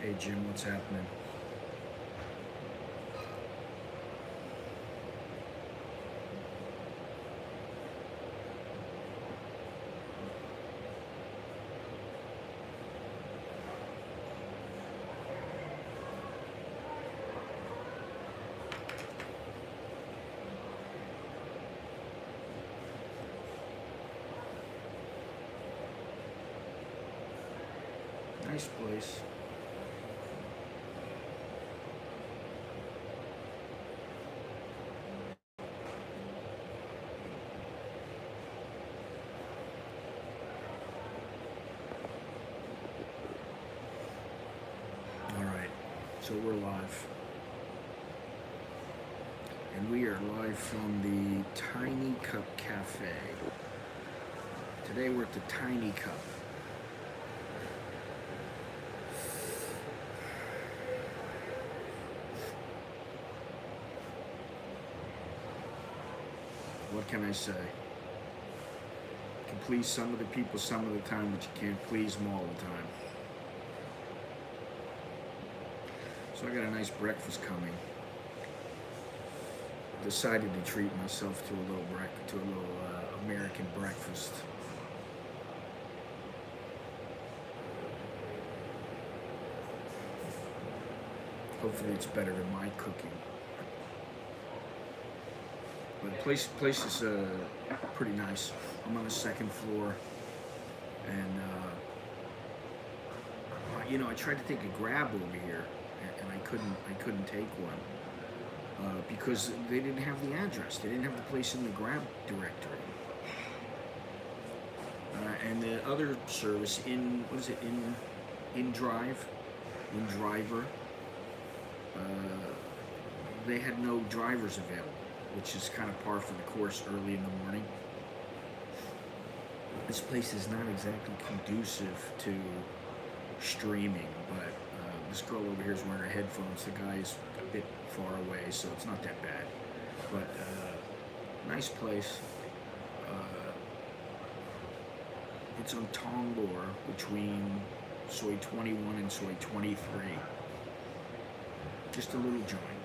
Hey Jim, what's happening? Nice place. Alright, so we're live. And we are live from the Tiny Cup Cafe. Today we're at the Tiny Cup. What can I say? You can please some of the people some of the time, but you can't please them all the time. So I got a nice breakfast coming. Decided to treat myself to a little American breakfast. Hopefully it's better than my cooking. But the place is pretty nice. I'm on the second floor, and you know, I tried to take a grab over here, and I couldn't take one because they didn't have the address. They didn't have the place in the grab directory. And the other service in Driver, they had no drivers available, which is kind of par for the course early in the morning. This place is not exactly conducive to streaming, but this girl over here is wearing her headphones. The guy is a bit far away, so it's not that bad. But nice place. It's on Tonglor between Soy 21 and Soy 23. Just a little joint.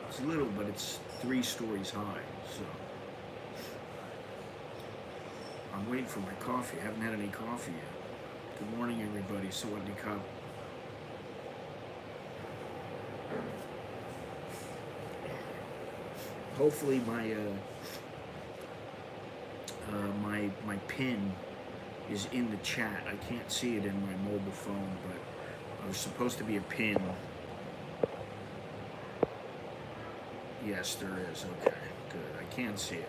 It's little, but it's 3 stories high, so I'm waiting for my coffee. I haven't had any coffee yet. Good morning, everybody. Sawadee Cup. Hopefully my pin is in the chat. I can't see it in my mobile phone, but there's supposed to be a pin. Yes, there is. Okay, good. I can't see it.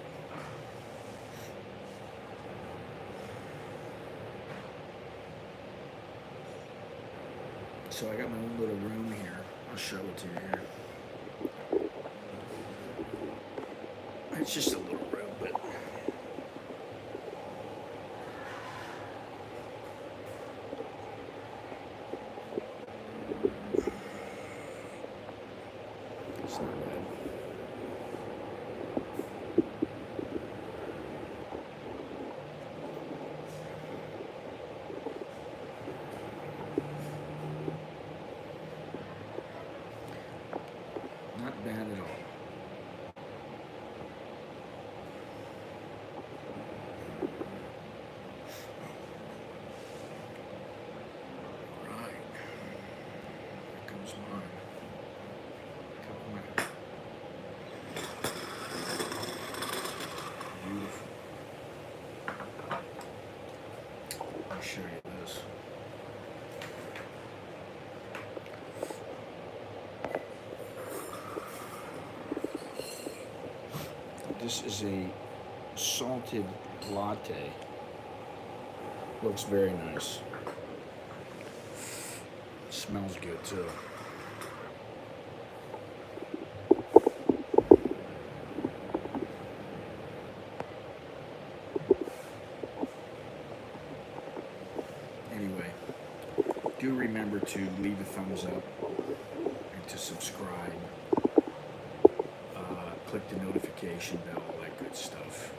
So I got my own little room here. I'll show it to you here. It's just a little room, but it's not bad. Not bad at all. I'll show you this. This is a salted latte. Looks very nice. Smells good too. Anyway, do remember to leave a thumbs up and to subscribe. Click the notification bell, all that good stuff.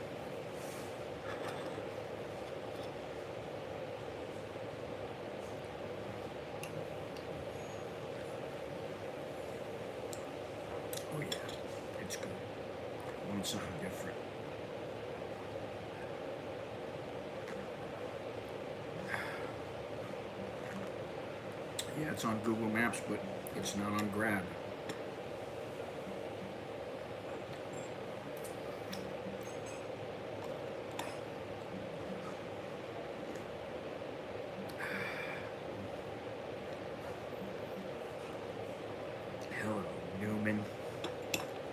Yeah, it's on Google Maps, but it's not on Grab. Hello, Newman.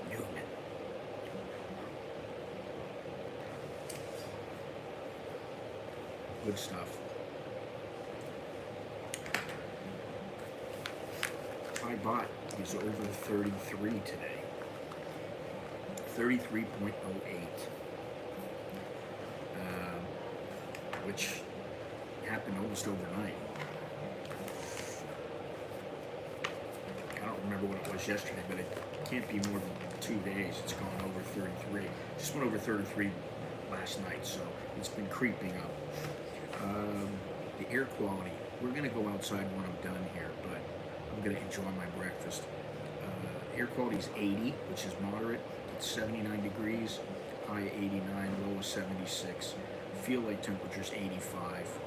Newman. Good stuff. I bought is over 33 today. 33.08. Which happened almost overnight. I don't remember what it was yesterday, but it can't be more than 2 days. It's gone over 33. Just went over 33 last night, so it's been creeping up. The air quality. We're gonna go outside when I'm done here, but I'm gonna enjoy my breakfast. Air quality is 80, which is moderate. It's 79 degrees, high 89, low of 76. Feel like temperature's 85.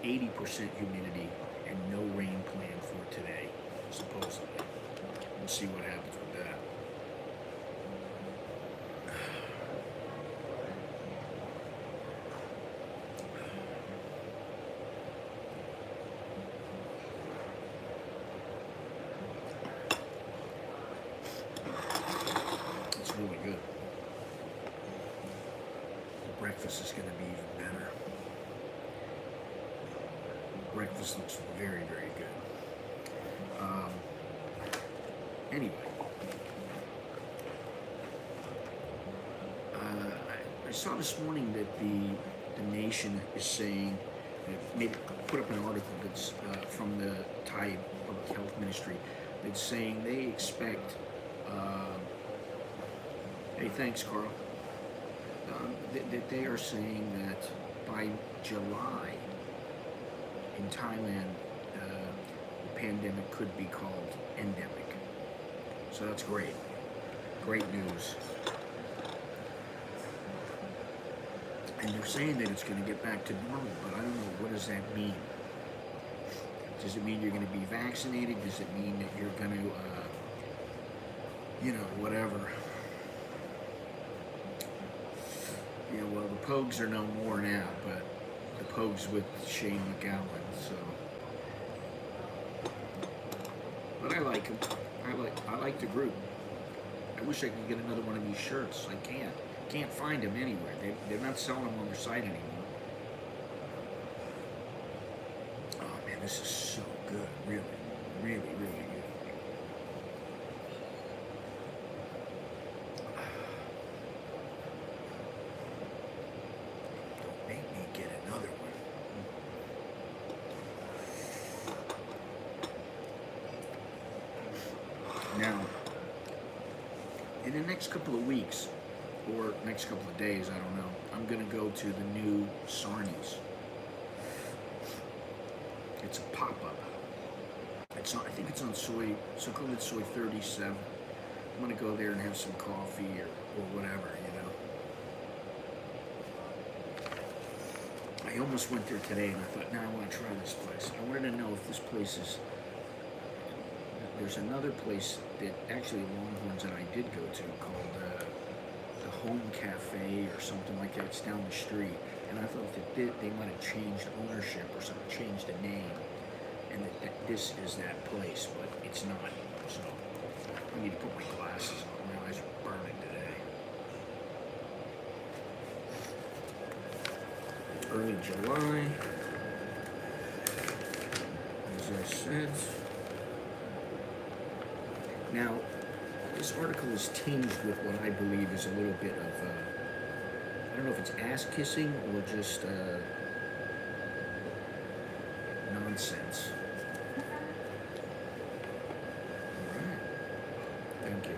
80% humidity, and no rain planned for today, supposedly. We'll see what happens with that. It's really good. The breakfast is going to be even better. Breakfast looks very, very good. Anyway, I saw this morning that the Nation is saying, maybe put up an article that's from the Thai Public Health Ministry that's saying they expect, hey, thanks, Carl, that they are saying that by July in Thailand, the pandemic could be called endemic. So that's great. Great news. And they're saying that it's going to get back to normal, but I don't know, what does that mean? Does it mean you're going to be vaccinated? Does it mean that you're going to, whatever? Yeah, well, the Pogues are no more now, but the Pogues with Shane McGowan, so. But I like him. I like the group. I wish I could get another one of these shirts. I can't find them anywhere. They're not selling them on their site anymore. Oh man, this is so good. Really, really, really good. Don't make me get another one. Now, in the next couple of weeks, or next couple of days, I don't know, I'm going to go to the new Sarni's. It's a pop-up. I think it's on Sukhumvit Soy 37. I'm going to go there and have some coffee or whatever, I almost went there today and I thought, I want to try this place. I wanted to know if this place is... There's another place that actually Longhorns that I did go to called the Home Cafe or something like that. It's down the street, and I thought that they might have changed ownership or something, changed the name, and that this is that place, but it's not. So I need to put my glasses on. My eyes are burning today. Early July, as I said. Now, this article is tinged with what I believe is a little bit of, I don't know if it's ass-kissing or just nonsense. All right. Thank you.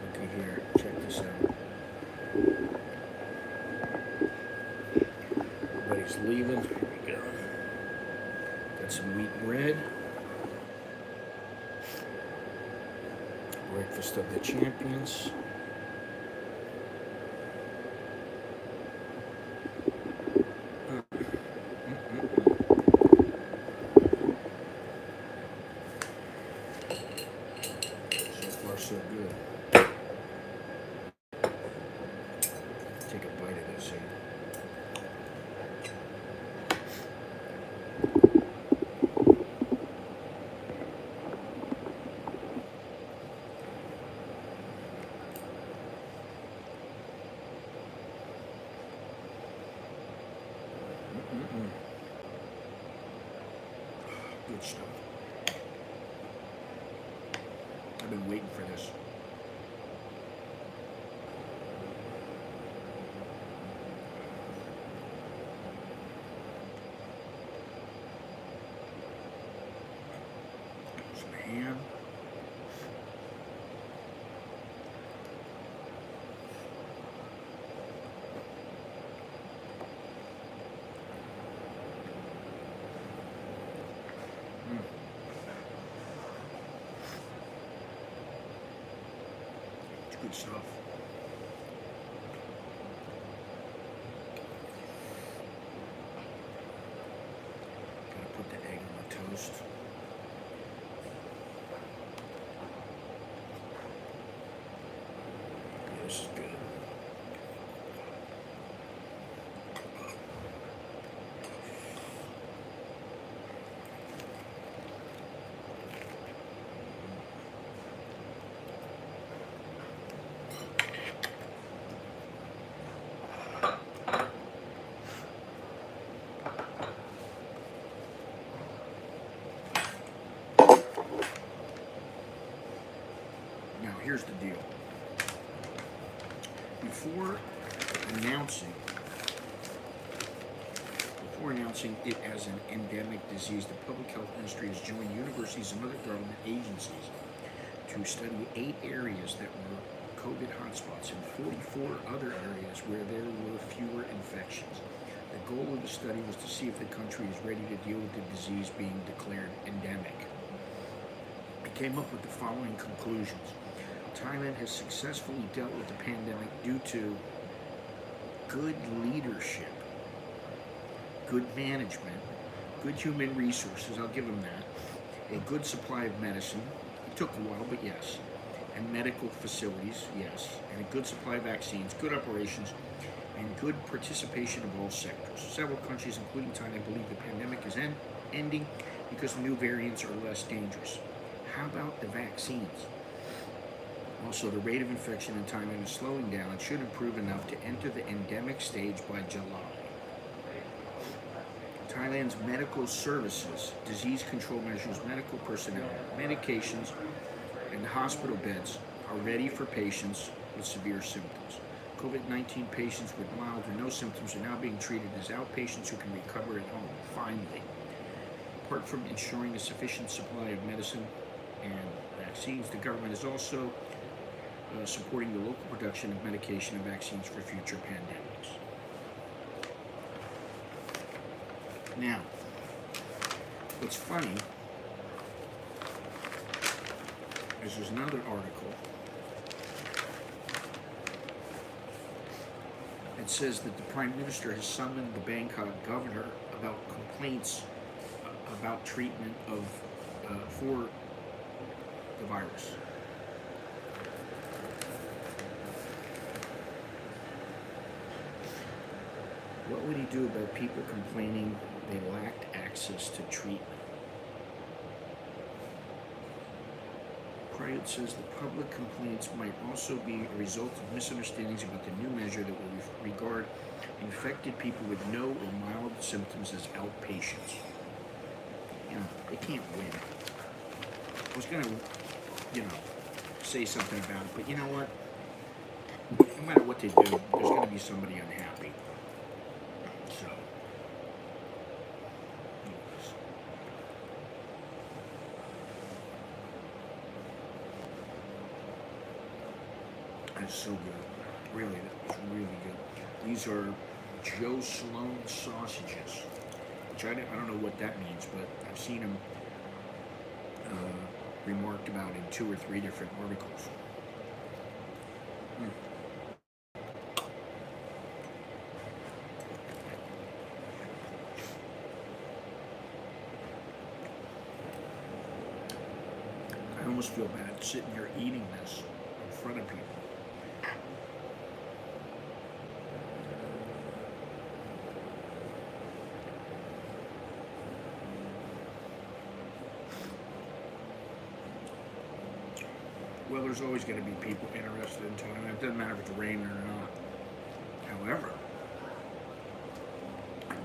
Looky here. Check this out. Everybody's leaving. Here we go. Got some wheat bread. Breakfast of the champions. so good. Take a bite of this here. Good stuff. I've been waiting for this. Some ham. It's good stuff. Gotta put the egg on the toast. Yeah, this is good. Now, here's the deal. Before announcing it as an endemic disease, the public health ministry has joined universities and other government agencies to study 8 areas that were COVID hotspots and 44 other areas where there were fewer infections. The goal of the study was to see if the country is ready to deal with the disease being declared endemic. It came up with the following conclusions. Thailand has successfully dealt with the pandemic due to good leadership, good management, good human resources, I'll give them that, a good supply of medicine, it took a while, but yes, and medical facilities, yes, and a good supply of vaccines, good operations, and good participation of all sectors. Several countries, including Thailand, believe the pandemic is ending because the new variants are less dangerous. How about the vaccines? Also, the rate of infection in Thailand is slowing down and should improve enough to enter the endemic stage by July. Thailand's medical services, disease control measures, medical personnel, medications, and hospital beds are ready for patients with severe symptoms. COVID-19 patients with mild or no symptoms are now being treated as outpatients who can recover at home, finally. Apart from ensuring a sufficient supply of medicine and vaccines, the government is also supporting the local production of medication and vaccines for future pandemics. Now, what's funny is there's another article. It says that the Prime Minister has summoned the Bangkok governor about complaints about treatment of for the virus. What would he do about people complaining they lacked access to treatment? Prayut says the public complaints might also be a result of misunderstandings about the new measure that will regard infected people with no or mild symptoms as outpatients. You know, they can't win. I was going to, say something about it, but you know what? No matter what they do, there's going to be somebody unhappy. So, that's so good. Really, that was really good. These are Joe Sloan sausages, which I don't know what that means, but I've seen them remarked about in 2 or 3 different articles. I almost feel bad sitting here eating this in front of people. Well, there's always going to be people interested in Thailand. It doesn't matter if it's raining or not. However,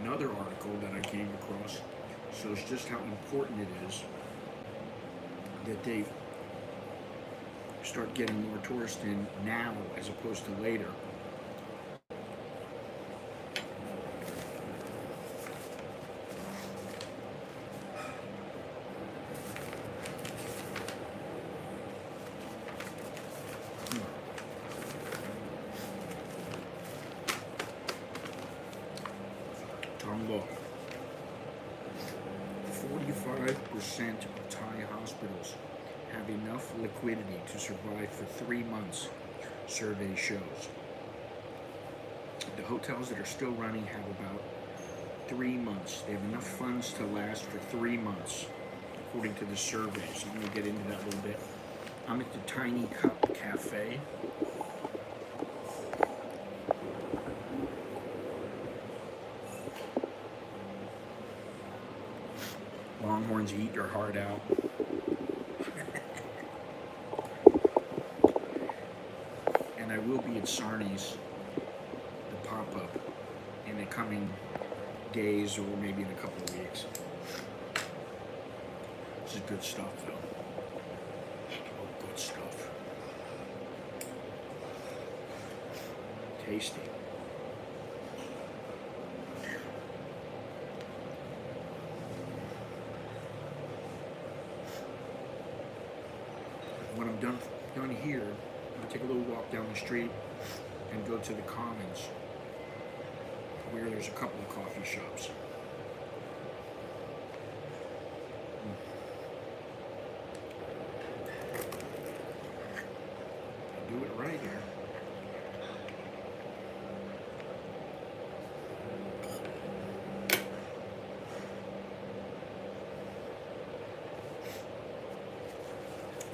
another article that I came across shows just how important it is that they start getting more tourists in now as opposed to later. Look, 45% of Thai hospitals have enough liquidity to survive for 3 months, survey shows. The hotels that are still running have about 3 months. They have enough funds to last for 3 months, according to the survey. So I'm going to get into that a little bit. I'm at the Tiny Cup Cafe. Longhorns eat your heart out. And I will be at Sarni's, the pop-up, in the coming days or maybe in a couple of weeks. This is good stuff, though. Oh, good stuff. Tasty. When I'm done here, I'm gonna take a little walk down the street and go to the Commons, where there's a couple of coffee shops. I do it right here.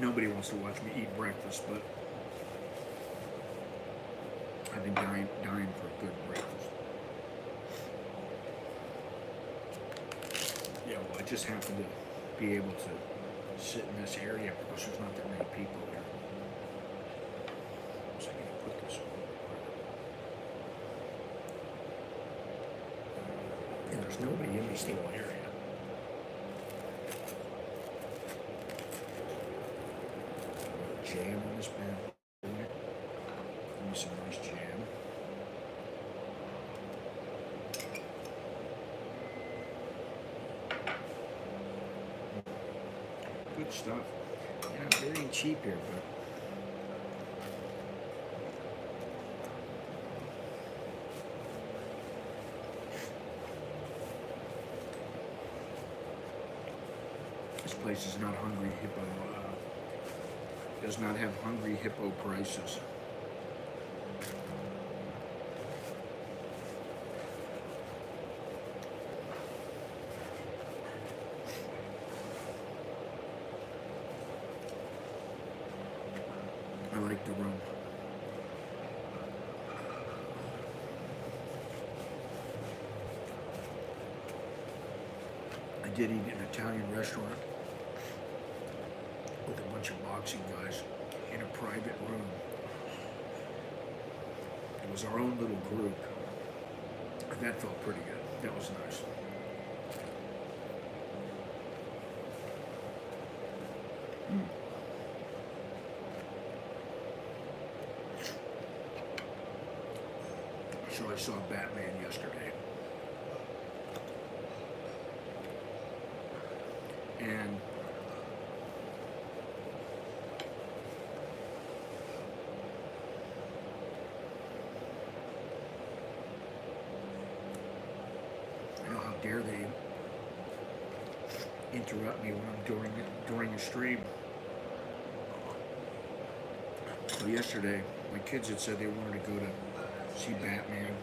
Nobody wants to watch me eat breakfast, but I've been dying for a good breakfast. Yeah, well, I just happen to be able to sit in this area because there's not that many people here. So I'm going to put this on. And there's nobody in this little area. Jam on this bad boy. Give me some nice jam. Good stuff. Yeah, very cheap here, but this place is not Hungry Hippo. Does not have Hungry Hippo prices. I like the room. I did eat at an Italian restaurant with a bunch of boxing guys in a private room. It was our own little group. That felt pretty good. That was nice. So I saw Batman yesterday. And how dare they interrupt me when I'm during a stream. So yesterday, my kids had said they wanted to go to see Batman.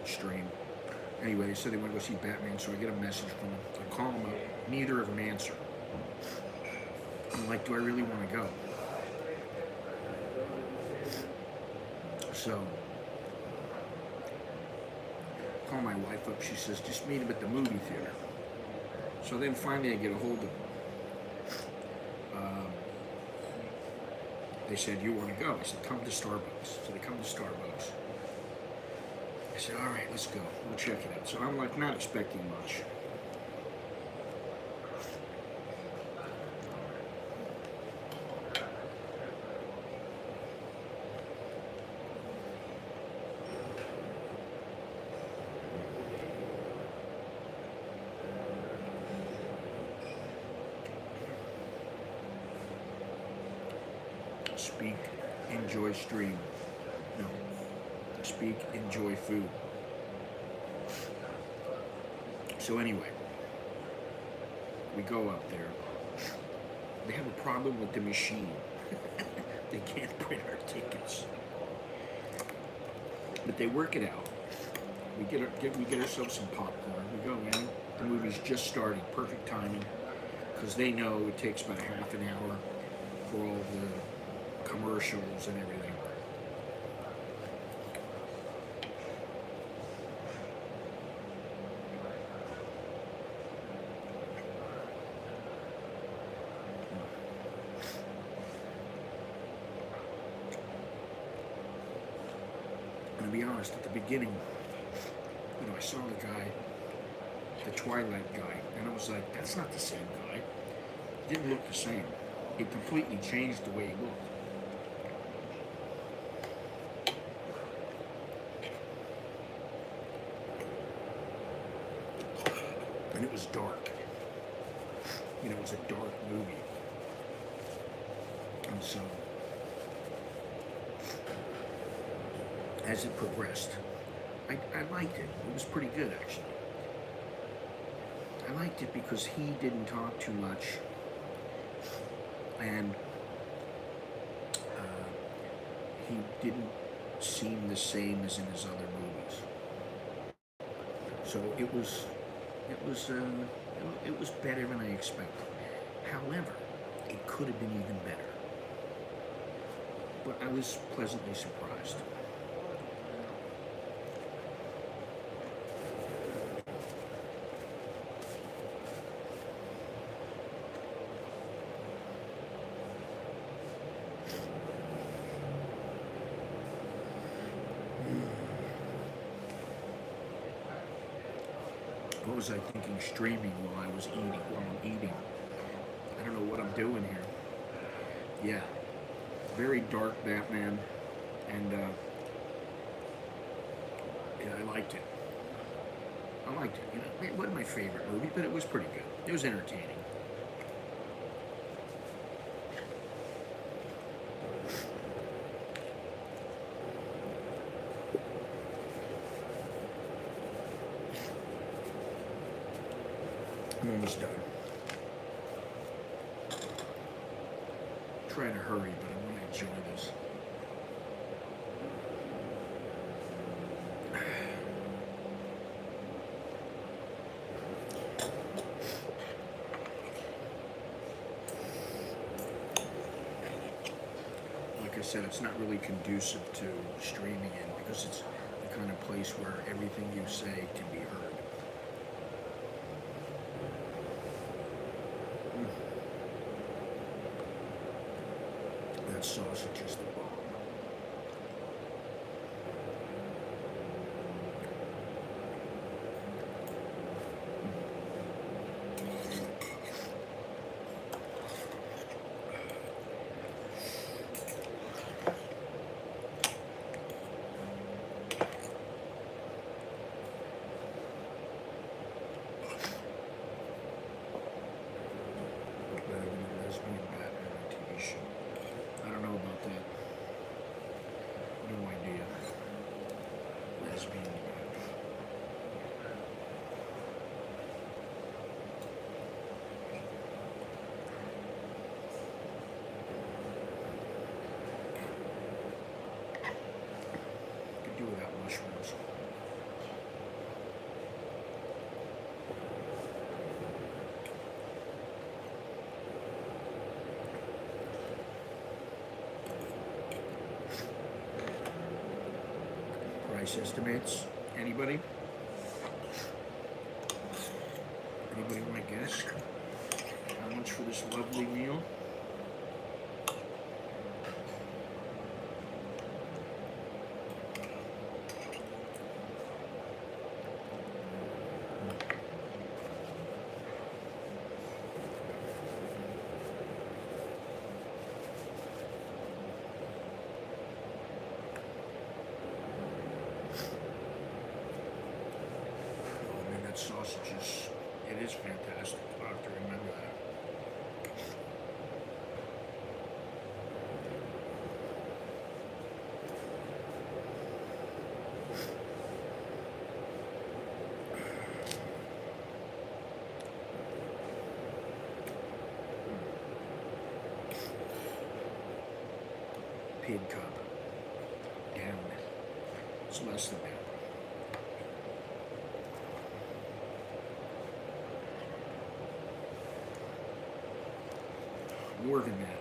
stream. Anyway, they said they want to go see Batman, so I get a message from them. I call them up. Neither of them answer. I'm like, do I really want to go? So, call my wife up. She says, just meet him at the movie theater. So then finally I get a hold of them. They said, you want to go? I said, come to Starbucks. So they come to Starbucks. I said, all right, let's go. We'll check it out. So I'm like not expecting much. Speak, enjoy stream. No. Speak, enjoy food. So anyway, we go up there. They have a problem with the machine. They can't print our tickets. But they work it out. We get ourselves some popcorn. We go in. The movie's just starting. Perfect timing. Because they know it takes about half an hour for all the commercials and everything. And to be honest, at the beginning, I saw the guy, the Twilight guy, and I was like, that's not the same guy. He didn't look the same. He completely changed the way he looked. And it was dark. It was a dark movie. And so, as it progressed, I liked it. It was pretty good, actually. I liked it because he didn't talk too much, and he didn't seem the same as in his other movies. So it was better than I expected. However, it could have been even better. But I was pleasantly surprised. What was I thinking? Streaming while I was eating, I don't know what I'm doing here. Yeah. Very dark Batman. And, yeah, I liked it. It wasn't my favorite movie, but it was pretty good. It was entertaining. I'm almost done. I'm trying to hurry, but I want to enjoy this. Like I said, it's not really conducive to streaming in because it's the kind of place where everything you say can be heard. That sausage is the bomb. Better than a lesbian Batman TV show. I don't know about that. price estimates? Anybody? Anybody want to guess how much for this lovely meal? Sausages, it is fantastic. I have to remember that. Pig cup down. It's less than that. More than that.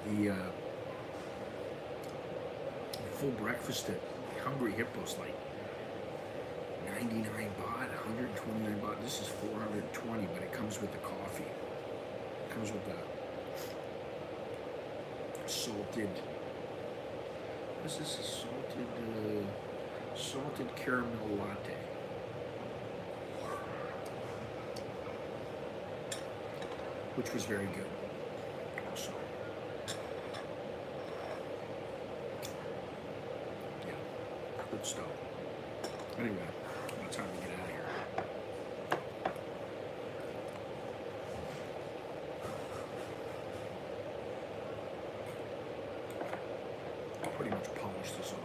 The full breakfast at Hungry Hippo's like 99 baht, 129 baht. This is 420, but it comes with the coffee. It comes with the salted. What is this? A salted caramel latte. Which was very good. Also. Good stuff. Anyway, it's time to get out of here. I'll pretty much polish this off.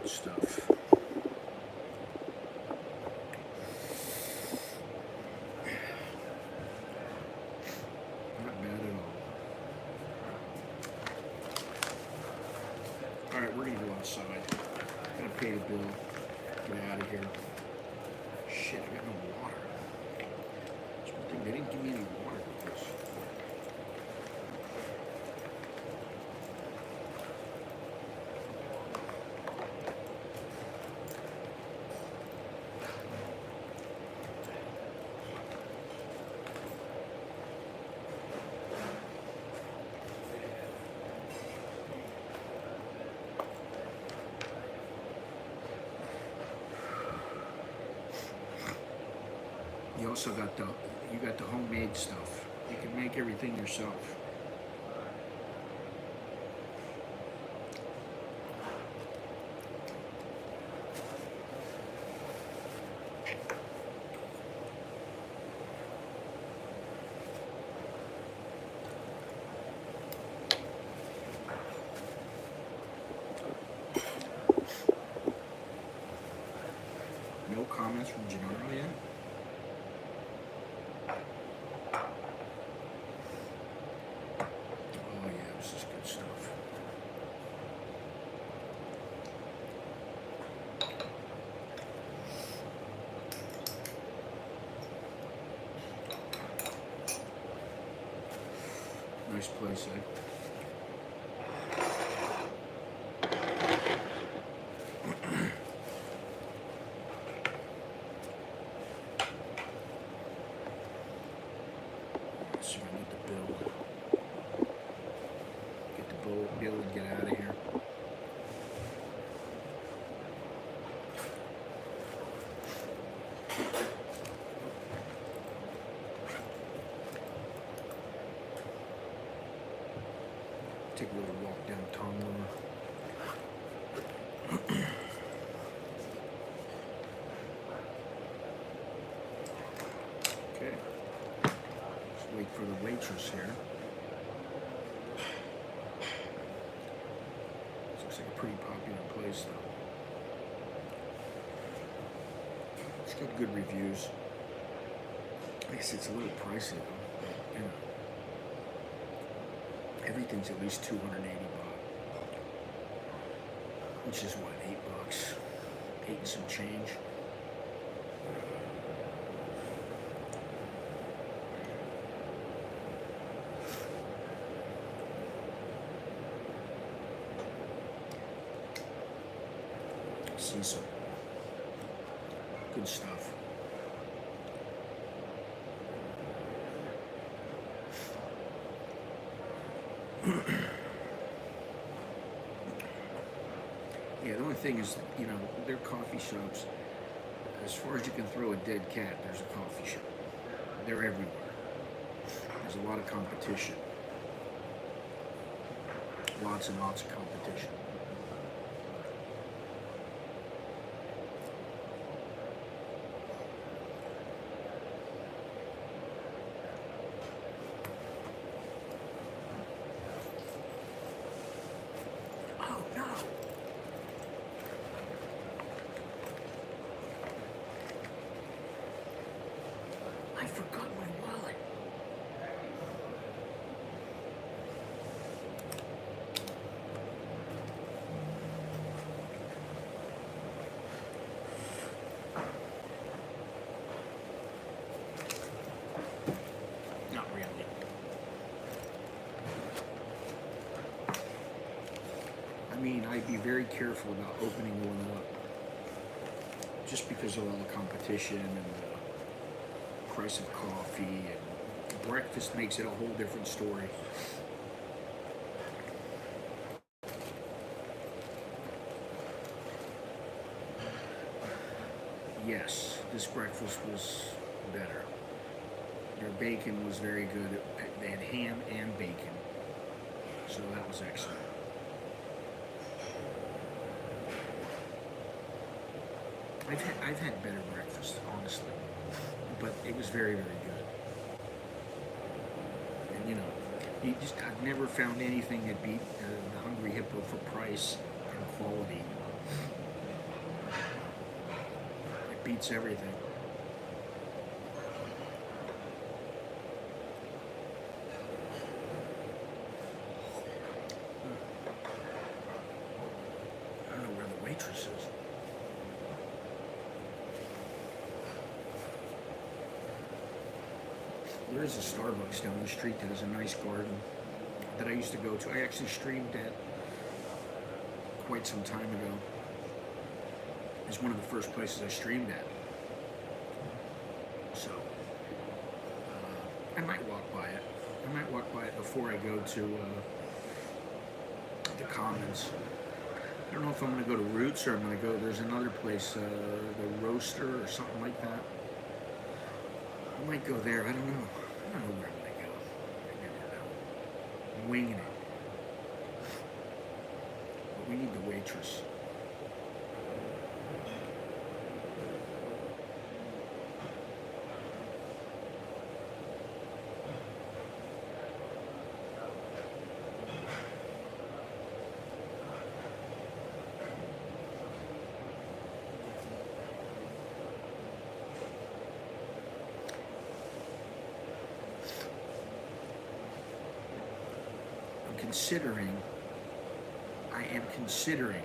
Good stuff. Not bad at all. Alright, we're gonna go outside. I'm gonna pay the bill. Get out of here. Shit, I got no water. That's one thing, they didn't give me any water with this. You also got the homemade stuff. You can make everything yourself. No comments from Gennaro yet? Oh yeah, this is good stuff. Nice place, eh? Let's see if I can get the bill. Get the bill and get out of here. Take a little walk down Tonglin. Okay. Let's wait for the waitress here. This looks like a pretty popular place though. It's got good reviews. I guess it's a little pricey though, but, you know. Everything's at least 280 baht, which is what, $8? 8 and some change. See some good stuff. Yeah, the only thing is, you know, their coffee shops, as far as you can throw a dead cat, there's a coffee shop. They're everywhere. There's a lot of competition. Lots and lots of competition. I forgot my wallet. Not really. I mean, I'd be very careful about opening one up just because of all the competition and the price of coffee, and breakfast makes it a whole different story. Yes, this breakfast was better. Their bacon was very good. They had ham and bacon, so that was excellent. I've had better breakfast, honestly, but it was very, very good. And you know, I've never found anything that beat the Hungry Hippo for price and quality. It beats everything. I don't know where the waitress is. There is a Starbucks down the street that has a nice garden that I used to go to. I actually streamed that quite some time ago. It's one of the first places I streamed at. So, I might walk by it. I might walk by it before I go to the Commons. I don't know if I'm going to go to Roots or I'm going to go, there's another place, the Roaster or something like that. I might go there, I don't know. I don't know where I'm going to go. I never know. I'm winging it. But we need the waitress.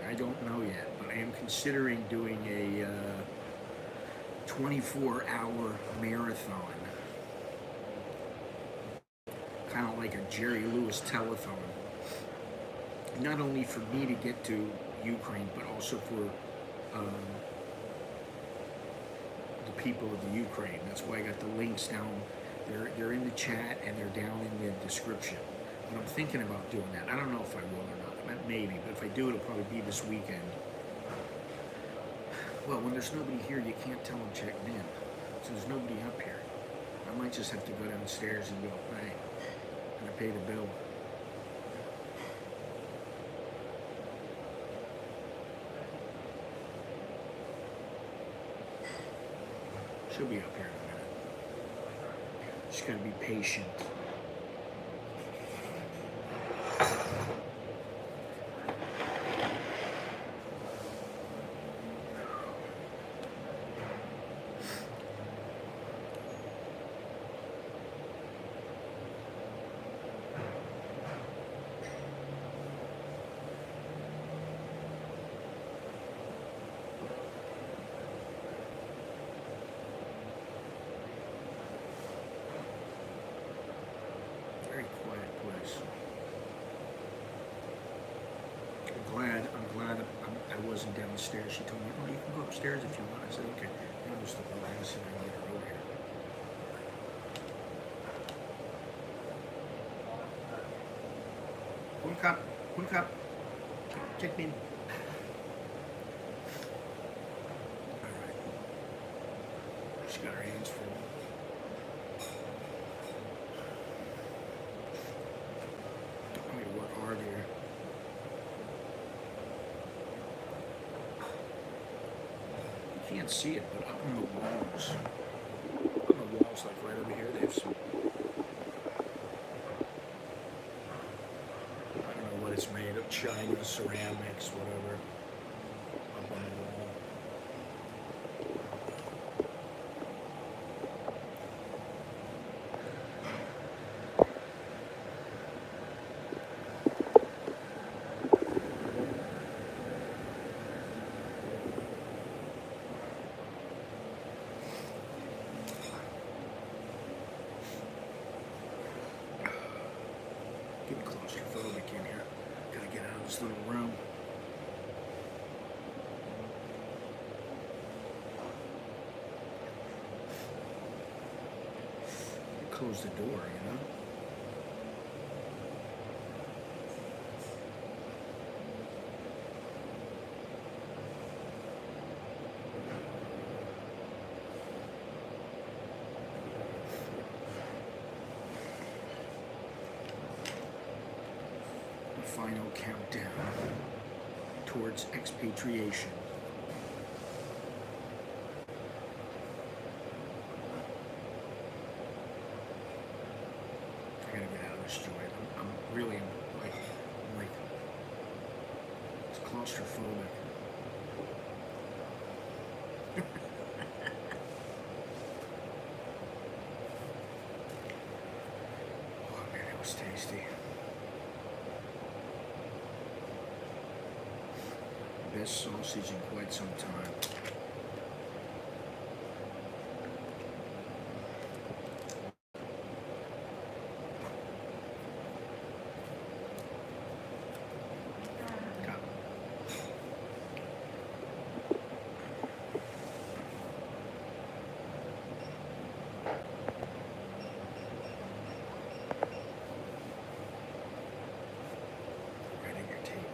I don't know yet, but I am considering doing a 24-hour marathon. Kind of like a Jerry Lewis telethon. Not only for me to get to Ukraine, but also for the people of the Ukraine. That's why I got the links down. They're in the chat and they're down in the description. But I'm thinking about doing that. I don't know if I will or not. Maybe, but if I do, it'll probably be this weekend. Well, when there's nobody here, you can't tell I'm checked in. So there's nobody up here. I might just have to go downstairs and go, hey, and I pay the bill. She'll be up here in a minute. Just gotta be patient. Very quiet place. I'm glad I wasn't downstairs. She told me, oh, you can go upstairs if you want. I said, okay. I was the last thing I get her over here. One cup. Check me in. All right. She got her hands full. I'm going to work hard here. You can't see it, but up on the walls, like right over here, they have some, I don't know what it's made of, China, ceramics, whatever, up on the wall. Getting claustrophobic in here. Gotta get out of this little room. Close the door, you know? Final countdown towards expatriation. I gotta get out of this joint. I'm really like it's claustrophobic. Oh man, that was tasty. Best sausage in quite some time. Right at your table.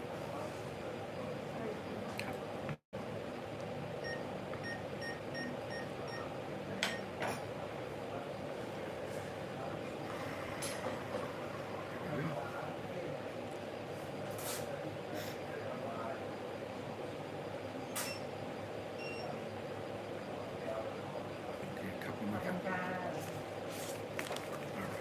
Okay, a couple more. All right.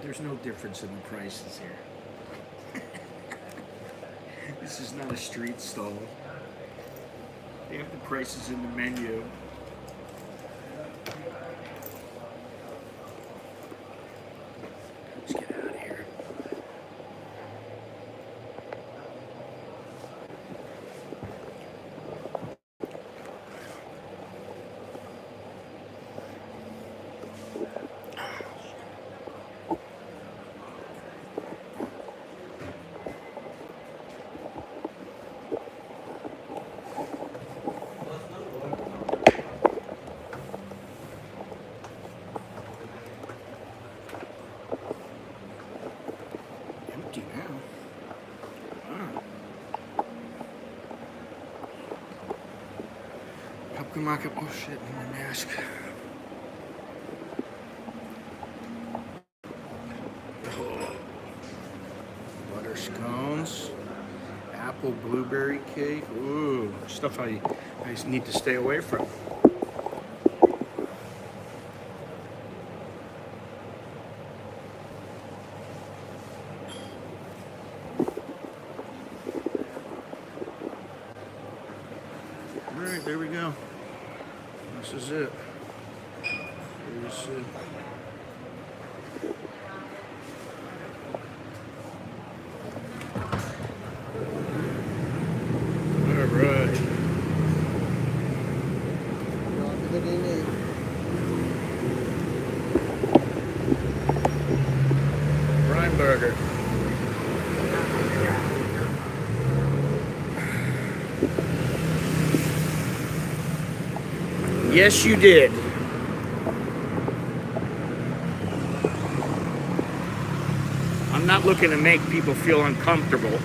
There's no difference in the prices here. This is not a street stall. They have the prices in the menu. Let's get out of here. supermarket. Oh shit, need my mask. Oh. Butter scones. Apple blueberry cake. Ooh, stuff I just need to stay away from. Alright, there we go. This is it. Here's it. Alright. Prime burger. Yes, you did. I'm not looking to make people feel uncomfortable.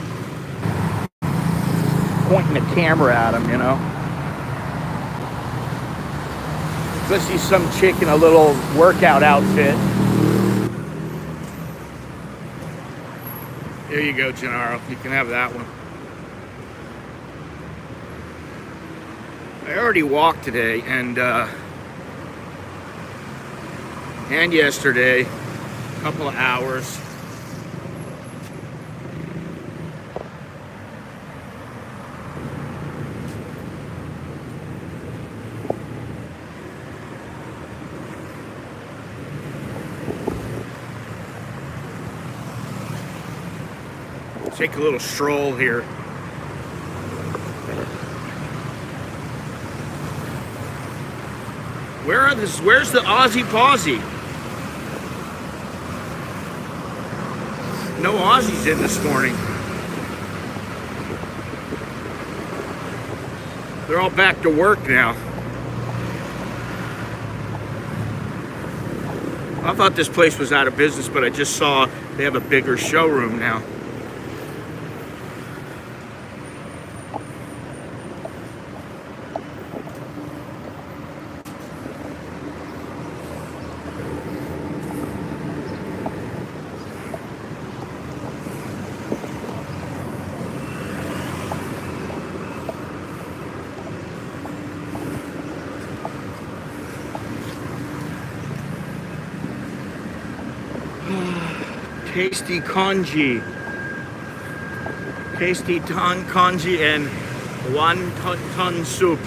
Pointing the camera at them, you know. Especially some chick in a little workout outfit. There you go, Gennaro. You can have that one. I already walked today and yesterday, a couple of hours. Take a little stroll here. Where's the Aussie Posse? No Aussies in this morning. They're all back to work now. I thought this place was out of business, but I just saw they have a bigger showroom now. Tasty congee. Tasty congee and wonton soup.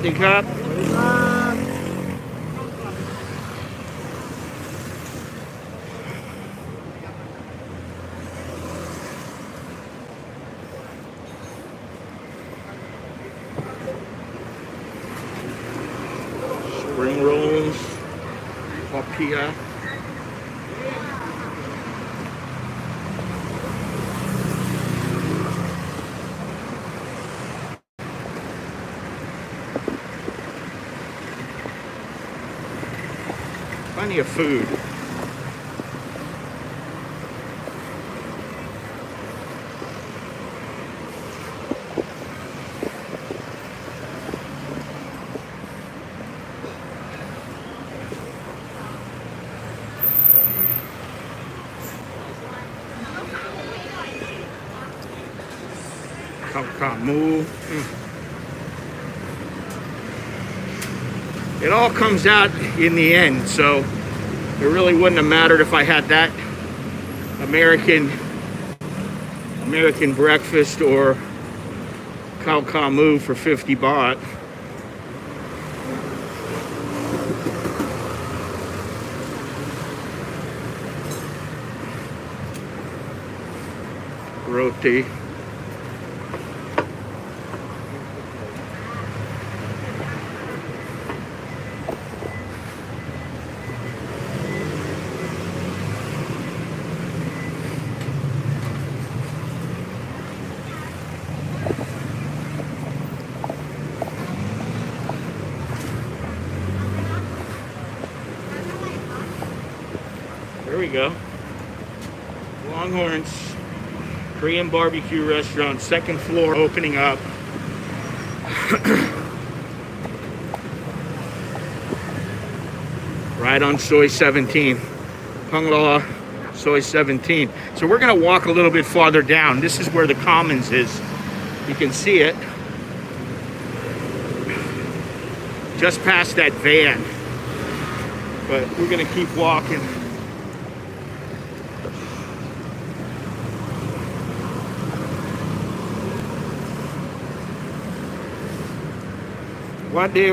Sawasdee krab. Spring rolls, papilla. Plenty of food. Can't move. it all comes out in the end. So it really wouldn't have mattered if I had that American breakfast or Khao Kamu for 50 baht. Roti. There we go. Longhorns Korean barbecue restaurant, 2nd floor, opening up. Right on Soi 17. Pangloa, Soi 17. So we're gonna walk a little bit farther down. This is where the Commons is. You can see it. Just past that van. But we're gonna keep walking. What day?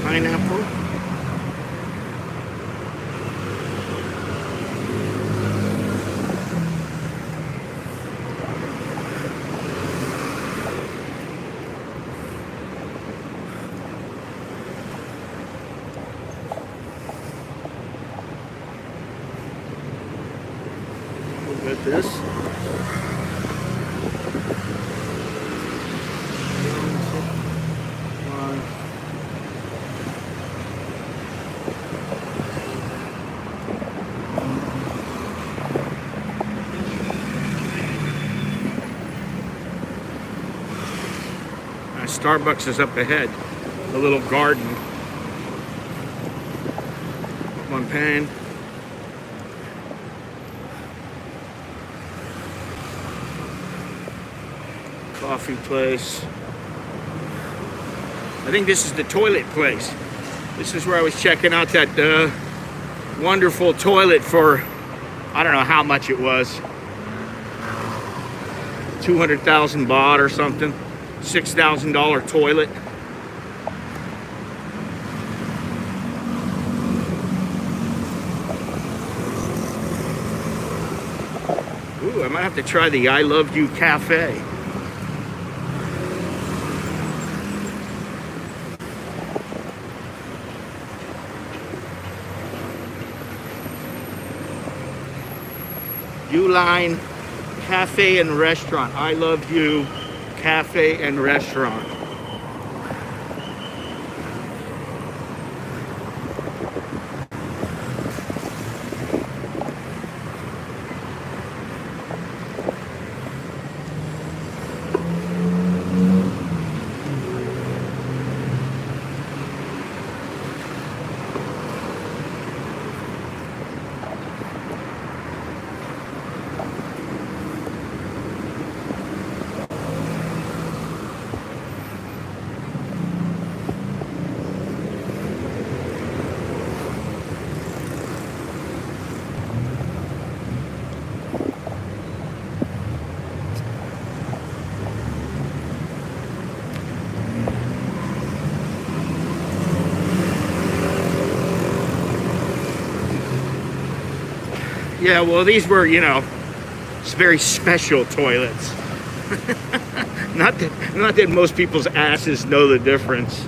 Pineapple. Look at this. Starbucks is up ahead. A little garden. One pan. Coffee place. I think this is the toilet place. This is where I was checking out that wonderful toilet for, I don't know how much it was. 200,000 baht or something. $6,000 toilet. Ooh, I might have to try the I Love You Cafe. U-Line Cafe and Restaurant. I Love You Cafe and Restaurant. Yeah, well, these were, you know, very special toilets. Not that most people's asses know the difference.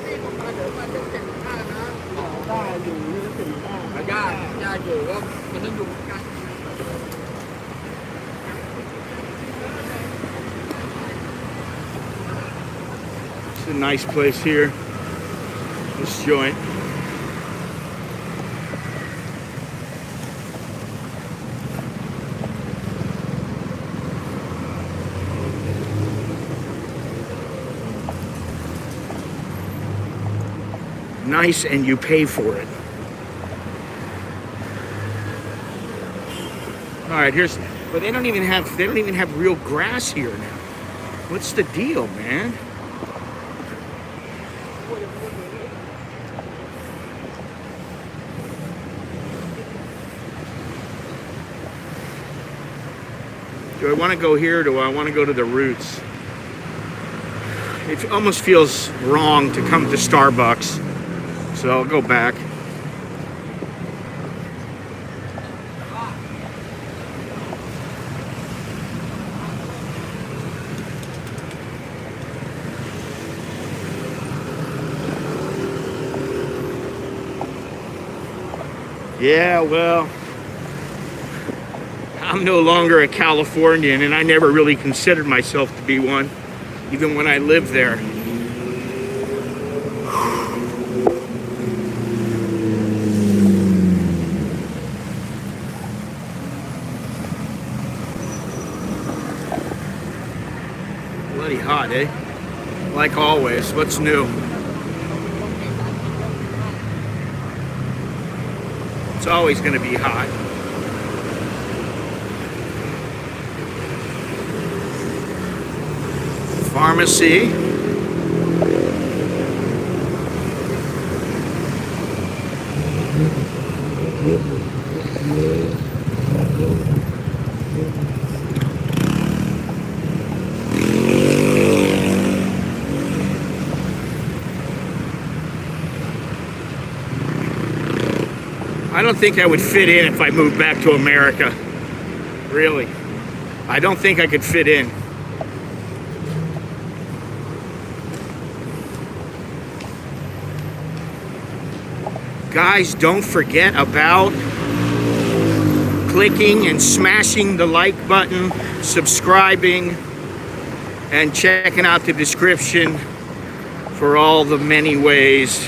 ได้อยู่นี่ก็ถึงได้ญาติอยู่ว่ามันต้องอยู่กัน It's a nice place here. This joint. Nice, and you pay for it. All right, here's. But they don't even have real grass here now. What's the deal, man? Do I want to go here or do I want to go to the roots? It almost feels wrong to come to Starbucks, so I'll go back. Yeah, well, I'm no longer a Californian, and I never really considered myself to be one, even when I lived there. Bloody hot, eh? Like always, what's new? It's always going to be hot. Pharmacy. I don't think I would fit in if I moved back to America. Really. I don't think I could fit in. Guys, don't forget about clicking and smashing the like button, subscribing, and checking out the description for all the many ways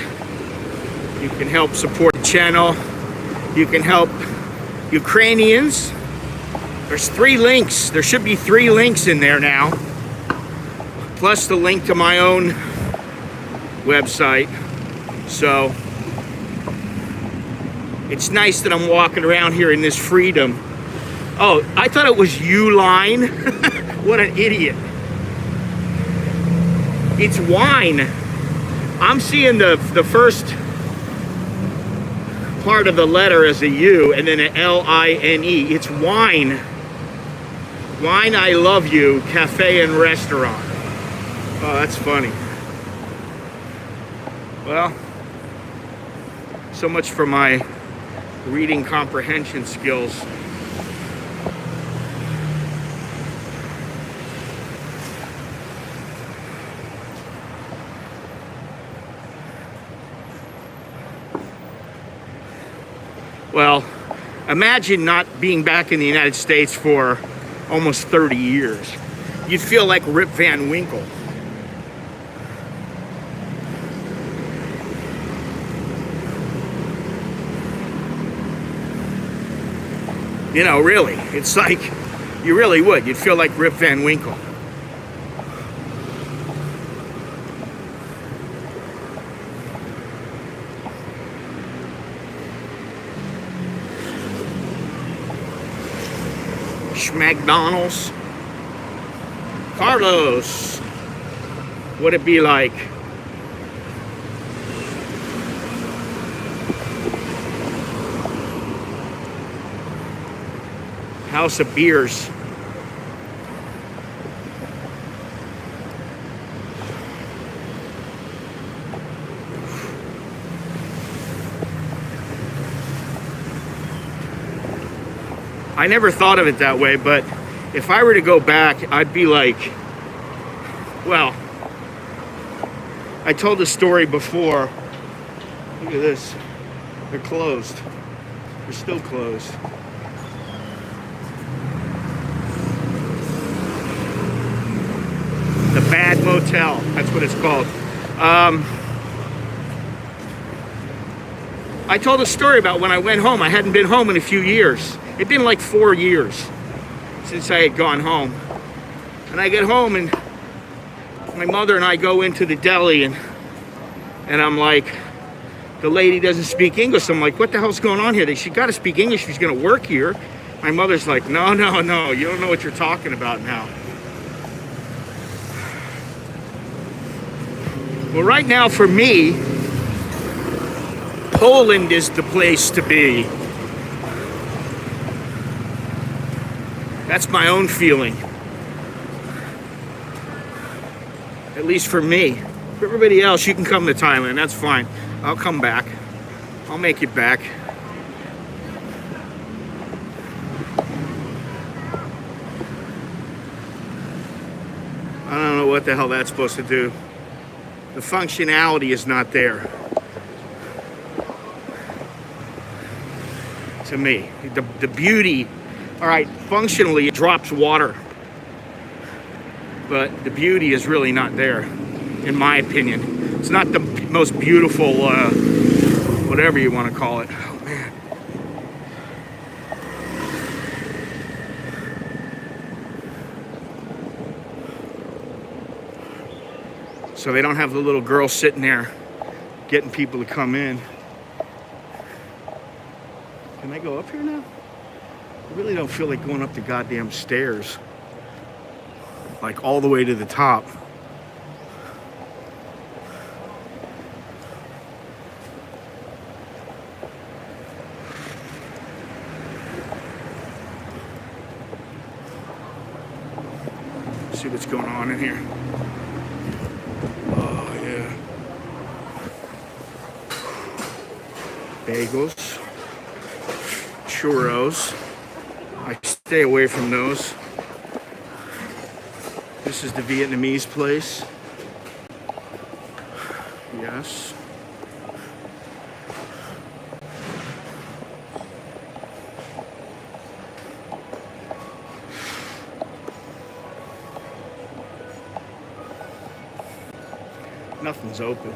you can help support the channel. You can help Ukrainians. There's 3 links. There should be 3 links in there now, plus the link to my own website. So it's nice that I'm walking around here in this freedom. Oh, I thought it was U-line. What an idiot. It's wine. I'm seeing the first part of the letter as a U and then an L-I-N-E. It's wine. Wine I Love You Cafe and Restaurant. Oh, that's funny. Well, so much for my reading comprehension skills. Well, imagine not being back in the United States for almost 30 years. You'd feel like Rip Van Winkle. You know, really, it's like, you really would. You'd feel like Rip Van Winkle. McDonald's. Carlos, what'd it be like? House of Beers. I never thought of it that way, but if I were to go back, I'd be like, well, I told the story before. Look at this. They're closed. They're still closed. The Bad Motel. That's what it's called. I told a story about when I went home. I hadn't been home in a few years. It'd been like 4 years since I had gone home. And I get home and my mother and I go into the deli and I'm like, the lady doesn't speak English. I'm like, what the hell's going on here? She got to speak English if she's going to work here. My mother's like, no, you don't know what you're talking about now. Well, right now for me, Poland is the place to be. That's my own feeling. At least for me. For everybody else, you can come to Thailand. That's fine. I'll come back. I'll make it back. I don't know what the hell that's supposed to do. The functionality is not there. To me, the beauty, all right, functionally it drops water, but the beauty is really not there, in my opinion. It's not the most beautiful, whatever you want to call it. Oh man. So they don't have the little girl sitting there getting people to come in. Can I go up here now? I really don't feel like going up the goddamn stairs. Like all the way to the top. See what's going on in here. Oh yeah. Bagels. Churros. I stay away from those. This is the Vietnamese place. Yes. Nothing's open.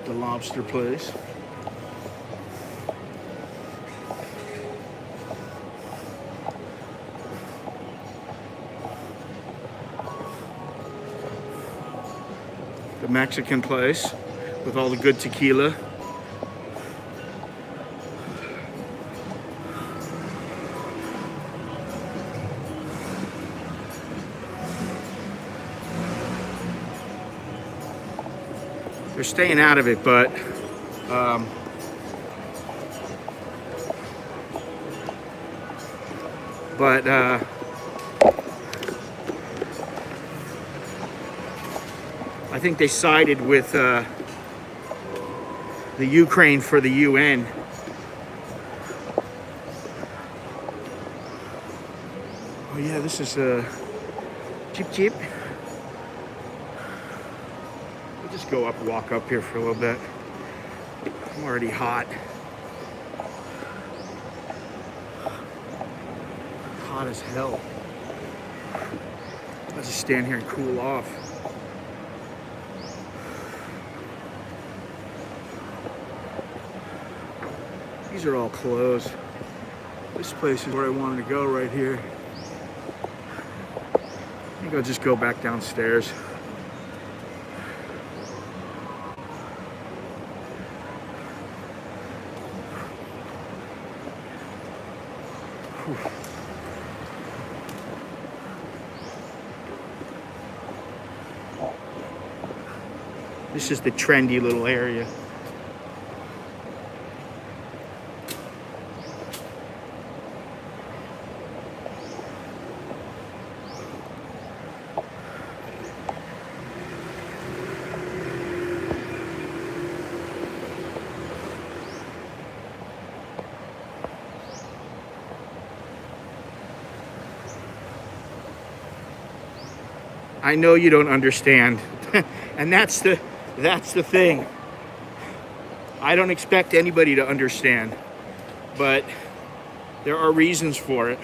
The lobster place. The Mexican place with all the good tequila. They're staying out of it, but I think they sided with the Ukraine for the UN. Oh yeah, this is cheap. We'll just go up, walk up here for a little bit. I'm already hot. Hot as hell. I'll just stand here and cool off. These are all closed. This place is where I wanted to go right here. I think I'll just go back downstairs. Whew. This is the trendy little area. I know you don't understand And that's the thing. I don't expect anybody to understand, but there are reasons for it.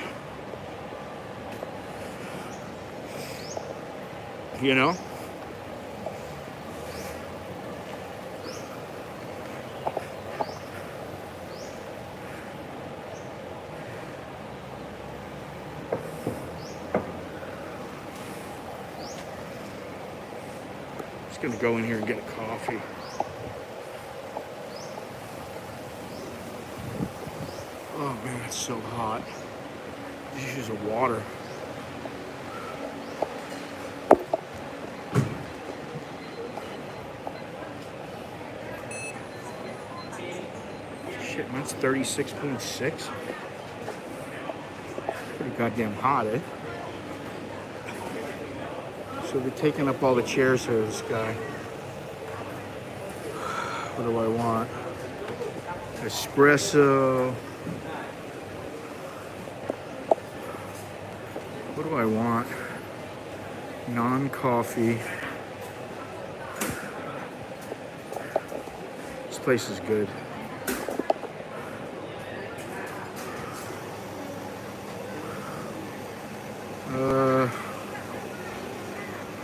You know? Just gonna go in here and get a coffee. Oh man, it's so hot. Just use of water. Shit, mine's 36.6. Pretty goddamn hot, eh? So they're taking up all the chairs here, this guy. What do I want? Espresso. What do I want? Non-coffee. This place is good.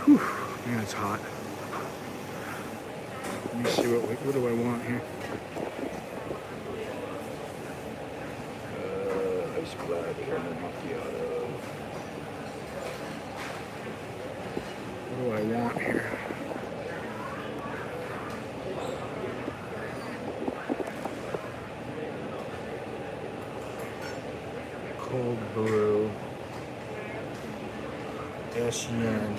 Whew, man, it's hot. Let me see what do I want here? Ice black caramel macchiato. What do I want here? Cold brew. S-yen.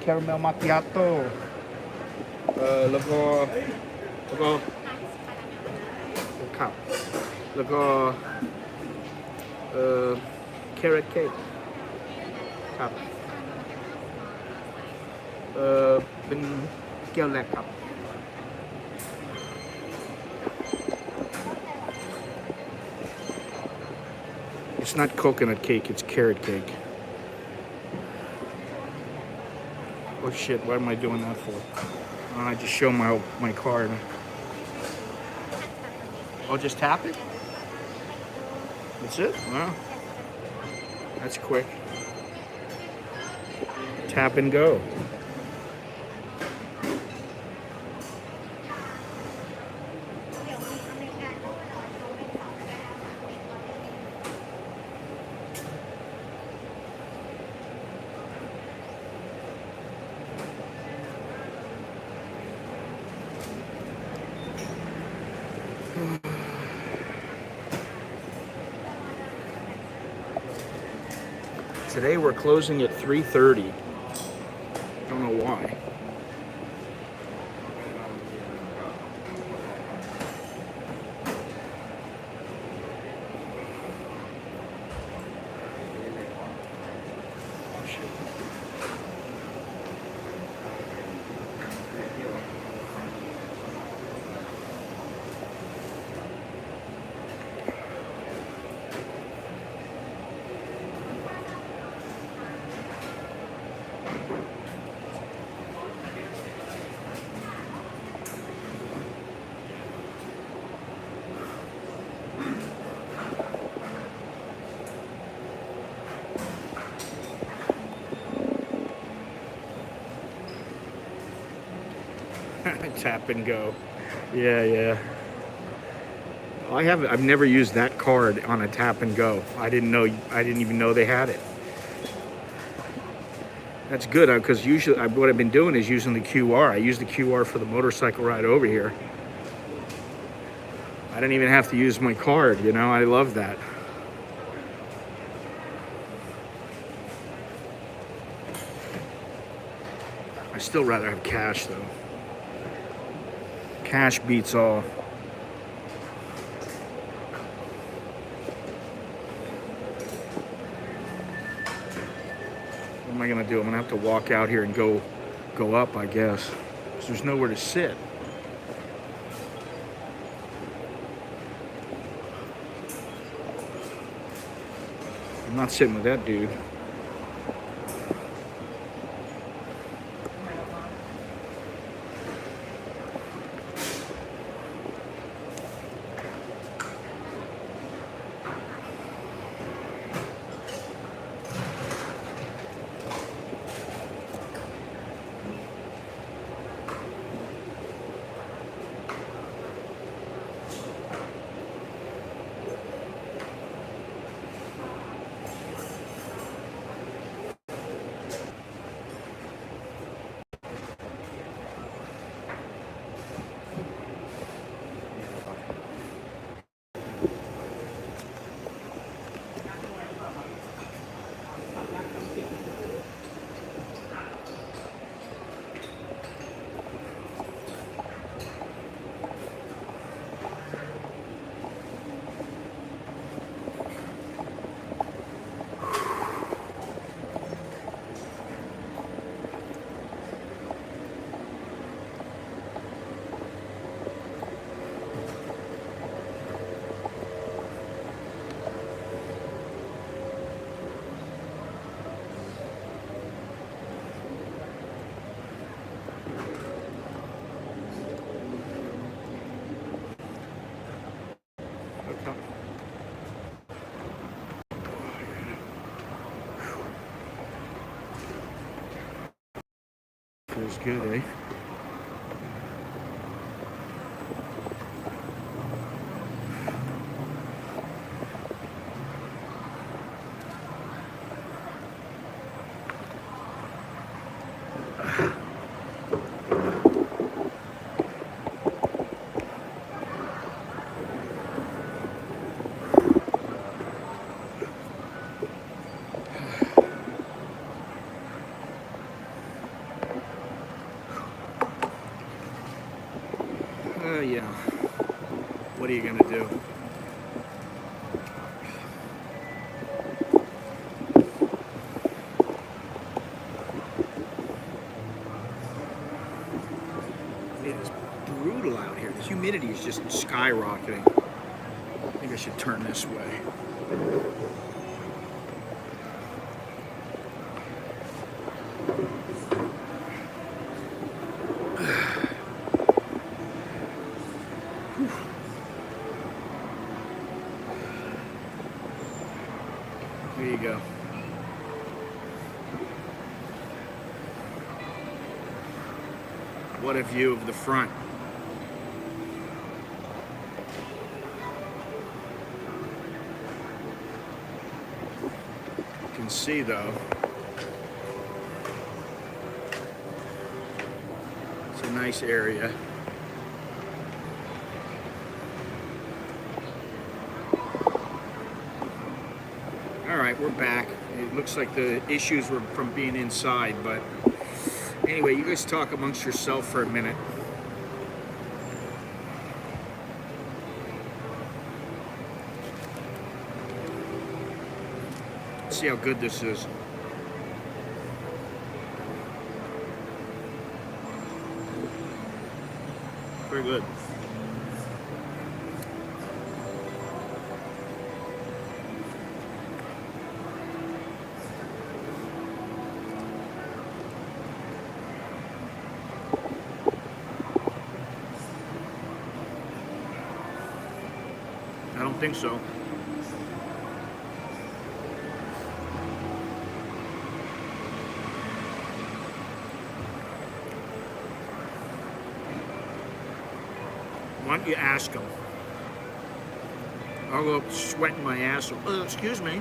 Caramel macchiato. แล้วก็ครับแล้วก็carrot cake ครับเป็นแก้วแรกครับ It's not coconut cake, it's carrot cake. Oh shit, what am I doing that for? I just show my card. Oh, just tap it? That's it? Wow. That's quick. Tap and go. Today we're closing at 3:30. Don't know why. Tap and go. Yeah. I've never used that card on a tap and go. I didn't even know they had it. That's good because usually what I've been doing is using the QR. I use the QR for the motorcycle ride over here. I didn't even have to use my card, you know. I love that. I still rather have cash though. Cash beats all. What am I gonna do? I'm gonna have to walk out here and go up, I guess. Because there's nowhere to sit. not sitting with that dude. Feels good, eh? Yeah. What are you gonna do? It is brutal out here. The humidity is just skyrocketing. I think I should turn this way. There you go. What a view of the front. You can see though, it's a nice area. Alright, we're back. It looks like the issues were from being inside, but anyway, you guys talk amongst yourself for a minute. See how good this is. Very good. I don't think so. Why don't you ask him? I'll go sweating my ass off. Oh, excuse me.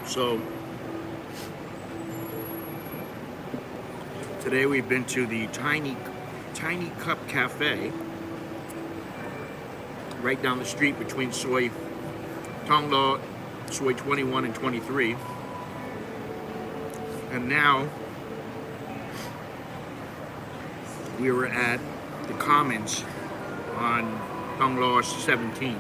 So today we've been to the Tiny Cup Cafe right down the street between Soi Tonglo, Soi 21 and 23. And now we were at the Commons on Bangkok 17.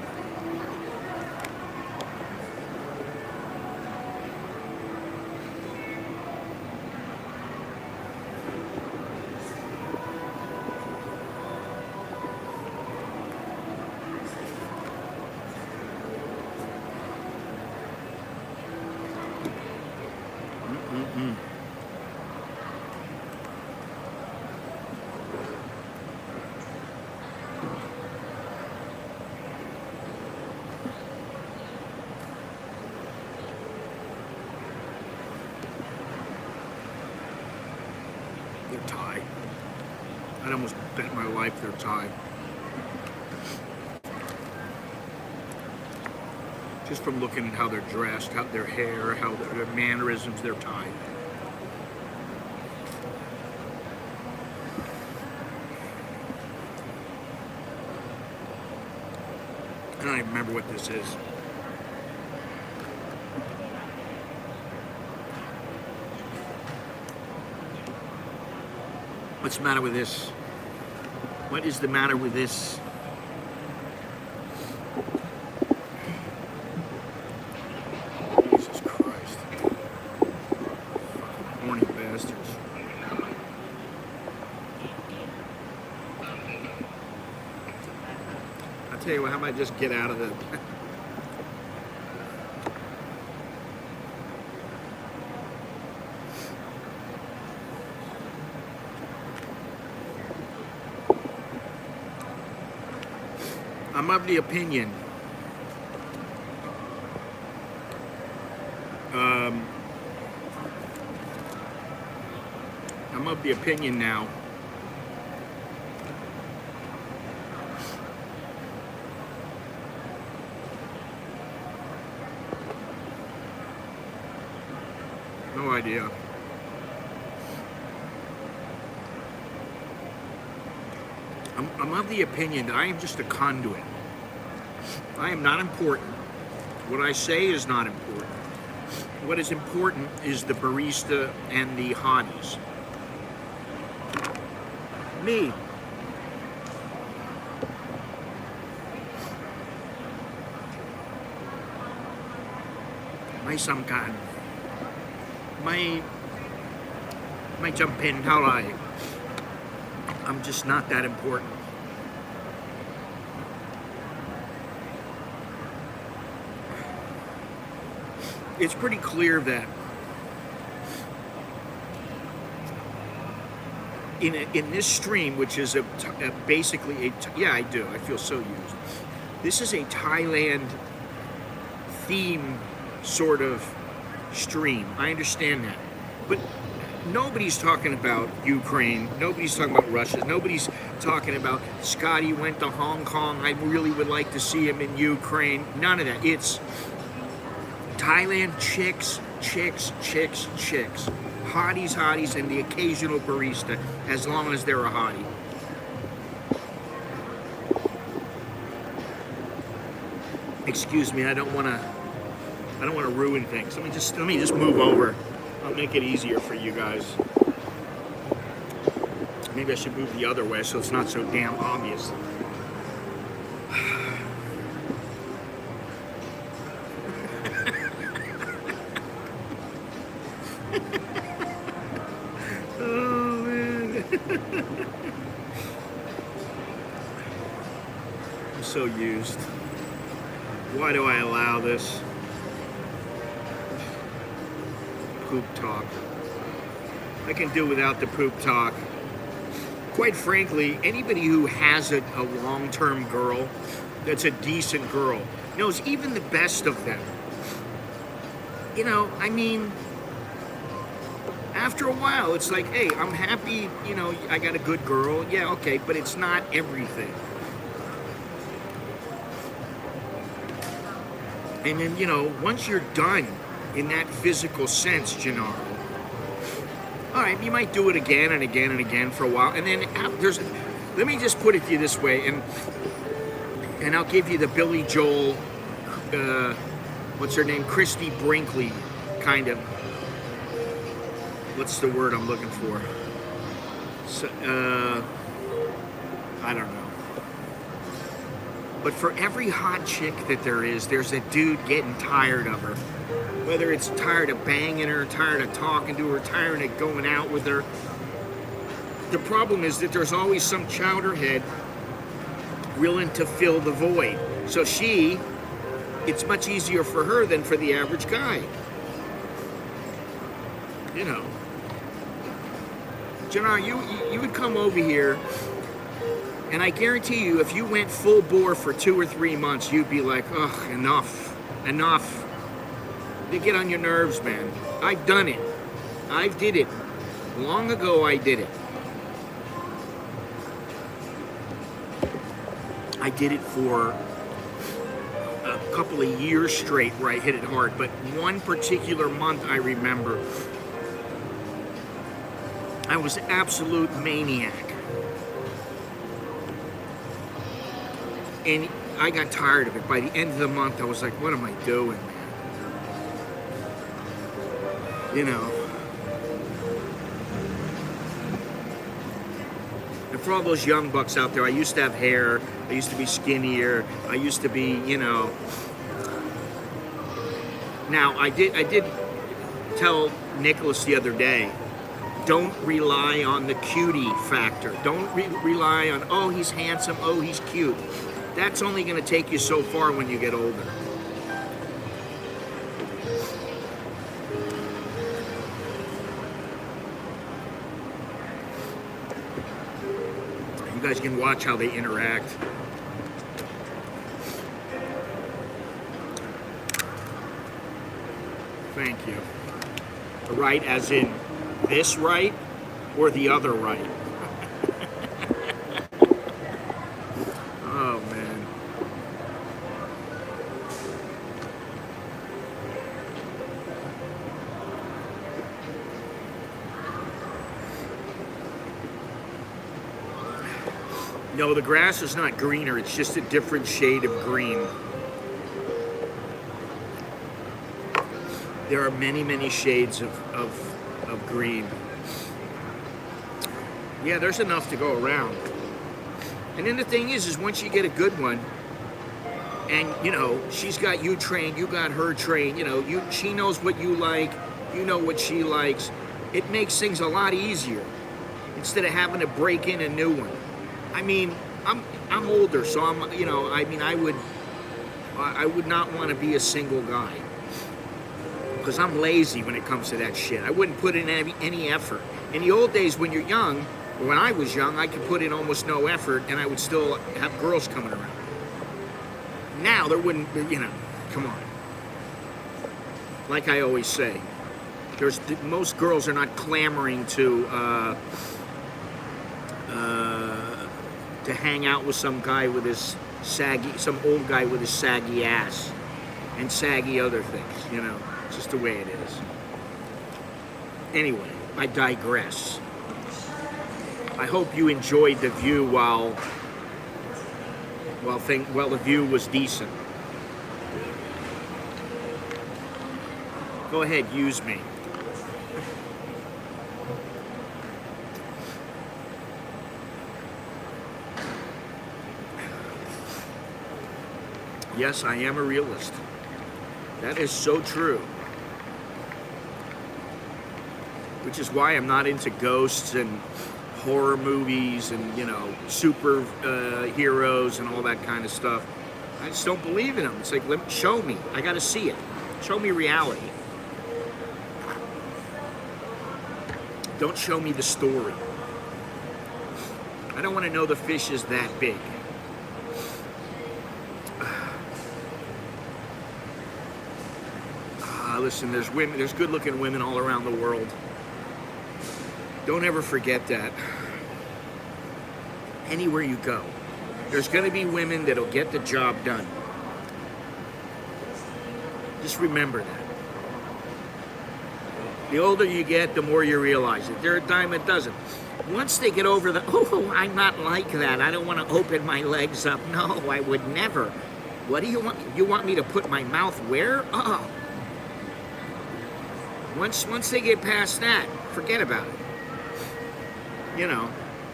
They're Thai. I'd almost bet my life they're Thai. Just from looking at how they're dressed, how their hair, how their mannerisms, they're Thai. I don't even remember what this is. What's the matter with this? What is the matter with this? Jesus Christ. Fucking horny bastards. I'll tell you what, how about I just get out of the... I'm of the opinion now no idea. I'm of the opinion that I am just a conduit. I am not important. What I say is not important. What is important is the barista and the hotties. Me. May sangkan. May jump in how I'm just not that important. It's pretty clear that in this stream, which is basically yeah, I do. I feel so used. This is a Thailand theme sort of stream. I understand that, but nobody's talking about Ukraine. Nobody's talking about Russia. Nobody's talking about Scotty went to Hong Kong. I really would like to see him in Ukraine. None of that. It's Thailand chicks, chicks, chicks, chicks. Hotties, hotties, and the occasional barista, as long as they're a hottie. Excuse me, I don't want to ruin things. Let me just move over. I'll make it easier for you guys. Maybe I should move the other way so it's not so damn obvious. Oh man. I'm so used. Why do I allow this? Poop talk. I can do without the poop talk. Quite frankly, anybody who has a long-term girl that's a decent girl knows even the best of them. You know, I mean, after a while, it's like, hey, I'm happy, you know, I got a good girl. Yeah, okay, but it's not everything. And then, you know, once you're done in that physical sense, Gennaro, all right, you might do it again and again and again for a while. And then let me just put it to you this way, and I'll give you the Billy Joel, what's her name, Christy Brinkley kind of, what's the word I'm looking for? So, I don't know. But for every hot chick that there is, there's a dude getting tired of her. Whether it's tired of banging her, tired of talking to her, tired of going out with her. The problem is that there's always some chowderhead willing to fill the void. So it's much easier for her than for the average guy. You know. Jannar, you would come over here, and I guarantee you, if you went full bore for 2 or 3 months, you'd be like, ugh, enough. They get on your nerves, man. I've done it. I did it. Long ago, I did it. I did it for a couple of years straight where I hit it hard, but one particular month I remember, I was an absolute maniac. And I got tired of it. By the end of the month, I was like, what am I doing, man? You know. And for all those young bucks out there, I used to have hair. I used to be skinnier. I used to be, you know. Now, I did tell Nicholas the other day, don't rely on the cutie factor. Don't rely on, oh, he's handsome, oh, he's cute. That's only going to take you so far when you get older. You guys can watch how they interact. Thank you. Right as in this right or the other right? Oh, man. No, the grass is not greener. It's just a different shade of green. There are many, many shades of green. Yeah, there's enough to go around. And then the thing is once you get a good one, and, you know, she's got you trained, you got her trained, you know, she knows what you like, you know what she likes, it makes things a lot easier instead of having to break in a new one. I mean, I'm older, so I'm, you know, I mean, I would not want to be a single guy. Because I'm lazy when it comes to that shit. I wouldn't put in any effort. In the old days when you're young, or when I was young, I could put in almost no effort and I would still have girls coming around. Now there wouldn't, you know, come on. Like I always say, most girls are not clamoring to hang out with some guy with his some old guy with his saggy ass and saggy other things, you know. It's just the way it is. Anyway, I digress. I hope you enjoyed the view while the view was decent. Go ahead, use me. Yes, I am a realist. That is so true. Which is why I'm not into ghosts and horror movies and, you know, super heroes and all that kind of stuff. I just don't believe in them. It's like, show me. I got to see it. Show me reality. Don't show me the story. I don't want to know the fish is that big. Listen, there's good-looking women all around the world. Don't ever forget that. Anywhere you go, there's going to be women that'll get the job done. Just remember that. The older you get, the more you realize it. They're a dime a dozen. Once they get over oh, I'm not like that. I don't want to open my legs up. No, I would never. What do you want? You want me to put my mouth where? Oh. Once they get past that, forget about it. You know,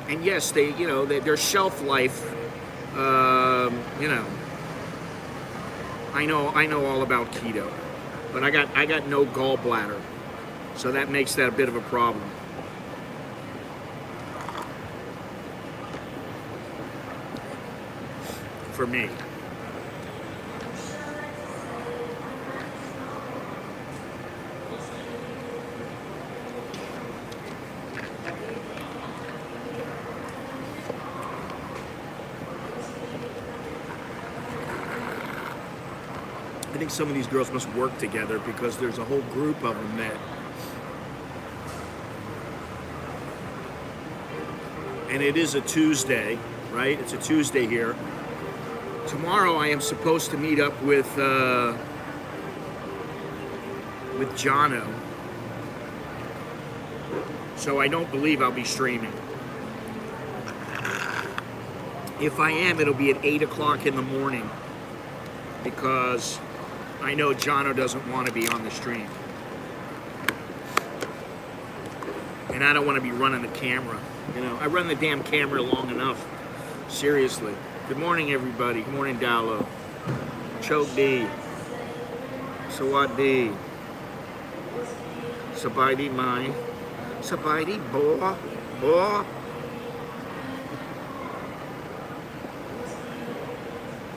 and yes, their shelf life, you know, I know all about keto, but I got no gallbladder, so that makes that a bit of a problem. For me. I think some of these girls must work together because there's a whole group of them that. And it is a Tuesday, right? It's a Tuesday here. Tomorrow I am supposed to meet up with Jono. So I don't believe I'll be streaming. If I am, it'll be at 8 o'clock in the morning because I know Jono doesn't want to be on the stream. And I don't want to be running the camera. You know, I run the damn camera long enough. Seriously. Good morning, everybody. Good morning, Dalo. Chokdi. Sawadi. Sabaidi Mai. Sabaidi Boa. Boa.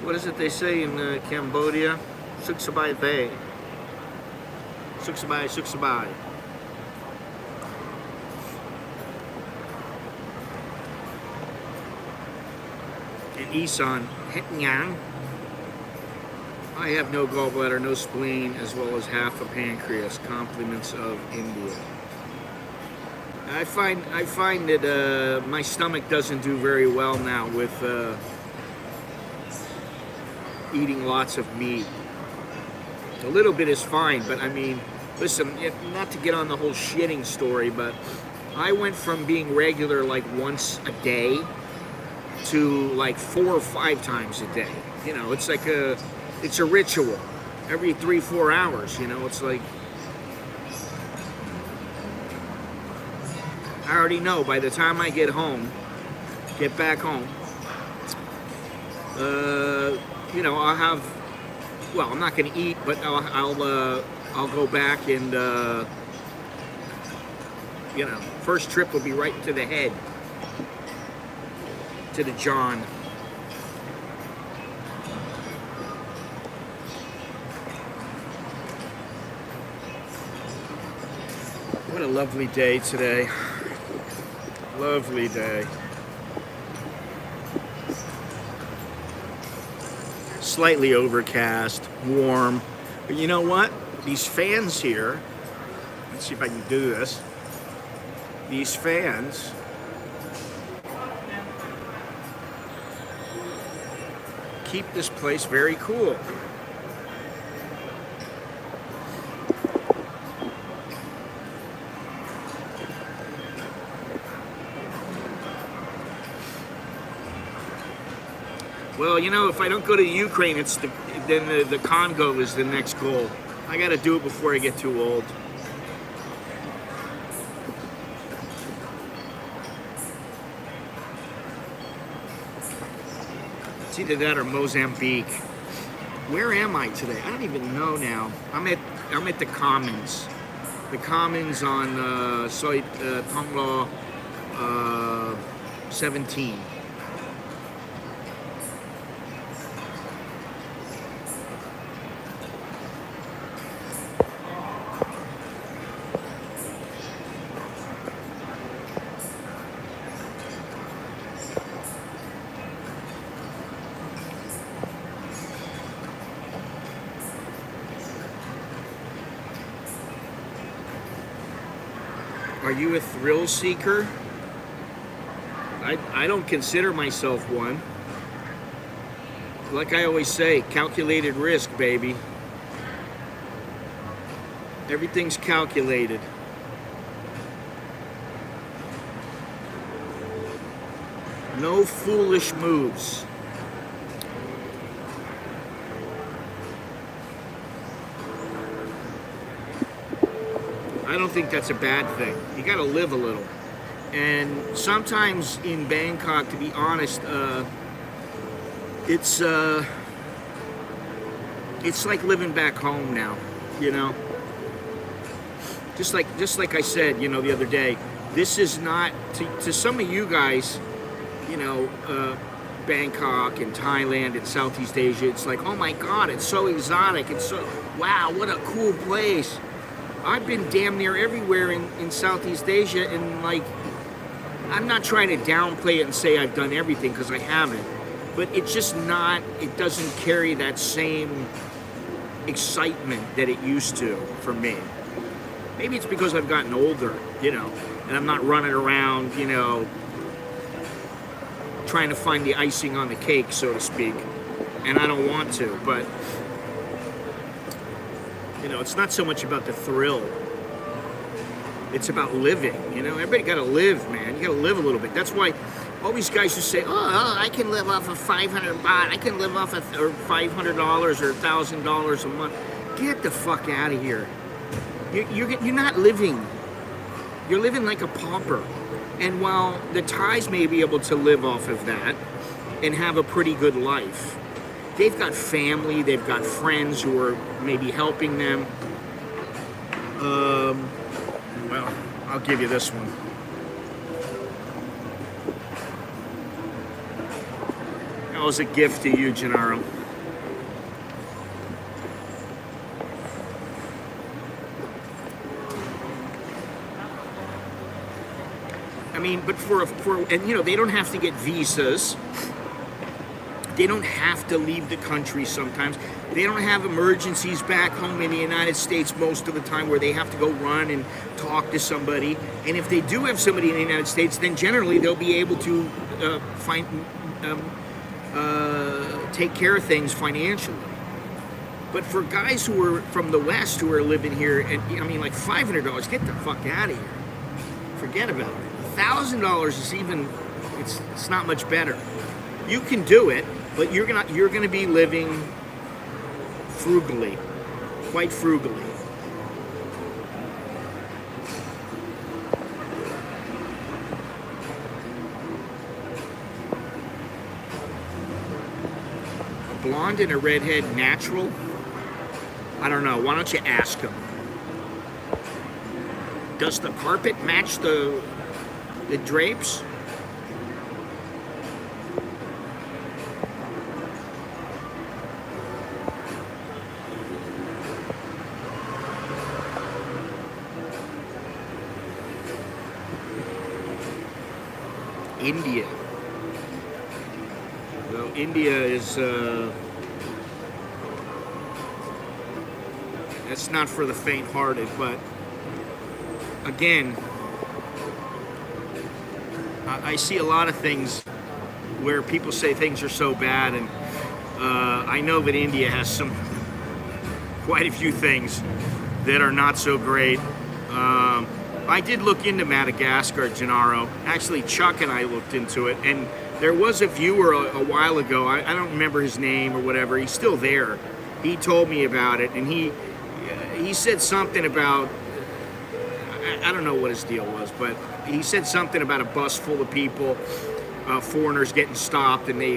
What is it they say in Cambodia? Suksabai Thay. Suksabai, Suksabai. And Isan, Hetnyang. I have no gallbladder, no spleen, as well as half a pancreas. Compliments of India. I find that my stomach doesn't do very well now with eating lots of meat. A little bit is fine, but I mean, listen, not to get on the whole shitting story, but I went from being regular like once a day to like 4 or 5 times a day. You know, it's like it's a ritual. Every 3-4 hours, you know, it's like, I already know by the time I get back home, you know, I'll have, well, I'm not going to eat, but I'll go back and, you know, first trip will be right to the head, to the John. What a lovely day today. Lovely day. Slightly overcast, warm. But you know what? These fans here, let's see if I can do this. These fans keep this place very cool. Well, you know, if I don't go to Ukraine, then the Congo is the next goal. I got to do it before I get too old. It's either that or Mozambique. Where am I today? I don't even know now. I'm at the Commons. The Commons on Tonglo 17. Are you a thrill seeker? I don't consider myself one. Like I always say, calculated risk, baby. Everything's calculated. No foolish moves. I don't think that's a bad thing. You got to live a little. And sometimes in Bangkok, to be honest, it's it's like living back home now, you know. Just like I said, you know, the other day, this is not to some of you guys, you know, Bangkok and Thailand and Southeast Asia. It's like, oh my God, it's so exotic. It's so, wow, what a cool place. I've been damn near everywhere in Southeast Asia, and like, I'm not trying to downplay it and say I've done everything, because I haven't, but it's just not, it doesn't carry that same excitement that it used to for me. Maybe it's because I've gotten older, you know, and I'm not running around, you know, trying to find the icing on the cake, so to speak, and I don't want to, but you know, it's not so much about the thrill. It's about living, you know. Everybody got to live, man. You got to live a little bit. That's why all these guys who say, oh, I can live off of 500 baht, I can live off of or $500 or $1,000 a month. Get the fuck out of here. You're not living. You're living like a pauper. And while the Thais may be able to live off of that and have a pretty good life, they've got family, they've got friends who are maybe helping them. Well, I'll give you this one. That was a gift to you, Gennaro. I mean, but and you know, they don't have to get visas. They don't have to leave the country sometimes. They don't have emergencies back home in the United States most of the time where they have to go run and talk to somebody. And if they do have somebody in the United States, then generally they'll be able to take care of things financially. But for guys who are from the West who are living here, and I mean, like $500, get the fuck out of here. Forget about it. $1,000 is even, it's not much better. You can do it, but you're gonna be living frugally, quite frugally. A blonde and a redhead natural? I don't know. Why don't you ask him? Does the carpet match the drapes? India. Well, India is, that's not for the faint-hearted, but again, I see a lot of things where people say things are so bad, and I know that India has quite a few things that are not so great. I did look into Madagascar, Gennaro. Actually, Chuck and I looked into it, and there was a viewer a while ago. I don't remember his name or whatever. He's still there. He told me about it, and he said something about, I don't know what his deal was, but he said something about a bus full of people, foreigners getting stopped, and they,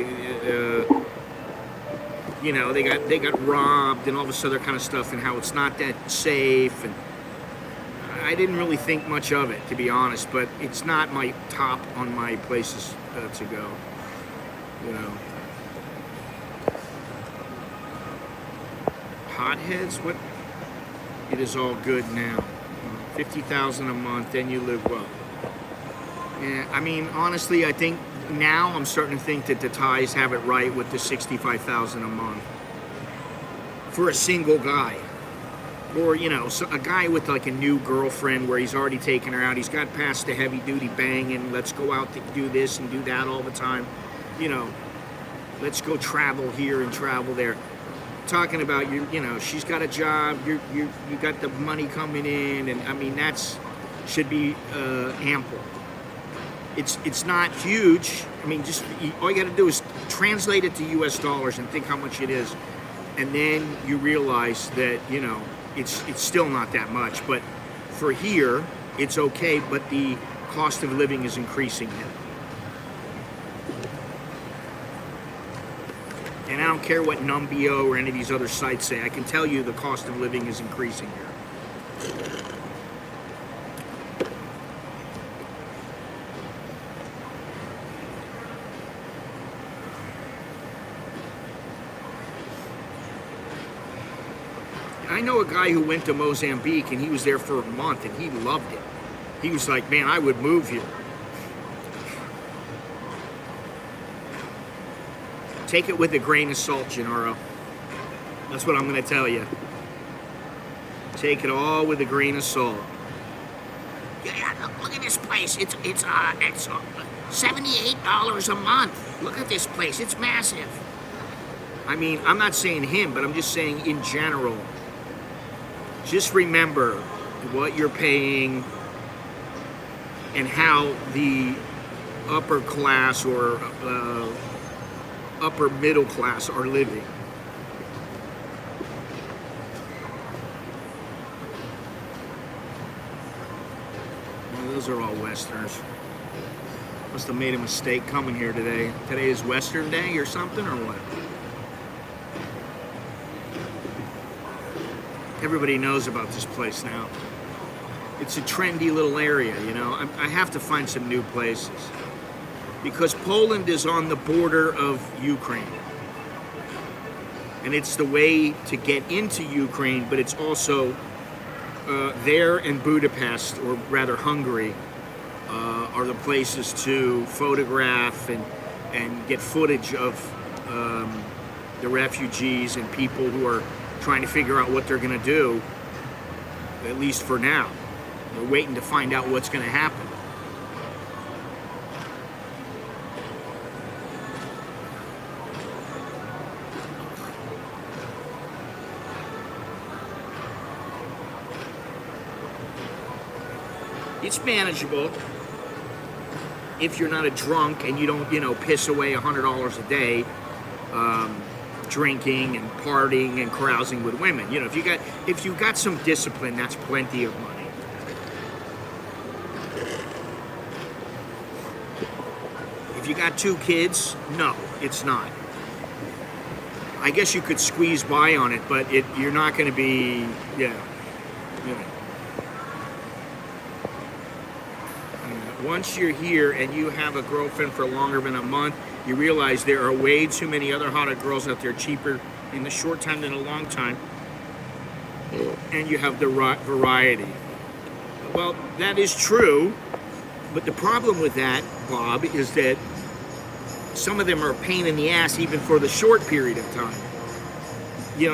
you know, they got robbed and all this other kind of stuff, and how it's not that safe. And I didn't really think much of it, to be honest, but it's not my top on my places to go, you know. Hotheads? What? It is all good now. 50,000 a month, then you live well. Yeah, I mean, honestly, I think now I'm starting to think that the Thais have it right with the 65,000 a month for a single guy. Or, you know, so a guy with like a new girlfriend where he's already taken her out. He's got past the heavy duty banging. Let's go out to do this and do that all the time. You know, let's go travel here and travel there. Talking about you know, she's got a job. You got the money coming in, and I mean should be ample. It's not huge. I mean, just all you got to do is translate it to U.S. dollars and think how much it is, and then you realize that, you know, it's still not that much, but for here, it's okay, but the cost of living is increasing here. And I don't care what Numbeo or any of these other sites say. I can tell you the cost of living is increasing here. I know a guy who went to Mozambique and he was there for a month and he loved it. He was like, man, I would move here. Take it with a grain of salt, Gennaro. That's what I'm going to tell you. Take it all with a grain of salt. Yeah, look at this place. It's $78 a month. Look at this place. It's massive. I mean, I'm not saying him, but I'm just saying in general. Just remember what you're paying and how the upper class or upper middle class are living. Well, those are all Westerners. Must have made a mistake coming here today. Today is Western Day or something, or what? Everybody knows about this place now. It's a trendy little area, you know. I have to find some new places. Because Poland is on the border of Ukraine. And it's the way to get into Ukraine, but it's also there and Budapest, or rather Hungary, are the places to photograph and get footage of the refugees and people who are trying to figure out what they're going to do, at least for now. They're waiting to find out what's going to happen. It's manageable if you're not a drunk and you don't, piss away $100 a day drinking and partying and carousing with women. If you got some discipline, that's plenty of money. If you got 2 kids, no, it's not. I guess you could squeeze by on it, but you're not going to be, Once you're here and you have a girlfriend for longer than a month, you realize there are way too many other hotter girls out there, cheaper in the short time than a long time, and you have the variety. Well, that is true, but the problem with that, Bob, is that some of them are a pain in the ass even for the short period of time.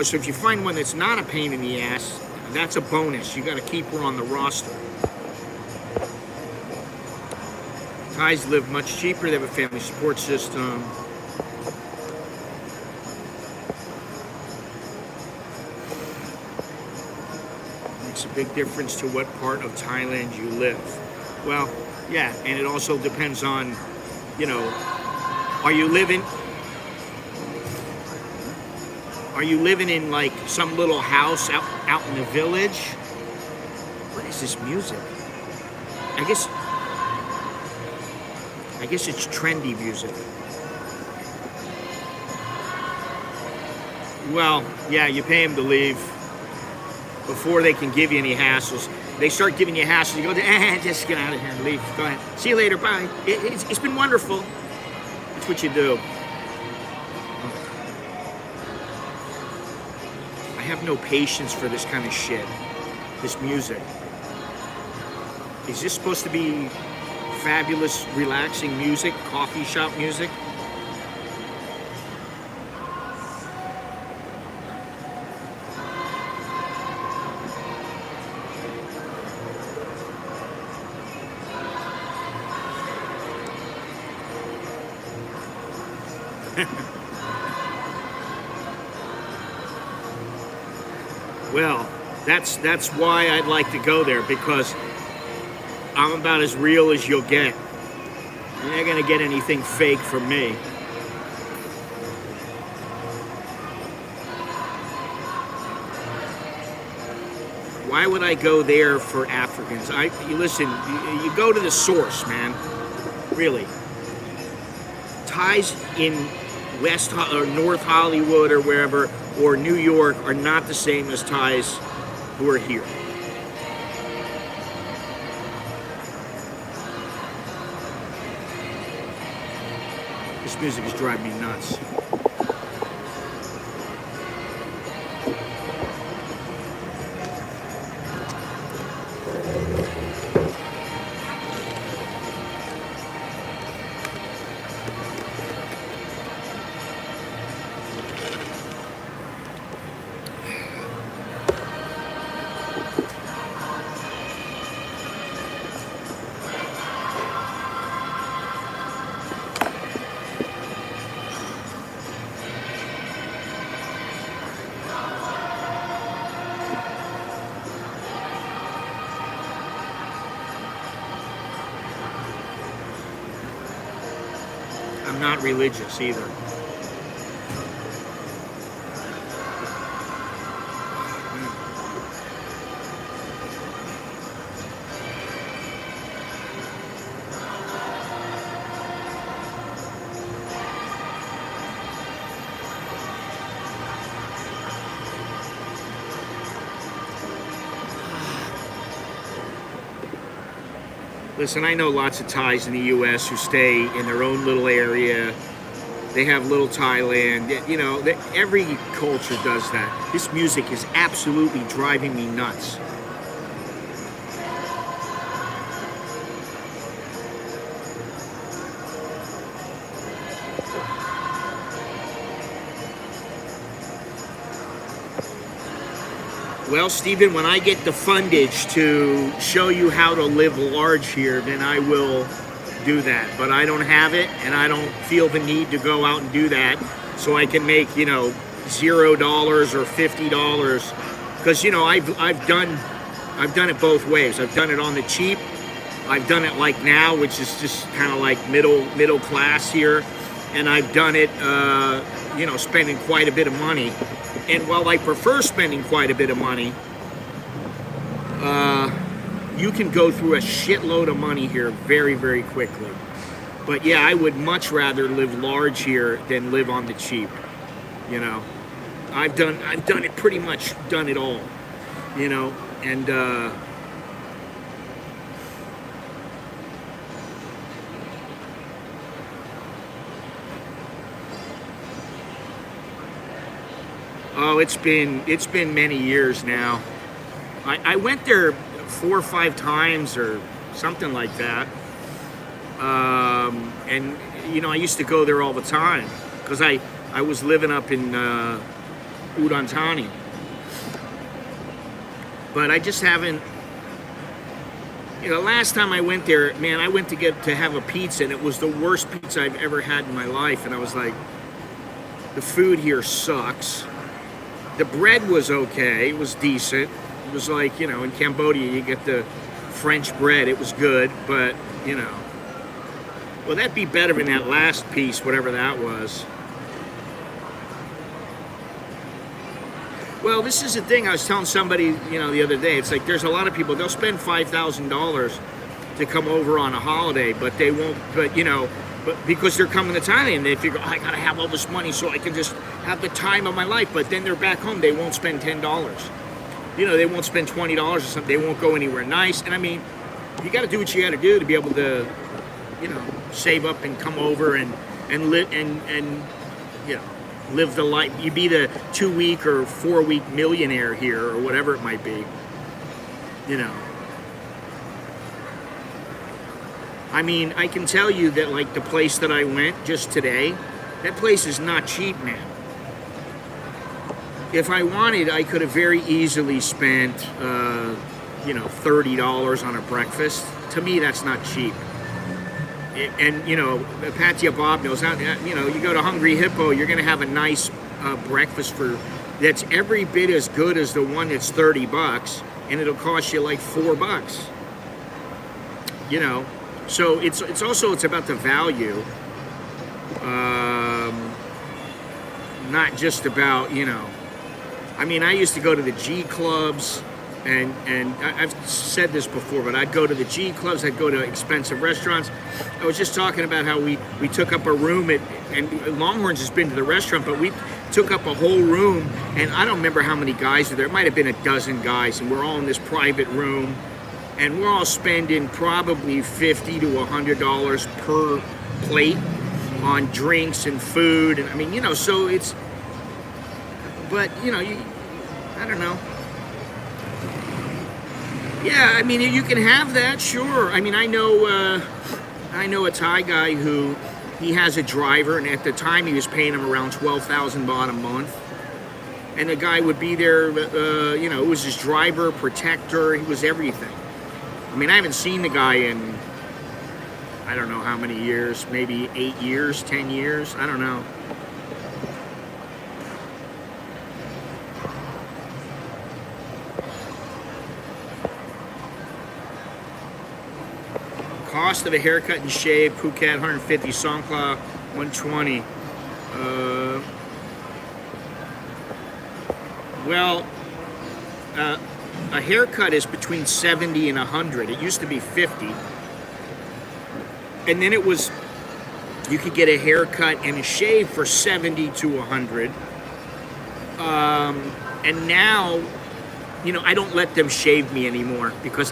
So if you find one that's not a pain in the ass, that's a bonus. You got to keep her on the roster. Thais live much cheaper. They have a family support system. Makes a big difference to what part of Thailand you live. Well, yeah, and it also depends on, are you living in like some little house out in the village? What is this music? I guess it's trendy music. Well, yeah, you pay them to leave before they can give you any hassles. They start giving you hassles, you go, just get out of here and leave. Go ahead. See you later, bye. It's been wonderful. That's what you do. I have no patience for this kind of shit. This music. Is this supposed to be fabulous, relaxing music, coffee shop music? Well, that's why I'd like to go there, because I'm about as real as you'll get. You're not gonna get anything fake from me. Why would I go there for Africans? Listen, you go to the source, man. Really. Thais in or North Hollywood or wherever, or New York, are not the same as Thais who are here. This music is driving me nuts. I'm not religious either. Listen, I know lots of Thais in the U.S. who stay in their own little area. They have little Thailand. You know, every culture does that. This music is absolutely driving me nuts. Well, Stephen, when I get the fundage to show you how to live large here, then I will do that. But I don't have it, and I don't feel the need to go out and do that so I can make, you know, $0 or $50. Because, you know, I've done it both ways. I've done it on the cheap. I've done it like now, which is just kind of like middle class here. And I've done it, you know, spending quite a bit of money. And while I prefer spending quite a bit of money, you can go through a shitload of money here very, very quickly. But yeah, I would much rather live large here than live on the cheap. You know, I've done it, pretty much done it all. You know, and oh, it's been many years now. I went there 4 or 5 times or something like that. And you know, I used to go there all the time because I was living up in Udon Thani. But I just haven't. You know, last time I went there, man, I went to have a pizza, and it was the worst pizza I've ever had in my life. And I was like, the food here sucks. The bread was okay, it was decent. It was like, you know, in Cambodia you get the French bread, it was good, but, you know. Well, that'd be better than that last piece, whatever that was. Well, this is the thing I was telling somebody, you know, the other day. It's like there's a lot of people, they'll spend $5,000 to come over on a holiday, but they won't, but, you know, but because they're coming to Thailand, they figure, oh, I gotta have all this money so I can just have the time of my life. But then they're back home, they won't spend $10. You know, they won't spend $20 or something. They won't go anywhere nice. And I mean, you gotta do what you gotta do to be able to, you know, save up and come over and live and you know, live the life. You be the 2-week or 4-week millionaire here or whatever it might be. You know. I mean, I can tell you that, like, the place that I went just today, that place is not cheap, man. If I wanted, I could have very easily spent, you know, $30 on a breakfast. To me, that's not cheap. And, you know, Patia Bob knows, you know, you go to Hungry Hippo, you're going to have a nice breakfast that's every bit as good as the one that's $30, and it'll cost you like $4. You know. So it's about the value, not just about, you know. I mean, I used to go to the G clubs, I've said this before, but I'd go to the G clubs, I'd go to expensive restaurants. I was just talking about how we took up a room and Longhorns has been to the restaurant, but we took up a whole room, and I don't remember how many guys were there. It might have been a dozen guys, and we're all in this private room, and we're all spending probably $50 to $100 per plate on drinks and food, and I mean, so it's, but I don't know. Yeah, I mean, you can have that, sure. I mean, I know a Thai guy who he has a driver, and at the time he was paying him around 12,000 baht a month. And the guy would be there, it was his driver, protector, he was everything. I mean, I haven't seen the guy in, I don't know how many years, maybe 8 years, 10 years, I don't know. Cost of a haircut and shave, Phuket 150, Songkla 120. A haircut is between 70 and 100. It used to be 50. And then it was, you could get a haircut and a shave for 70 to 100. And now, I don't let them shave me anymore because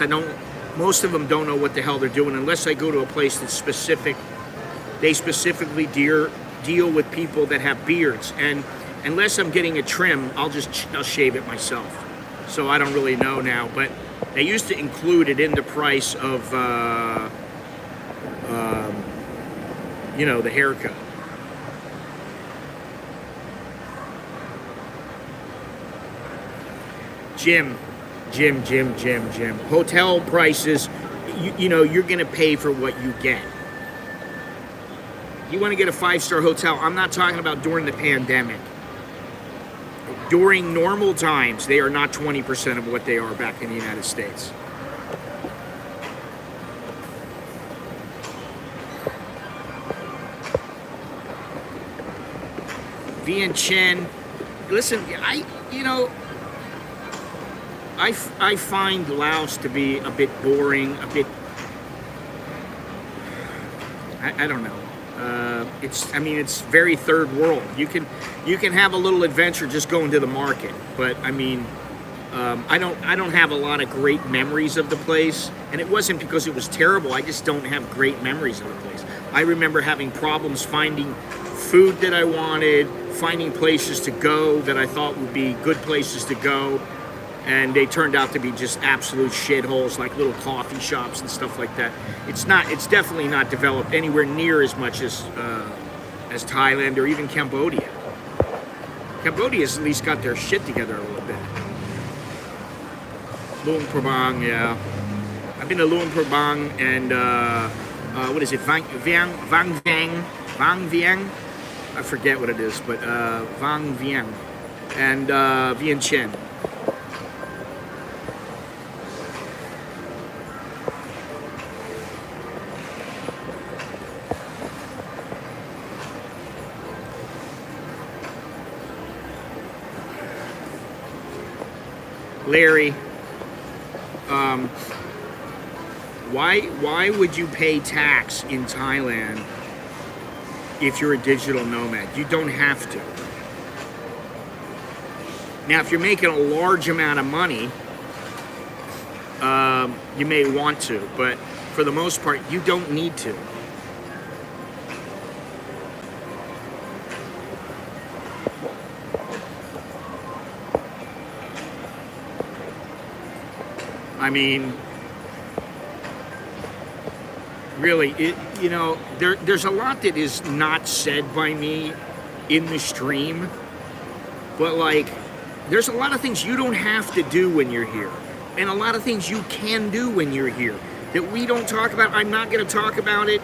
most of them don't know what the hell they're doing unless I go to a place that's specific. They specifically deal with people that have beards, and unless I'm getting a trim, I'll shave it myself. So I don't really know now, but they used to include it in the price of the haircut. Gym. Hotel prices, you're going to pay for what you get. You want to get a 5-star hotel, I'm not talking about during the pandemic. During normal times, they are not 20% of what they are back in the United States. Vientiane, listen, I find Laos to be a bit boring, a bit, I don't know. It's very third world. You can have a little adventure just going to the market, but I don't have a lot of great memories of the place, and it wasn't because it was terrible. I just don't have great memories of the place. I remember having problems finding food that I wanted, finding places to go that I thought would be good places to go, and they turned out to be just absolute shitholes, like little coffee shops and stuff like that. It's definitely not developed anywhere near as much as Thailand or even Cambodia. Cambodia's at least got their shit together a little bit. Luang Prabang, yeah. I've been to Luang Prabang and what is it? Vang Vieng? I forget what it is, but Vang Vieng and Vientiane. Larry, why would you pay tax in Thailand if you're a digital nomad? You don't have to. Now, if you're making a large amount of money, you may want to, but for the most part, you don't need to. I mean, really, there's a lot that is not said by me in the stream, but there's a lot of things you don't have to do when you're here, and a lot of things you can do when you're here that we don't talk about. I'm not going to talk about it,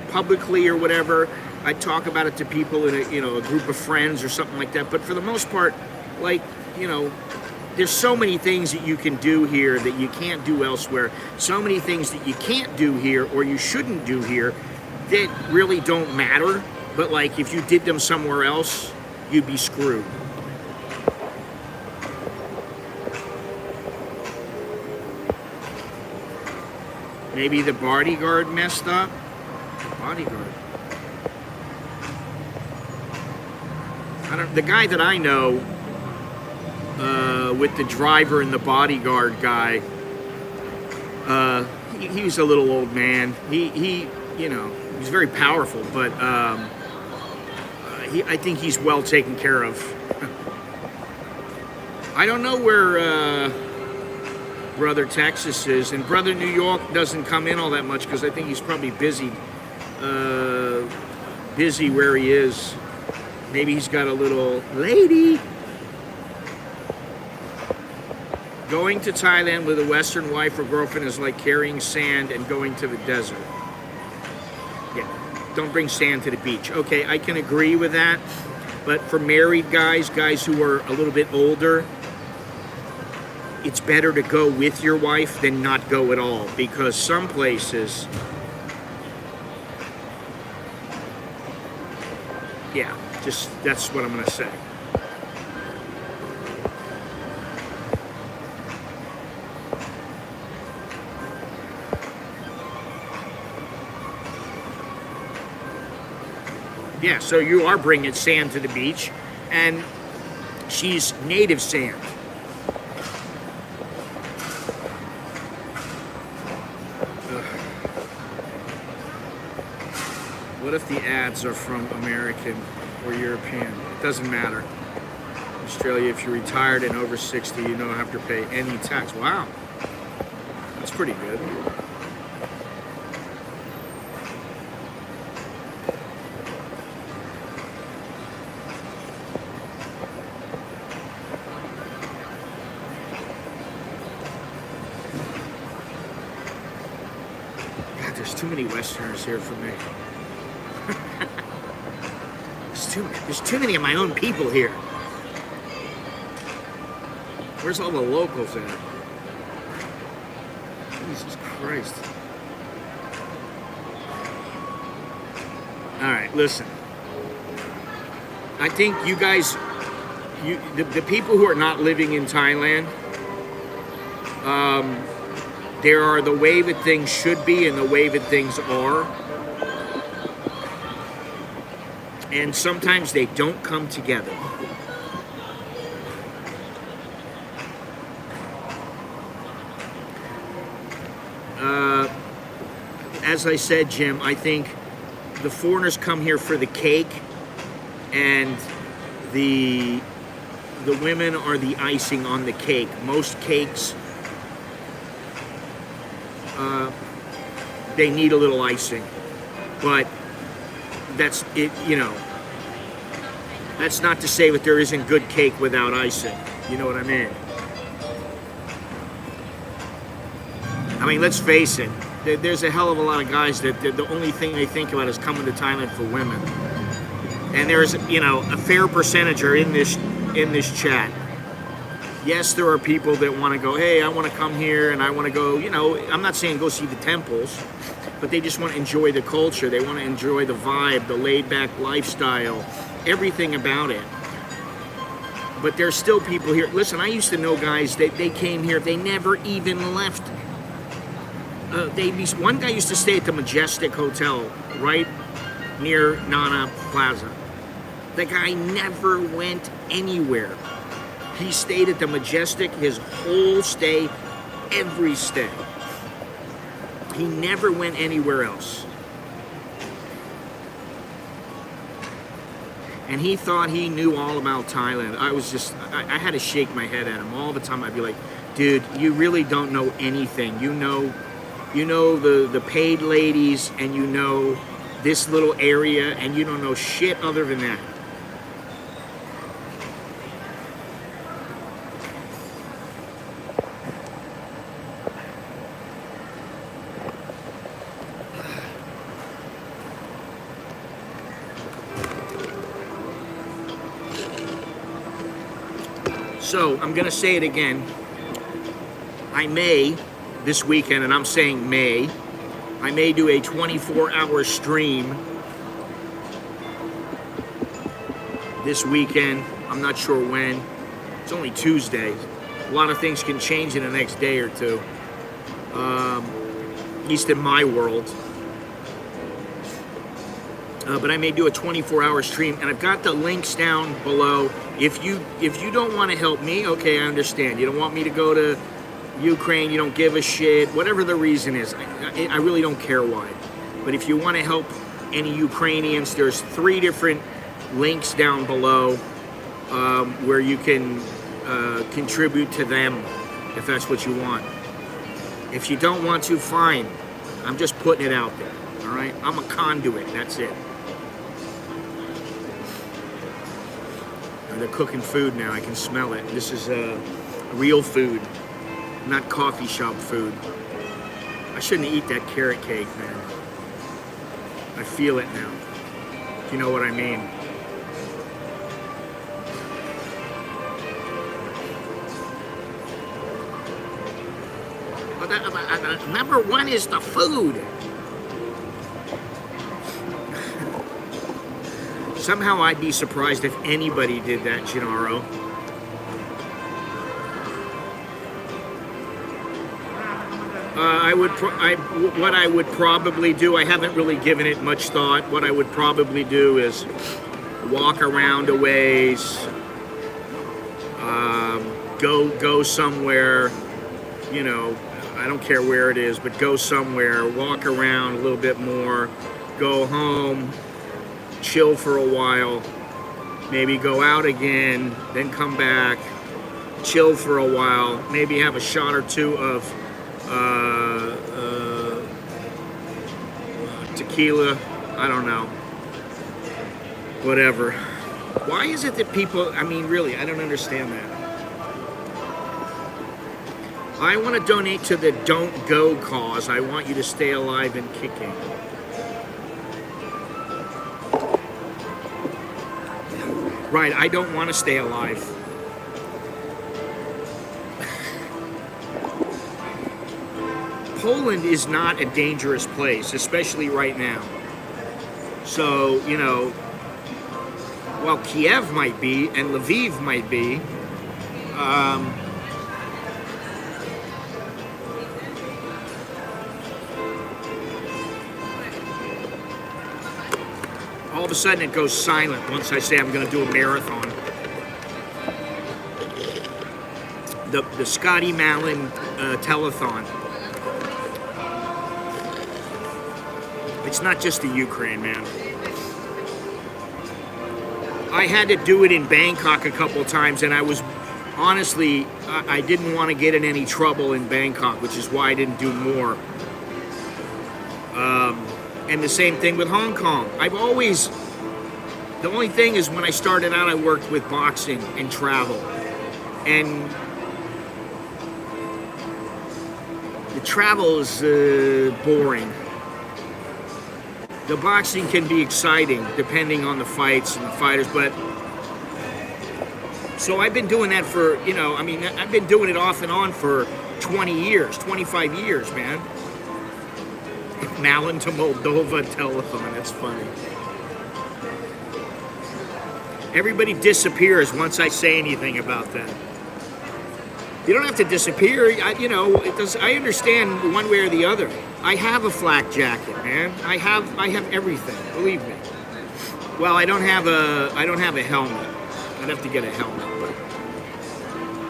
publicly or whatever. I talk about it to people in a group of friends or something like that. But for the most part, there's so many things that you can do here that you can't do elsewhere. So many things that you can't do here or you shouldn't do here that really don't matter. But if you did them somewhere else, you'd be screwed. Maybe the bodyguard messed up. Bodyguard. The guy that I know, with the driver and the bodyguard guy, he was a little old man. He you know, he was very powerful, but I think he's well taken care of. I don't know where Brother Texas is, and Brother New York doesn't come in all that much because I think he's probably busy where he is. Maybe he's got a little lady. Going to Thailand with a Western wife or girlfriend is like carrying sand and going to the desert. Yeah, don't bring sand to the beach. Okay, I can agree with that. But for married guys who are a little bit older, it's better to go with your wife than not go at all, because some places, yeah, just that's what I'm gonna say. Yeah, so you are bringing sand to the beach, and she's native sand. What if the ads are from American or European? It doesn't matter. Australia, if you're retired and over 60, you don't have to pay any tax. Wow, that's pretty good. God, there's too many Westerners here for me. There's too many of my own people here. Where's all the locals at? Jesus Christ. All right, listen. I think you guys, the people who are not living in Thailand, there are the way that things should be and the way that things are. And sometimes they don't come together. As I said, Jim, I think the foreigners come here for the cake, and the women are the icing on the cake. Most cakes, they need a little icing, but that's it, you know. That's not to say that there isn't good cake without icing. You know what I mean? I mean, let's face it. There's a hell of a lot of guys that the only thing they think about is coming to Thailand for women. And there's, you know, a fair percentage are in this chat. Yes, there are people that want to go, hey, I want to come here and I want to go, you know, I'm not saying go see the temples, but they just want to enjoy the culture. They want to enjoy the vibe, the laid-back lifestyle, everything about it. But there's still people here. Listen, I used to know guys that they came here, they never even left. One guy used to stay at the Majestic Hotel right near Nana Plaza. The guy never went anywhere. He stayed at the Majestic his whole stay, every stay. He never went anywhere else. And he thought he knew all about Thailand. I had to shake my head at him all the time. I'd be like, dude, you really don't know anything. You know the paid ladies, and you know this little area, and you don't know shit other than that. So, I'm going to say it again. I may, this weekend, and I'm saying may, I may do a 24-hour stream this weekend. I'm not sure when. It's only Tuesday. A lot of things can change in the next day or two. at least in my world. But I may do a 24-hour stream, and I've got the links down below. If you don't want to help me, okay, I understand. You don't want me to go to Ukraine, you don't give a shit, whatever the reason is. I really don't care why. But if you want to help any Ukrainians, there's 3 different links down below where you can contribute to them if that's what you want. If you don't want to, fine. I'm just putting it out there, all right? I'm a conduit, that's it. They're cooking food now, I can smell it. This is real food, not coffee shop food. I shouldn't eat that carrot cake, man. I feel it now, if you know what I mean. But number one is the food. Somehow I'd be surprised if anybody did that, Gennaro. What I would probably do, I haven't really given it much thought. What I would probably do is walk around a ways, go somewhere, you know, I don't care where it is, but go somewhere, walk around a little bit more, go home, chill for a while, maybe go out again, then come back, chill for a while, maybe have a shot or 2 of tequila, I don't know, whatever. Why is it that people, I mean, really, I don't understand that. I want to donate to the Don't Go cause. I want you to stay alive and kicking. Right, I don't want to stay alive. Poland is not a dangerous place, especially right now. So, you know, while Kiev might be and Lviv might be, all of a sudden it goes silent once I say I'm going to do a marathon. The Scotty Mallon telethon. It's not just the Ukraine, man. I had to do it in Bangkok a couple times, and I was, honestly, I didn't want to get in any trouble in Bangkok, which is why I didn't do more. And the same thing with Hong Kong. I've always, the only thing is when I started out, I worked with boxing and travel. And the travel is boring. The boxing can be exciting depending on the fights and the fighters, but so I've been doing that for, you know, I mean, I've been doing it off and on for 20 years, 25 years, man. Malin to Moldova telethon, that's funny. Everybody disappears once I say anything about that. You don't have to disappear, you know, it does, I understand one way or the other. I have a flak jacket, man. I have everything, believe me. Well, I don't have a helmet. I'd have to get a helmet, but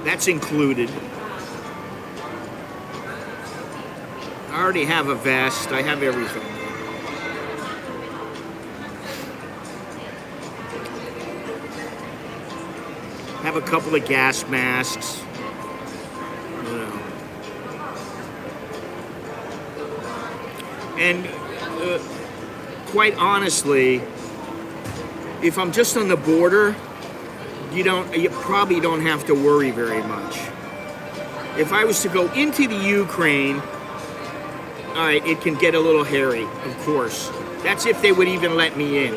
that's included. I already have a vest. I have everything. Have a couple of gas masks. You know. And quite honestly, if I'm just on the border, you probably don't have to worry very much. If I was to go into the Ukraine, all right, it can get a little hairy, of course. That's if they would even let me in.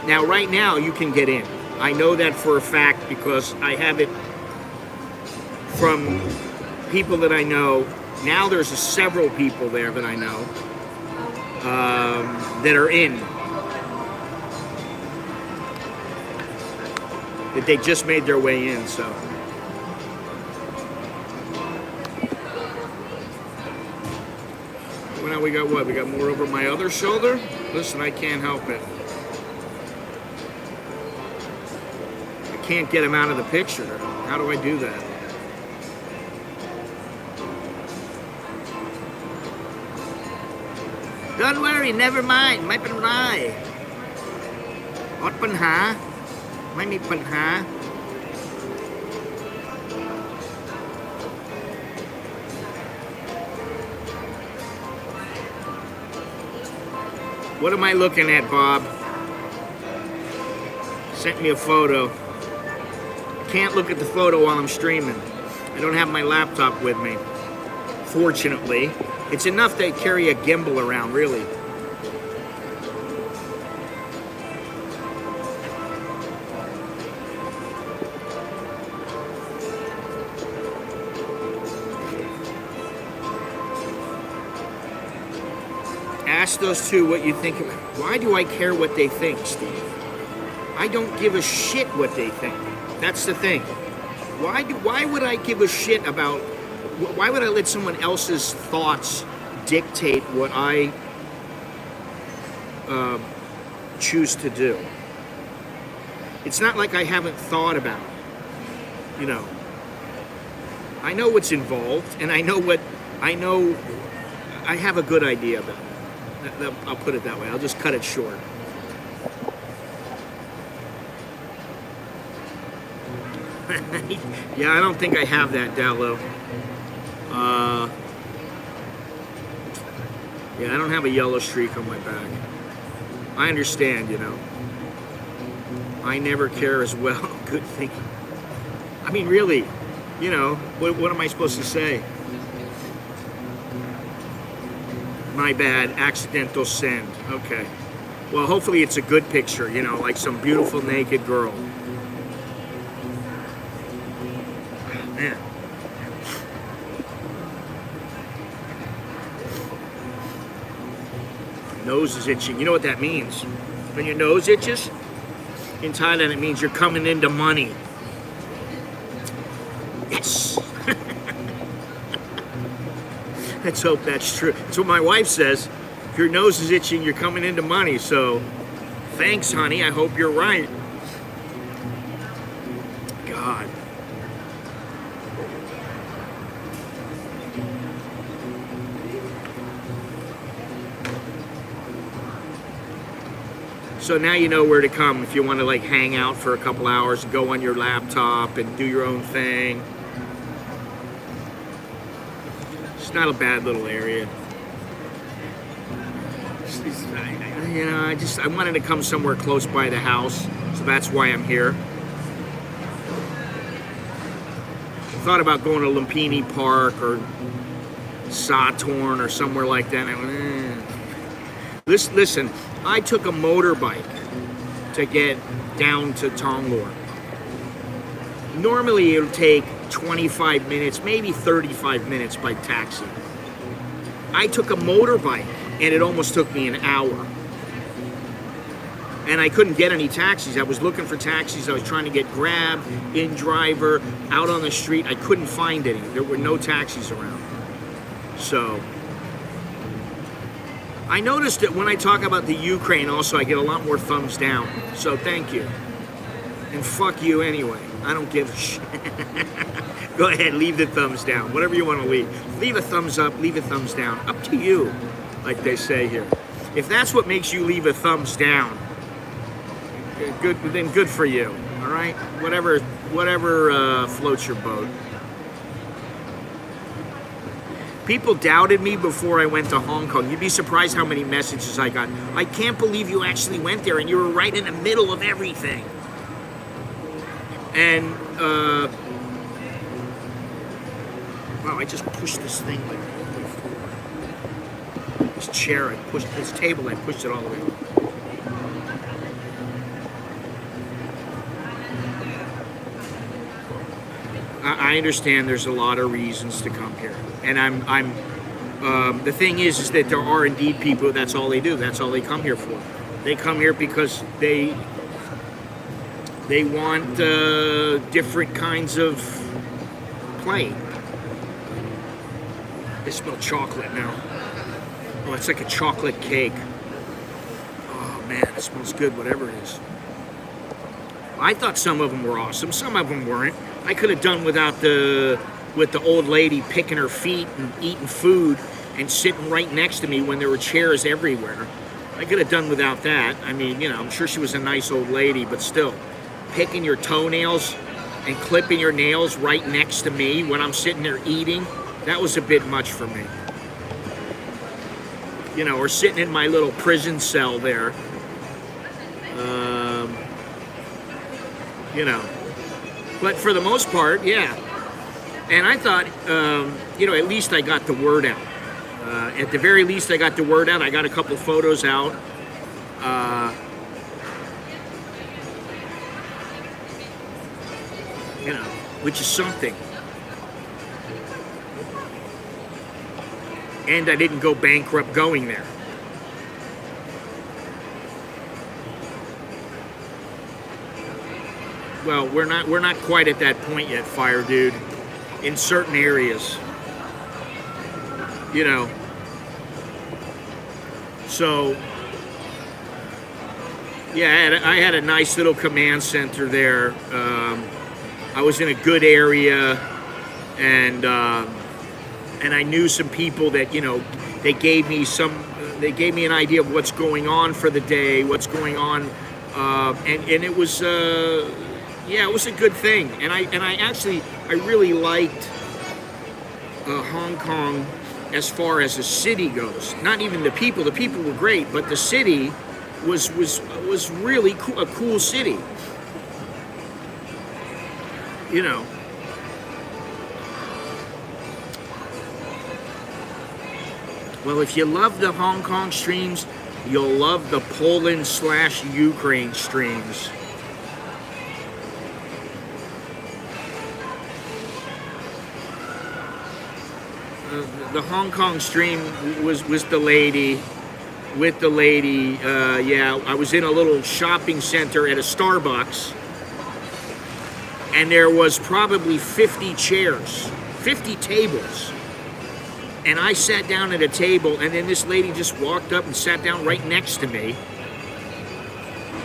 Now, right now, you can get in. I know that for a fact because I have it from people that I know. Now there's several people there that I know that are in. That they just made their way in, so. we got what? We got more over my other shoulder? Listen, I can't help it. I can't get him out of the picture. How do I do that? Don't worry, never mind. ไม่เป็นไร ลดปัญหา ไม่มีปัญหา What am I looking at, Bob? Sent me a photo. Can't look at the photo while I'm streaming. I don't have my laptop with me. Fortunately, it's enough to carry a gimbal around, really. Ask those two what you think. Why do I care what they think, Steve? I don't give a shit what they think. That's the thing. Why would I give a shit about? Why would I let someone else's thoughts dictate what I choose to do? It's not like I haven't thought about it. You know, I know what's involved, and I know. I have a good idea about it. I'll put it that way. I'll just cut it short. Yeah, I don't think I have that, Dallo. Yeah, I don't have a yellow streak on my back. I understand, you know. I never care as well. Good thinking. I mean, really, you know, what am I supposed to say? My bad, accidental send. Okay. Well, hopefully it's a good picture, you know, like some beautiful naked girl. Man. Nose is itching. You know what that means? When your nose itches, in Thailand it means you're coming into money. Yes! Let's hope that's true. That's what my wife says. If your nose is itching, you're coming into money. So, thanks, honey. I hope you're right. God. So now you know where to come if you want to like hang out for a couple hours, go on your laptop and do your own thing. It's not a bad little area. You know, I wanted to come somewhere close by the house, so that's why I'm here. I thought about going to Lumpini Park or Saturn or somewhere like that. And I went, Listen, I took a motorbike to get down to Tonglor. Normally it'll take 25 minutes, maybe 35 minutes by taxi. I took a motorbike and it almost took me an hour. And I couldn't get any taxis. I was looking for taxis. I was trying to get Grab, InDriver, out on the street. I couldn't find any. There were no taxis around. So, I noticed that when I talk about the Ukraine also, I get a lot more thumbs down. So thank you. And fuck you anyway. I don't give a shit. Go ahead, leave the thumbs down. Whatever you want to leave. Leave a thumbs up, leave a thumbs down. Up to you, like they say here. If that's what makes you leave a thumbs down, good, then good for you. All right? Whatever floats your boat. People doubted me before I went to Hong Kong. You'd be surprised how many messages I got. I can't believe you actually went there and you were right in the middle of everything. And, wow, I just pushed this thing like this chair, I pushed this table, I pushed it all the way. I understand there's a lot of reasons to come here. And the thing is that there are indeed people, that's all they do, that's all they come here for. They come here because they want different kinds of play. I smell chocolate now. Oh, it's like a chocolate cake. Oh man, it smells good, whatever it is. I thought some of them were awesome. Some of them weren't. I could have done without the old lady picking her feet and eating food and sitting right next to me when there were chairs everywhere. I could have done without that. I mean, you know, I'm sure she was a nice old lady, but still, picking your toenails and clipping your nails right next to me when I'm sitting there eating, that was a bit much for me. You know, or sitting in my little prison cell there. You know, but for the most part, yeah. And I thought, you know, at least I got the word out. At the very least, I got the word out. I got a couple photos out. You know, which is something. And I didn't go bankrupt going there. Well, we're not quite at that point yet, Fire Dude. In certain areas, you know. So, yeah, I had a nice little command center there. I was in a good area, and I knew some people that, you know, they gave me an idea of what's going on for the day, what's going on, and it was. Yeah, it was a good thing, and I really liked Hong Kong as far as the city goes. Not even the people. The people were great, but the city was really a cool city. You know. Well, if you love the Hong Kong streams, you'll love the Poland/Ukraine streams. The Hong Kong stream was the lady, with the lady, yeah, I was in a little shopping center at a Starbucks, and there was probably 50 chairs, 50 tables, and I sat down at a table, and then this lady just walked up and sat down right next to me.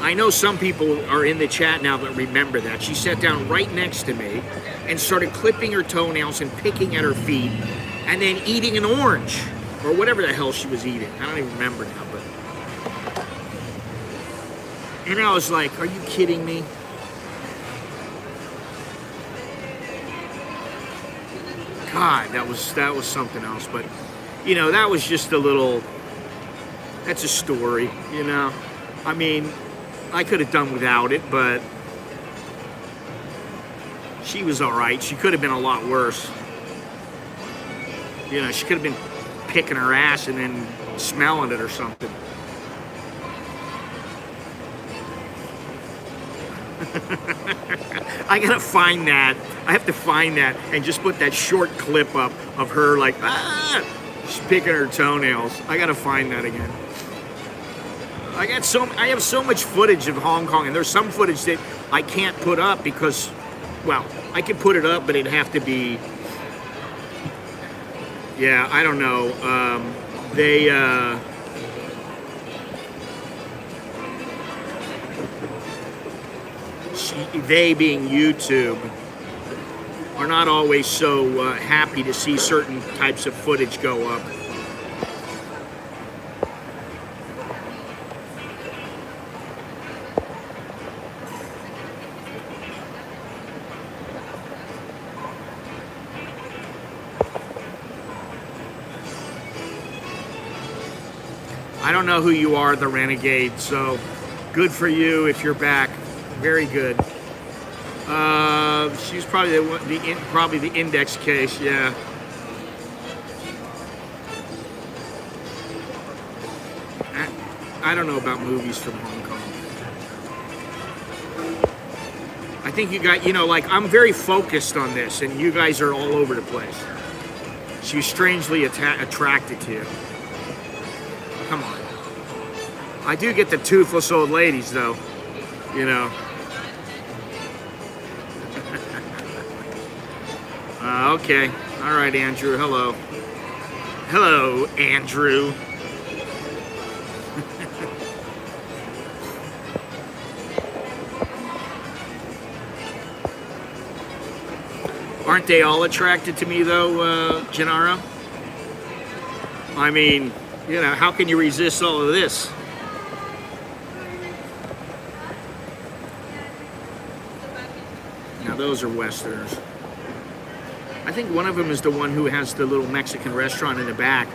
I know some people are in the chat now that remember that. She sat down right next to me and started clipping her toenails and picking at her feet, and then eating an orange, or whatever the hell she was eating. I don't even remember now, but. And I was like, are you kidding me? God, that was something else. But, you know, that was just a little, that's a story, you know. I mean, I could have done without it, but she was all right. She could have been a lot worse. You know, she could have been picking her ass and then smelling it or something. I gotta find that. I have to find that and just put that short clip up of her like, she's picking her toenails. I gotta find that again. I have so much footage of Hong Kong, and there's some footage that I can't put up because, well, I could put it up, but it'd have to be. Yeah, I don't know. They being YouTube are not always so happy to see certain types of footage go up. I don't know who you are, the Renegade, so good for you if you're back. Very good. She's probably probably the index case, yeah. I don't know about movies from Hong Kong. I think you got, you know, like, I'm very focused on this, and you guys are all over the place. She's strangely attracted to you. Come on. I do get the toothless old ladies, though. You know. Okay. All right, Andrew. Hello. Hello, Andrew. Aren't they all attracted to me though, Gennaro? I mean, you know, how can you resist all of this? Now those are Westerners. I think one of them is the one who has the little Mexican restaurant in the back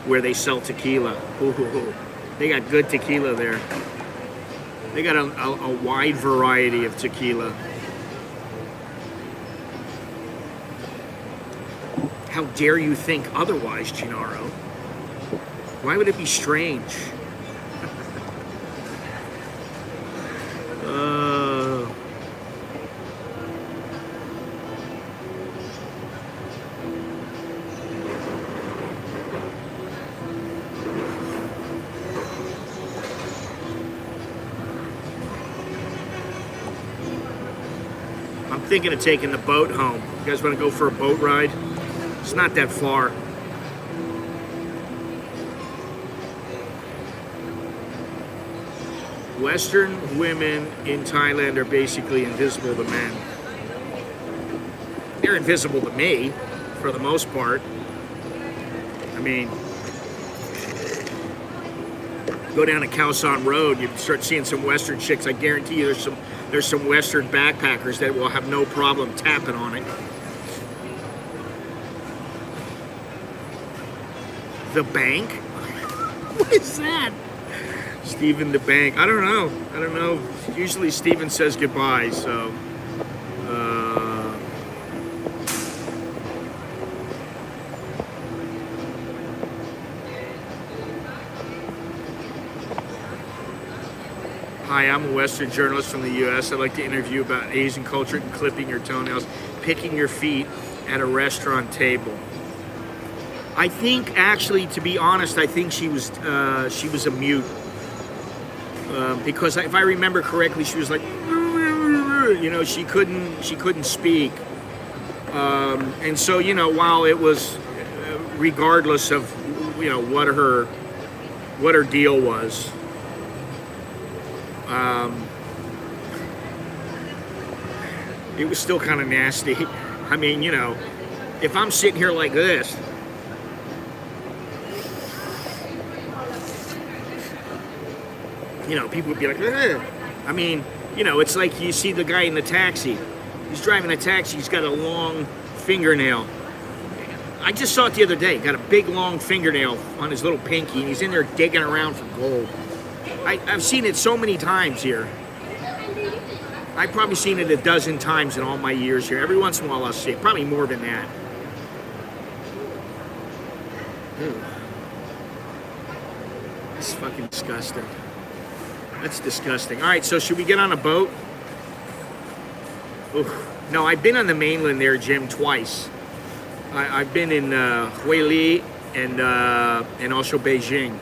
where they sell tequila. Ooh. They got good tequila there. They got a wide variety of tequila. How dare you think otherwise, Gennaro? Why would it be strange? I'm thinking of taking the boat home. You guys want to go for a boat ride? It's not that far. Western women in Thailand are basically invisible to men. They're invisible to me, for the most part. I mean, go down to Khao San Road, you start seeing some Western chicks. I guarantee you there's some Western backpackers that will have no problem tapping on it. The bank? What is that? Stephen the bank. I don't know. Usually Stephen says goodbye, so. Hi, I'm a Western journalist from the U.S. I'd like to interview about Asian culture and clipping your toenails, picking your feet at a restaurant table. I think, actually, to be honest, I think she was a mute. Because if I remember correctly, she was like, you know, she couldn't speak. And so, you know, while it was, regardless of, you know, what her deal was, it was still kind of nasty. I mean, you know, if I'm sitting here like this, you know, people would be like, ugh. I mean, you know, it's like you see the guy in the taxi. He's driving a taxi. He's got a long fingernail. I just saw it the other day. Got a big, long fingernail on his little pinky, and he's in there digging around for gold. I've seen it so many times here. I've probably seen it a dozen times in all my years here. Every once in a while I'll see it. Probably more than that. Ew. It's fucking disgusting. That's disgusting. All right, so should we get on a boat? Oof. No, I've been on the mainland there, Jim, twice. I've been in Huili and also Beijing.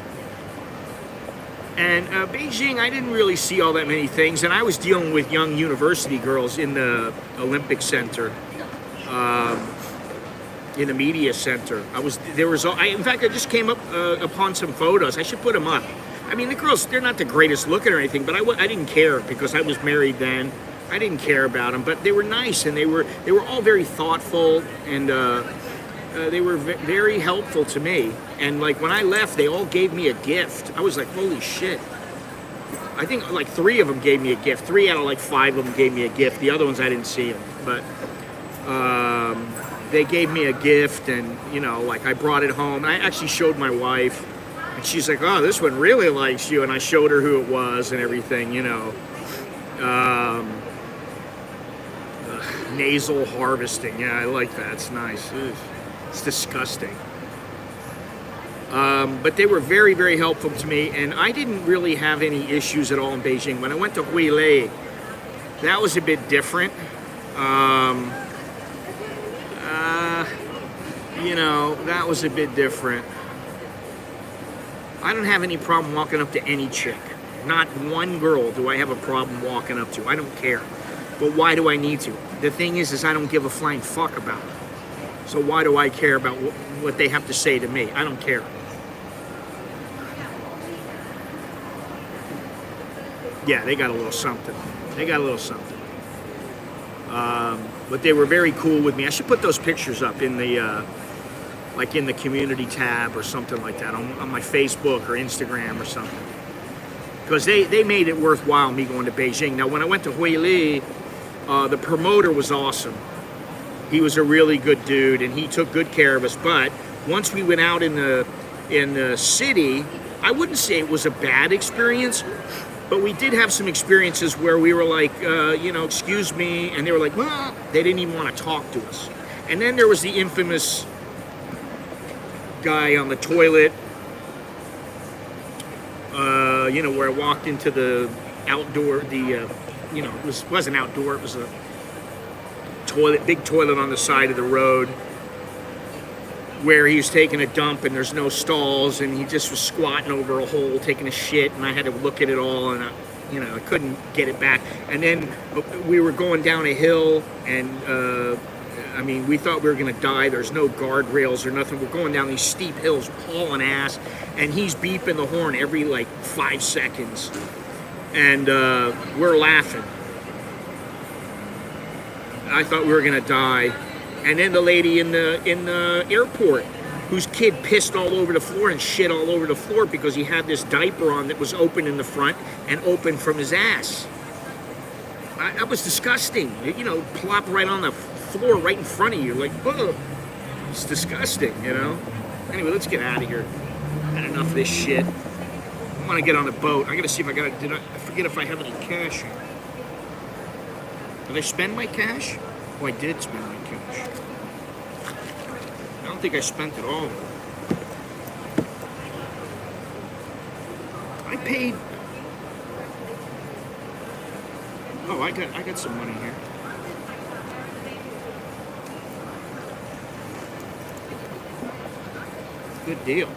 And Beijing, I didn't really see all that many things, and I was dealing with young university girls in the Olympic Center, in the media center. In fact, I just came up upon some photos. I should put them up. I mean, the girls, they're not the greatest looking or anything, but I didn't care because I was married then. I didn't care about them, but they were nice, and they were all very thoughtful, and they were very helpful to me. And like when I left, they all gave me a gift. I was like, holy shit. I think like 3 of them gave me a gift. 3 out of like 5 of them gave me a gift. The other ones I didn't see them, but they gave me a gift, and you know, like I brought it home. And I actually showed my wife, and she's like, oh, this one really likes you. And I showed her who it was and everything, you know. Nasal harvesting. Yeah, I like that. It's nice. Ugh. It's disgusting. But they were very, very helpful to me, and I didn't really have any issues at all in Beijing. When I went to Huili, that was a bit different. You know, that was a bit different. I don't have any problem walking up to any chick. Not one girl do I have a problem walking up to. I don't care. But why do I need to? The thing is I don't give a flying fuck about it. So why do I care about what they have to say to me? I don't care. Yeah, they got a little something. They got a little something. But they were very cool with me. I should put those pictures up in the like in the community tab or something like that on my Facebook or Instagram or something. Because they made it worthwhile me going to Beijing. Now when I went to Huili, the promoter was awesome. He was a really good dude and he took good care of us. But once we went out in the city, I wouldn't say it was a bad experience, but we did have some experiences where we were like, excuse me, and they were like, well, they didn't even want to talk to us. And then there was the infamous guy on the toilet, where I walked into the outdoor, it wasn't outdoor, it was a toilet, big toilet on the side of the road, where he was taking a dump and there's no stalls and he just was squatting over a hole taking a shit, and I had to look at it all and I couldn't get it back. And then we were going down a hill and we thought we were gonna die. There's no guardrails or nothing. We're going down these steep hills hauling ass and he's beeping the horn every like 5 seconds and we're laughing. I thought we were gonna die. And then the lady in the airport, whose kid pissed all over the floor and shit all over the floor because he had this diaper on that was open in the front and open from his ass. That was disgusting. Plop right on the floor right in front of you, like, ugh. It's disgusting, Anyway, let's get out of here. Had enough of this shit. I want to get on a boat. I gotta see if I forget if I have any cash here. Did I spend my cash? Oh, I did spend my cash. I don't think I spent it all. I paid. Oh, I got some money here. Good deal.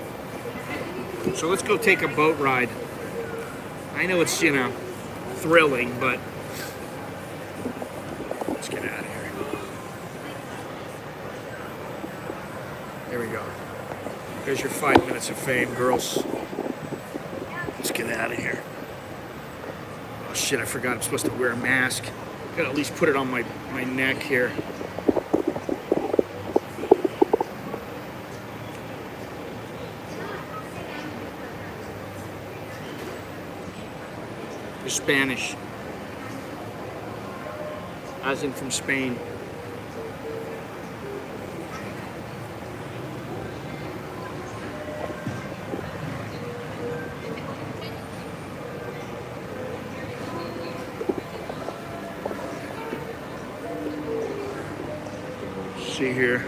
So let's go take a boat ride. I know it's, thrilling, but let's get out of here. There we go. There's your 5 minutes of fame, girls. Let's get out of here. Oh shit, I forgot I'm supposed to wear a mask. Gotta at least put it on my neck here. They're Spanish. As in from Spain. See here.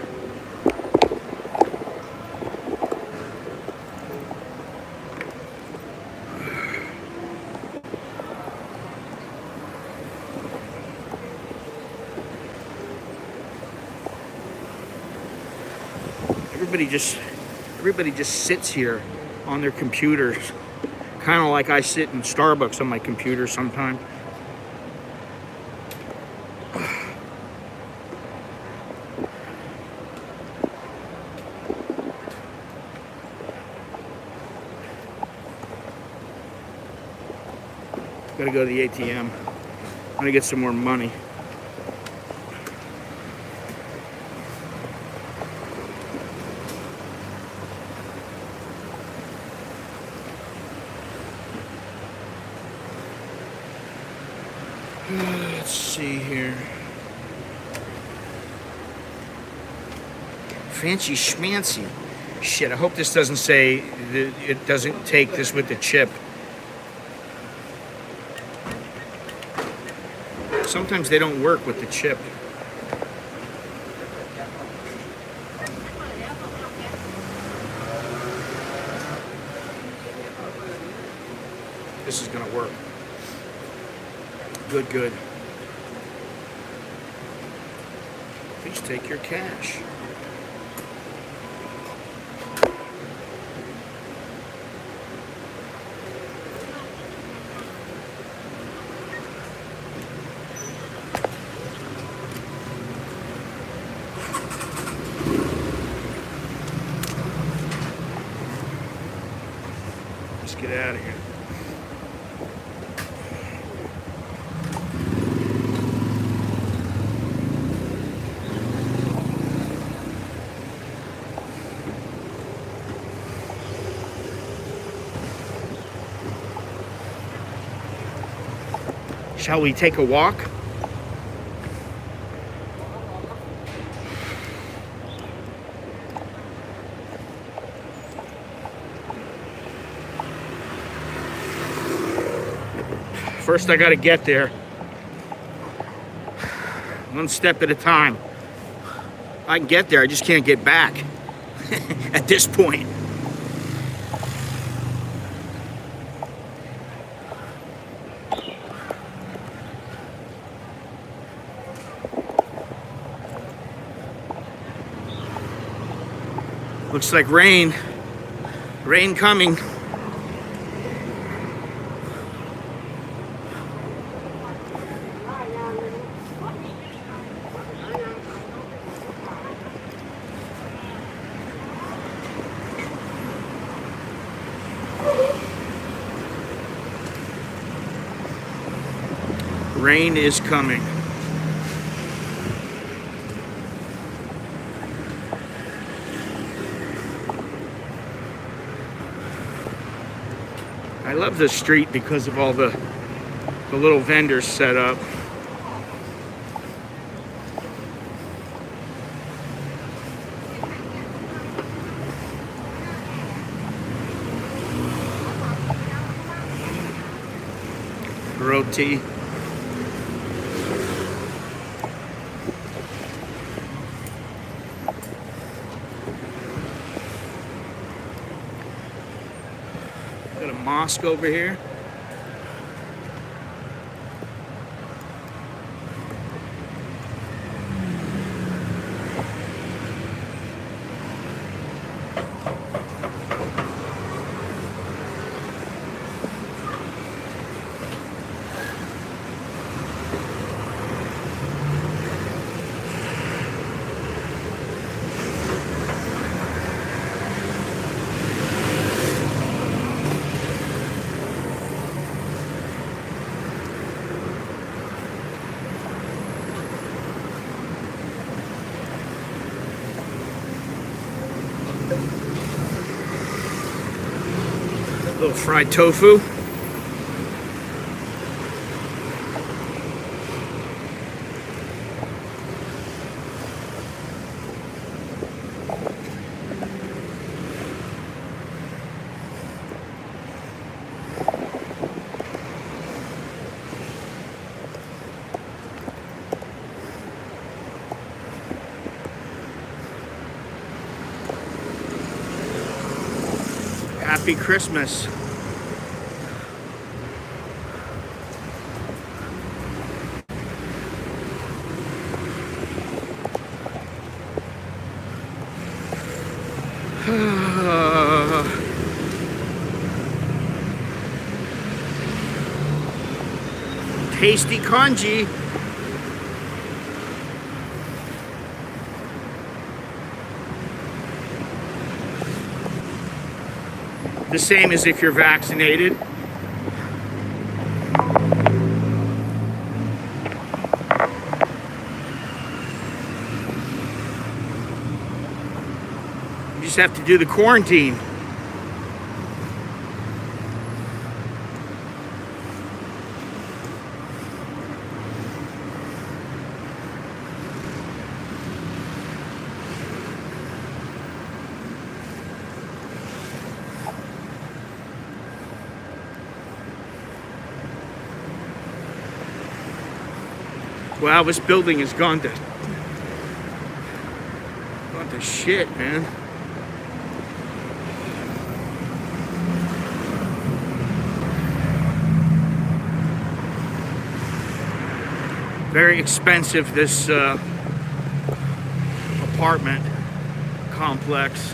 Everybody just sits here on their computers, kind of like I sit in Starbucks on my computer sometimes. Gotta go to the ATM. I'm gonna get some more money. Let's see here. Fancy schmancy. Shit, I hope this doesn't say that it doesn't take this with the chip. Sometimes they don't work with the chip. This is gonna work. Good. Please take your cash. Let's get out of here. Shall we take a walk? First, I gotta get there. One step at a time. I can get there, I just can't get back at this point. Looks like rain. Rain coming. Rain is coming. I love this street because of all the little vendors set up. Roti. Got a mosque over here. Little fried tofu. Happy Christmas. Tasty congee. The same as if you're vaccinated. You just have to do the quarantine. Wow, this building has gone to shit, man. Very expensive, this apartment complex.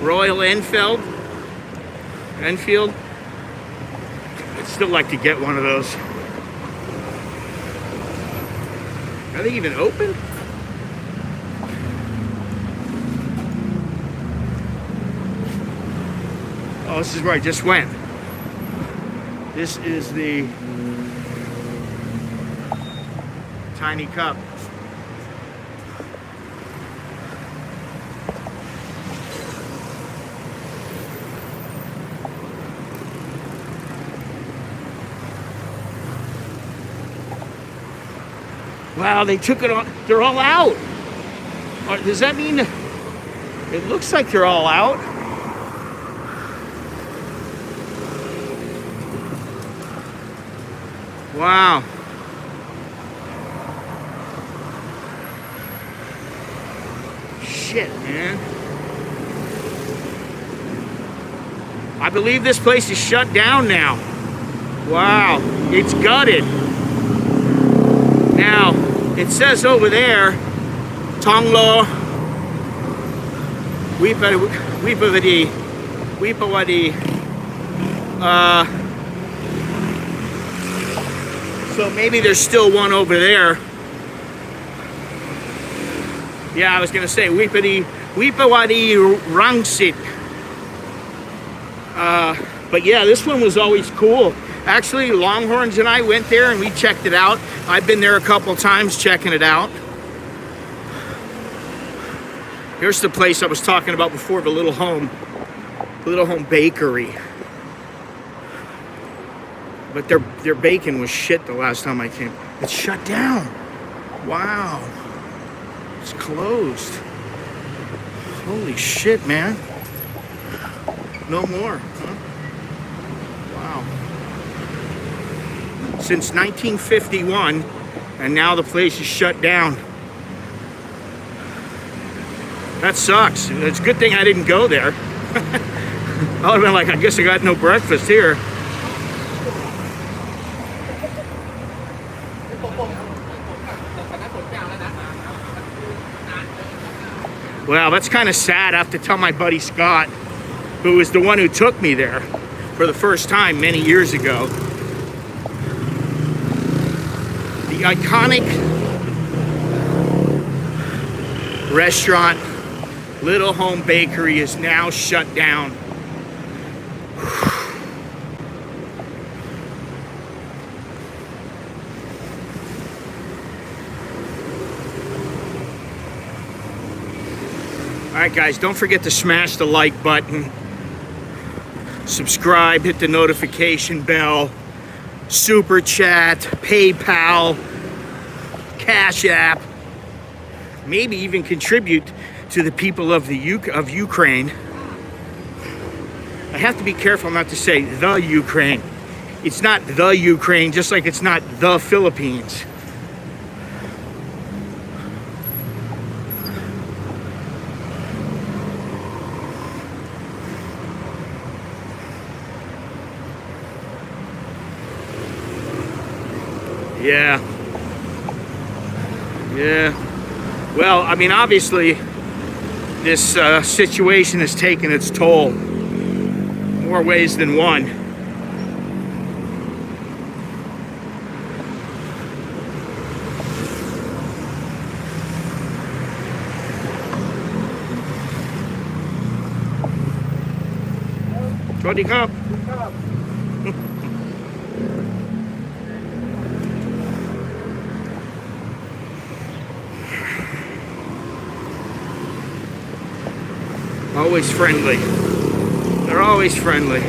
Royal Enfield. I'd still like to get one of those. Are they even open? Oh, this is where I just went. This is the Tiny Cup. Wow, they took it all. They're all out. Does that mean it looks like they're all out? Wow. Shit, man. I believe this place is shut down now. Wow, it's gutted. Now, it says over there, Tonglo, Wipawadi. So maybe there's still one over there. Yeah, I was gonna say Wipawadi Rangsit. But yeah, this one was always cool. Actually, Longhorns and I went there and we checked it out. I've been there a couple times checking it out. Here's the place I was talking about before, the Little Home Bakery. But their bacon was shit the last time I came. It's shut down. Wow. It's closed. Holy shit, man. No more, huh? Wow. Since 1951, and now the place is shut down. That sucks. It's a good thing I didn't go there. I would have been like, I guess I got no breakfast here. Well, that's kind of sad. I have to tell my buddy Scott, who was the one who took me there for the first time many years ago. The iconic restaurant, Little Home Bakery, is now shut down. Alright guys, don't forget to smash the like button, subscribe, hit the notification bell, super chat, PayPal, Cash App, maybe even contribute to the people of Ukraine. I have to be careful not to say the Ukraine. It's not the Ukraine, just like it's not the Philippines. Yeah. Well, I mean, obviously, this situation has taken its toll. More ways than one. Sawasdee Cup. Always friendly. They're always friendly.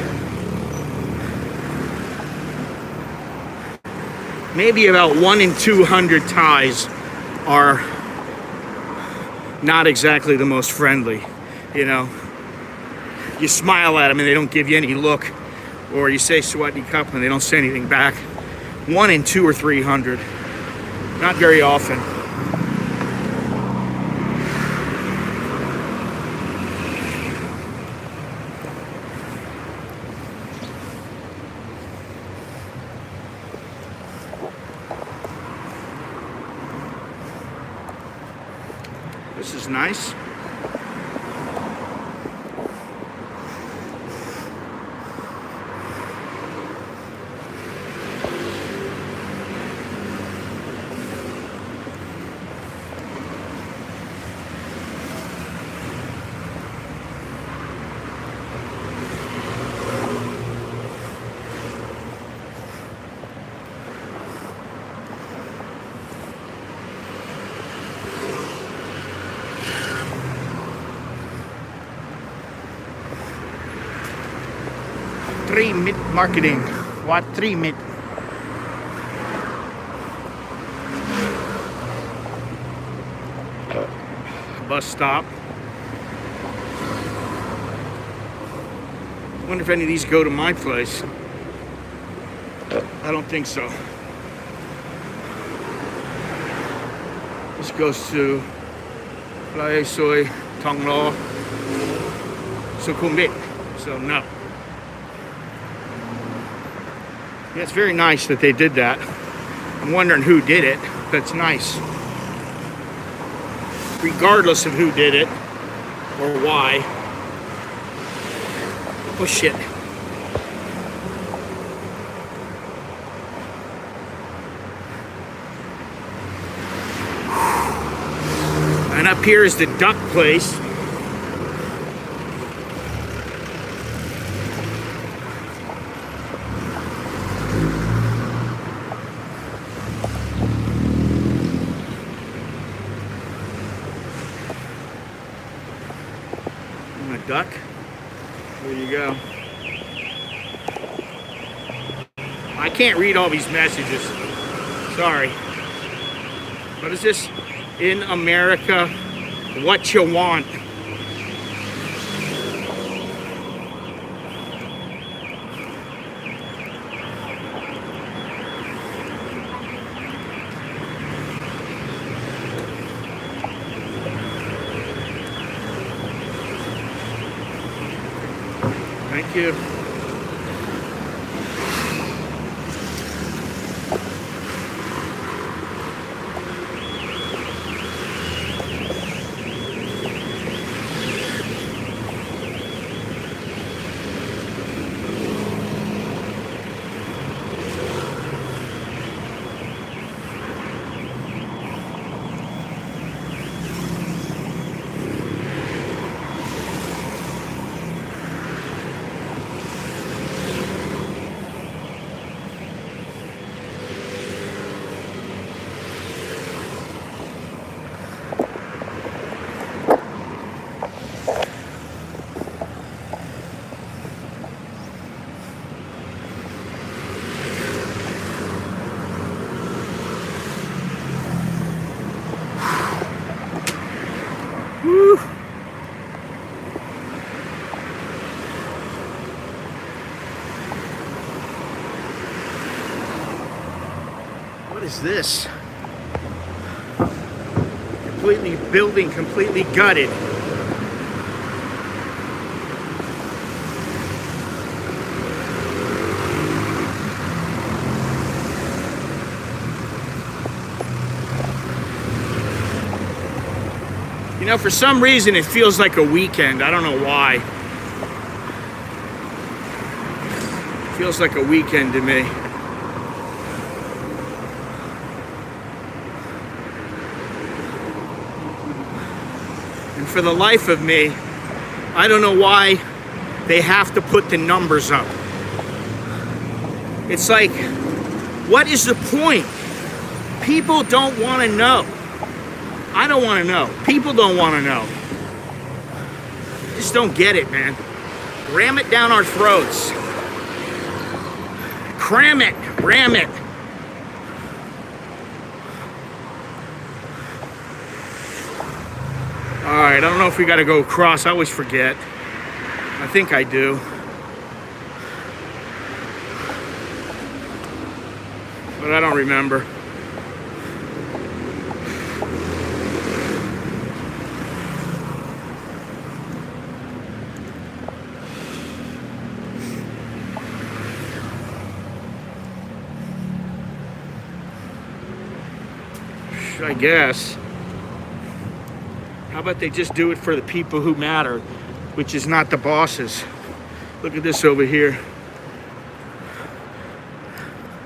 Maybe about 1 in 200 Thais are not exactly the most friendly. You know, you smile at them and they don't give you any look, or you say Sawasdee Cup and they don't say anything back. 1 in 200 or 300. Not very often. This is nice. Watri Mit Marketing. Watri Mit. Bus stop. Wonder if any of these go to my place. I don't think so. This goes to Lai Soi, Thong Lo, Sukhumvit. So no. Yeah, it's very nice that they did that. I'm wondering who did it. That's nice. Regardless of who did it or why. Oh shit. And up here is the duck place. And a duck. There you go. I can't read all these messages. Sorry. What is this? In America, what you want. Thank you. Woo. What is this? Building completely gutted. You know, for some reason it feels like a weekend. I don't know why. It feels like a weekend to me. And for the life of me, I don't know why they have to put the numbers up. It's like, what is the point? People don't want to know. I don't want to know. People don't want to know. Just don't get it, man. Ram it down our throats. Cram it. Ram it. Alright, I don't know if we got to go across. I always forget. I think I do. But I don't remember. I guess. How about they just do it for the people who matter, which is not the bosses. Look at this over here.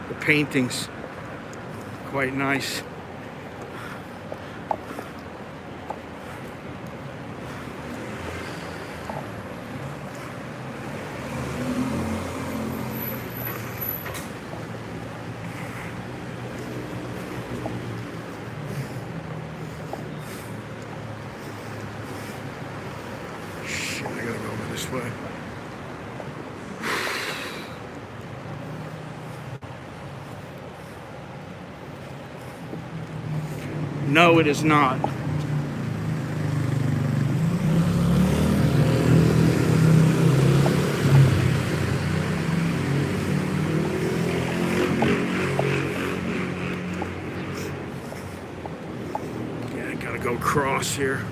The paintings. Quite nice. I gotta go over this way. No, it is not. Yeah, I gotta go across here.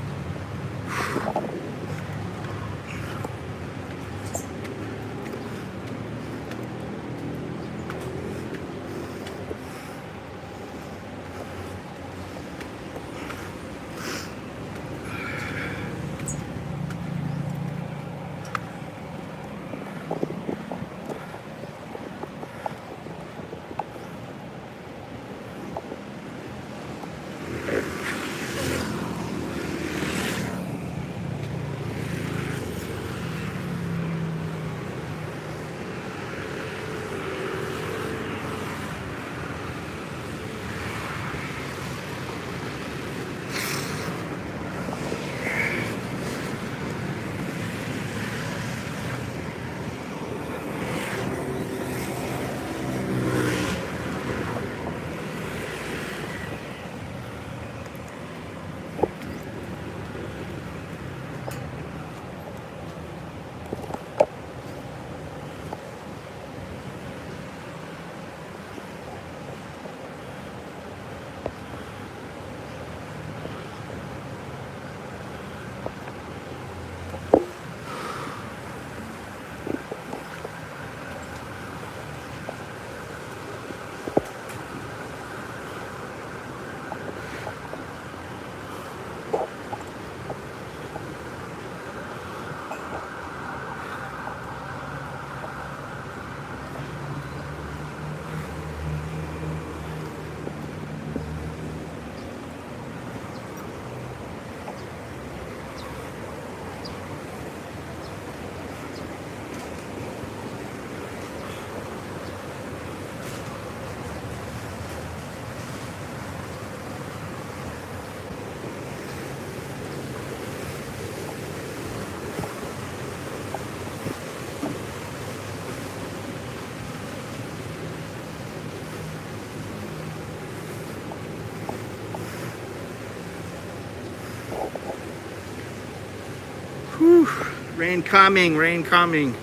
Whew. Rain coming, rain coming.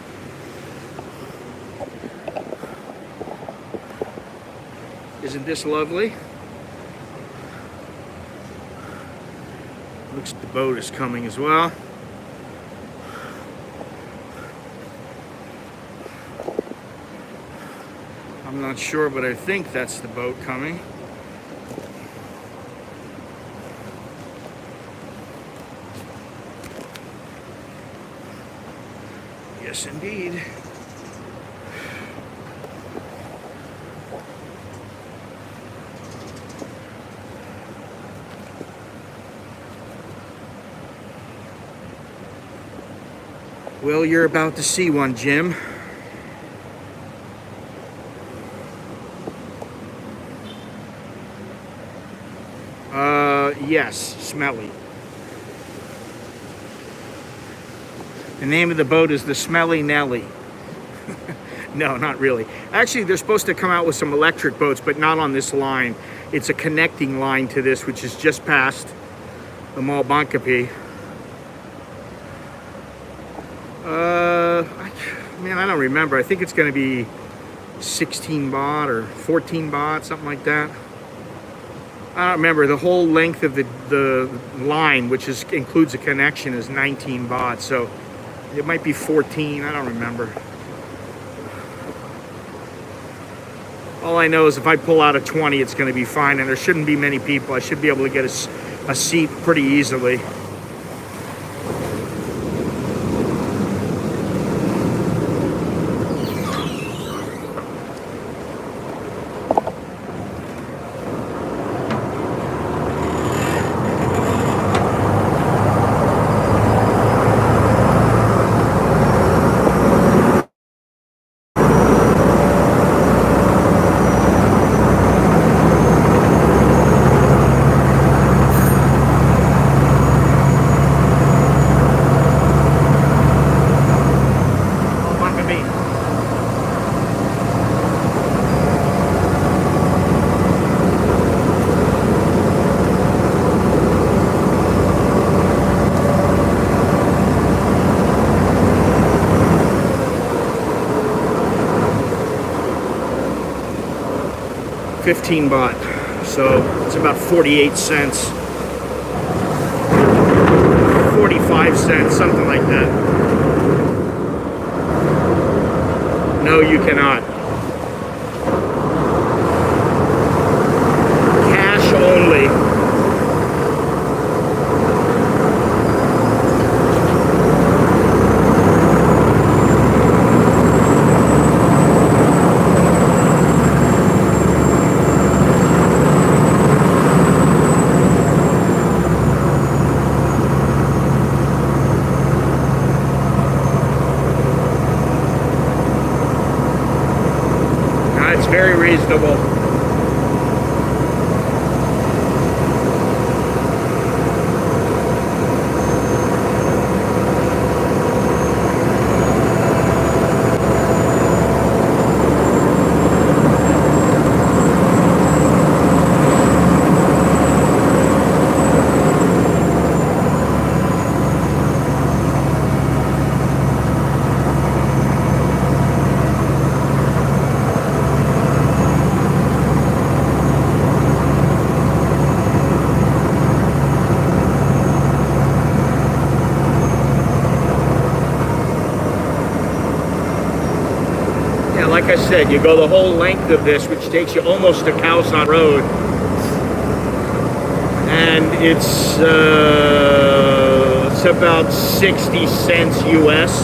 Isn't this lovely? Looks like the boat is coming as well. I'm not sure, but I think that's the boat coming. Yes, indeed. Well, you're about to see one, Jim. Yes, smelly. The name of the boat is the Smelly Nelly. No, not really. Actually, they're supposed to come out with some electric boats, but not on this line. It's a connecting line to this, which is just past the Mall Bangkok. Man, I don't remember. I think it's going to be 16 baht or 14 baht, something like that. I don't remember. The whole length of the line, which includes a connection, is 19 baht. So it might be 14. I don't remember. All I know is if I pull out a 20, it's going to be fine, and there shouldn't be many people. I should be able to get a seat pretty easily. 15 baht. So it's about 48 cents. 45 cents, something like that. No, you cannot. Cash only. It's very reasonable. Like I said, you go the whole length of this, which takes you almost to Khao San Road, and it's about 60 cents US.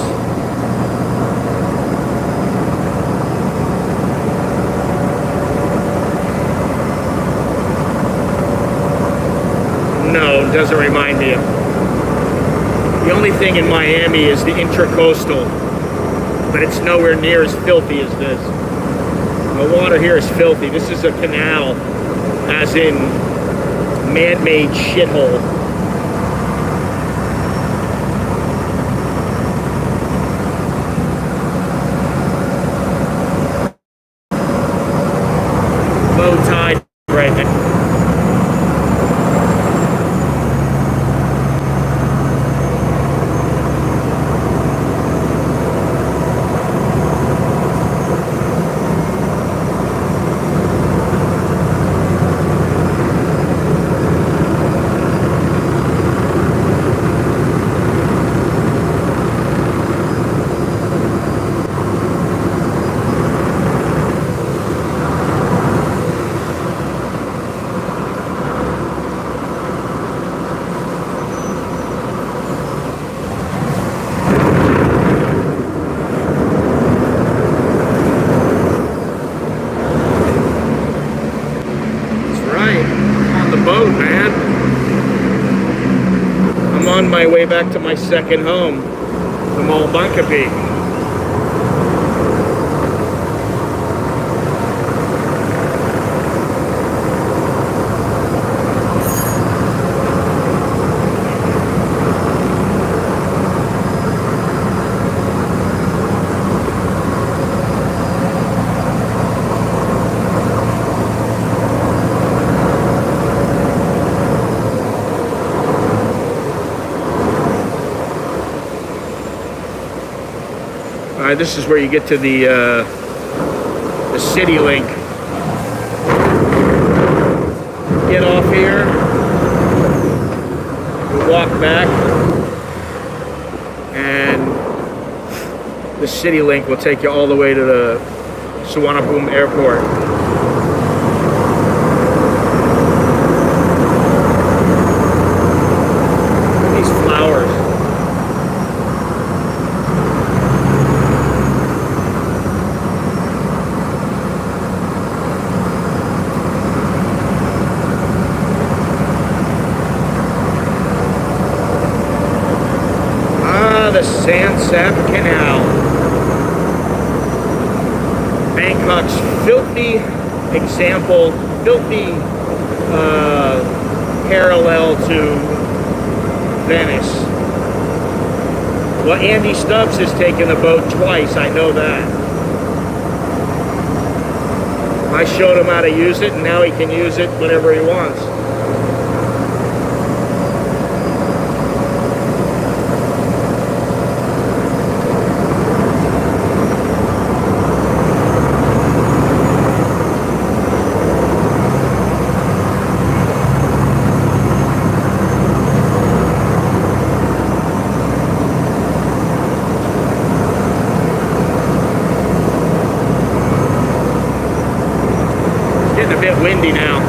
No, it doesn't remind me of. The only thing in Miami is the Intracoastal, but it's nowhere near as filthy as this. The water here is filthy. This is a canal, as in man-made shithole. Low tide right now. Boat, man. I'm on my way back to my second home, the Mall Bangkok. This is where you get to the city link. Get off here, you walk back, and the city link will take you all the way to the Suvarnabhumi airport. These flowers. The CASHAPP Canal. Bangkok's filthy example, filthy parallel to Venice. Well, Andy Stubbs has taken the boat twice, I know that. I showed him how to use it, and now he can use it whenever he wants. windy now.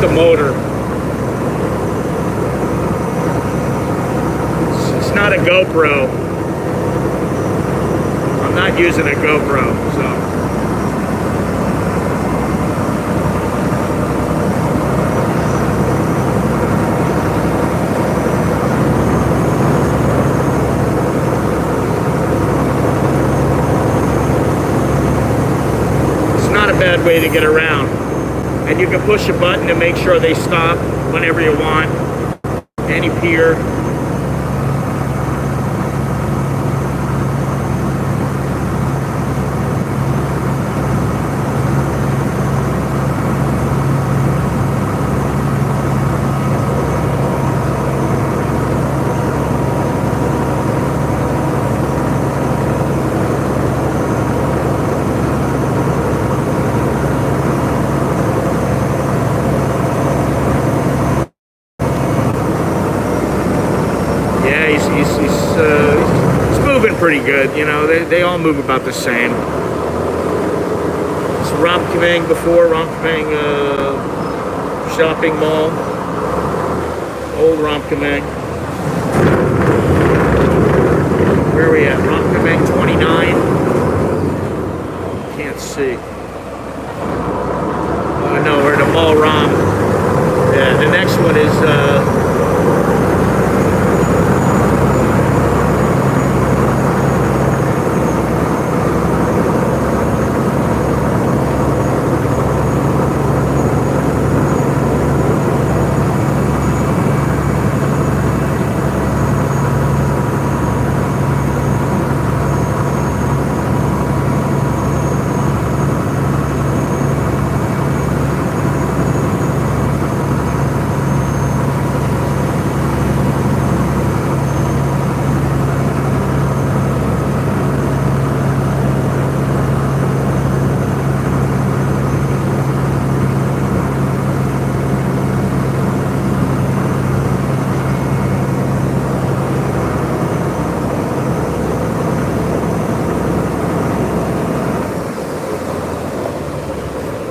The motor. It's not a GoPro. I'm not using a GoPro, so. It's not a bad way to get around. And you can push a button to make sure they stop whenever you want. Any pier. He's moving pretty good, you know. They all move about the same. It's Ramkhameng before Ramkhameng shopping mall, old Ramkhameng. Where are we at? Ramkhameng 29. Can't see. Oh no, we're at the Mall Ram. Yeah, the next one is.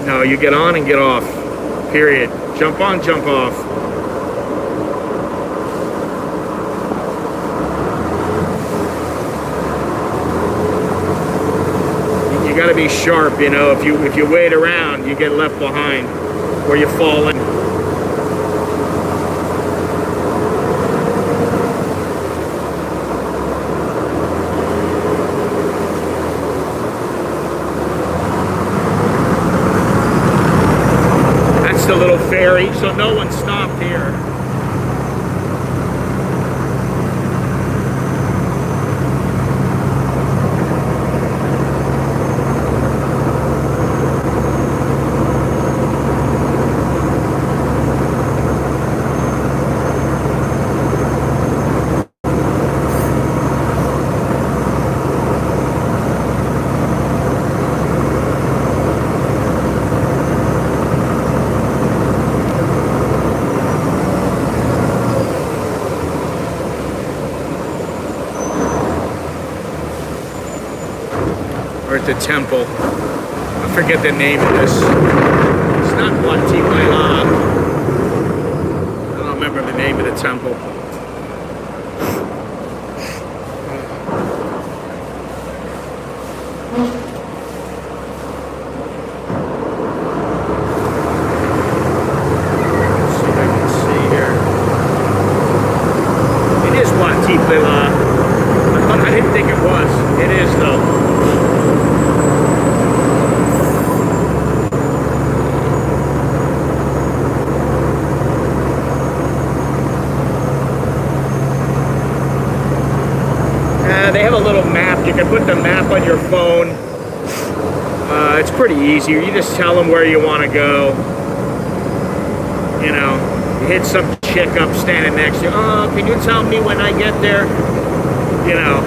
No, you get on and get off. Period. Jump on, jump off. You got to be sharp, you know. If you wait around, you get left behind, or you fall in. The little ferry, so no one stopped here. Or at the temple. I forget the name of this. It's not Wati Wailan. I don't remember the name of the temple. easier. You just tell them where you want to go. You know, you hit some chick up standing next to you. Oh, can you tell me when I get there? You know,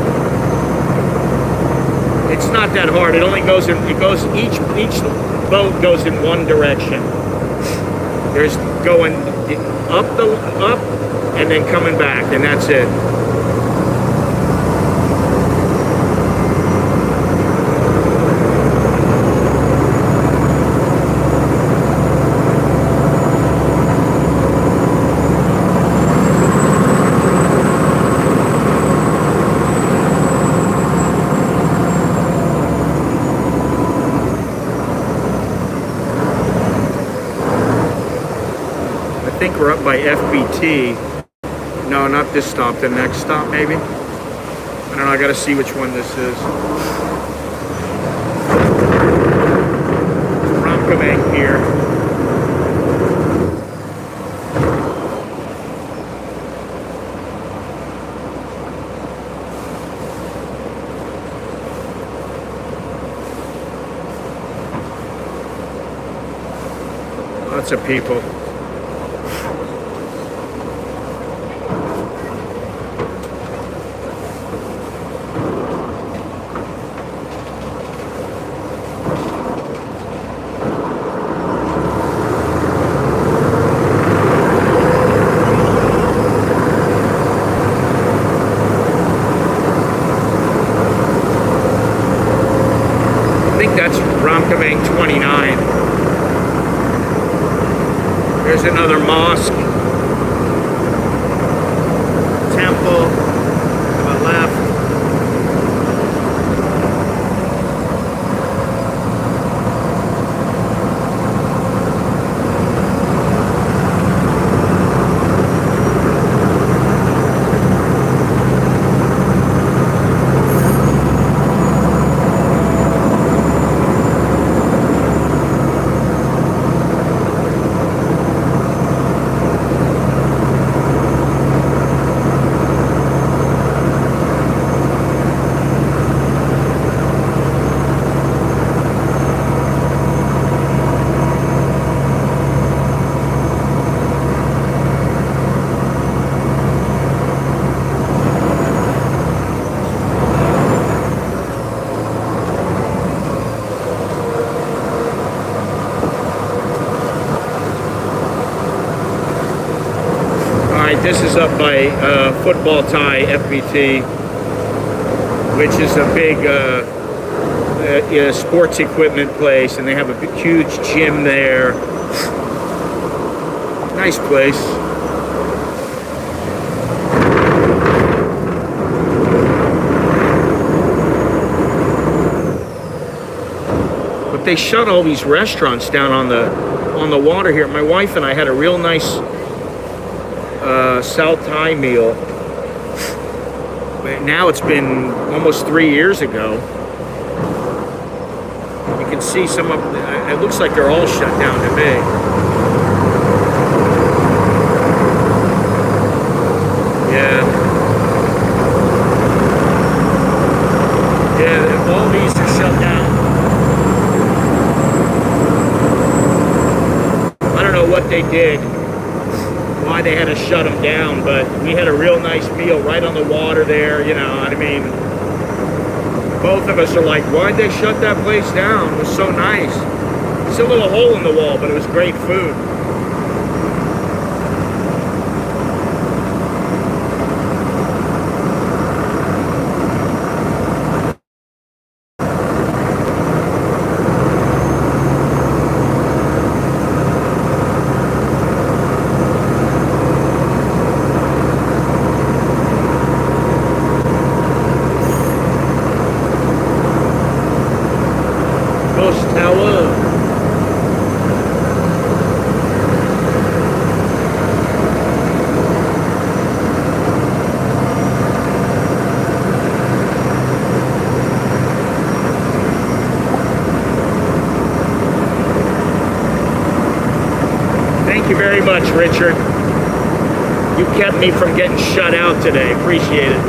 it's not that hard. It only goes in, each boat goes in one direction. There's going up and then coming back, and that's it. I think we're up by FBT. No, not this stop, the next stop maybe. I don't know, I gotta see which one this is. Ramkamang here. Lots of people. That's Ramkamang 29. There's another mosque, temple to the left. This is up by Football Thai FBT, which is a big sports equipment place, and they have a huge gym there. Nice place. But they shut all these restaurants down on the water here. My wife and I had a real nice South Thai meal. But now it's been almost 3 years ago. You can see some of it looks like they're all shut down to me. Yeah. Yeah, all these are shut down. I don't know what they did, why they had to shut them down, but we had a real nice meal right on the water there, you know what I mean? Both of us are like, why'd they shut that place down? It was so nice. It's a little hole in the wall, but it was great food. Thank you very much, Richard. You kept me from getting shut out today. Appreciate it.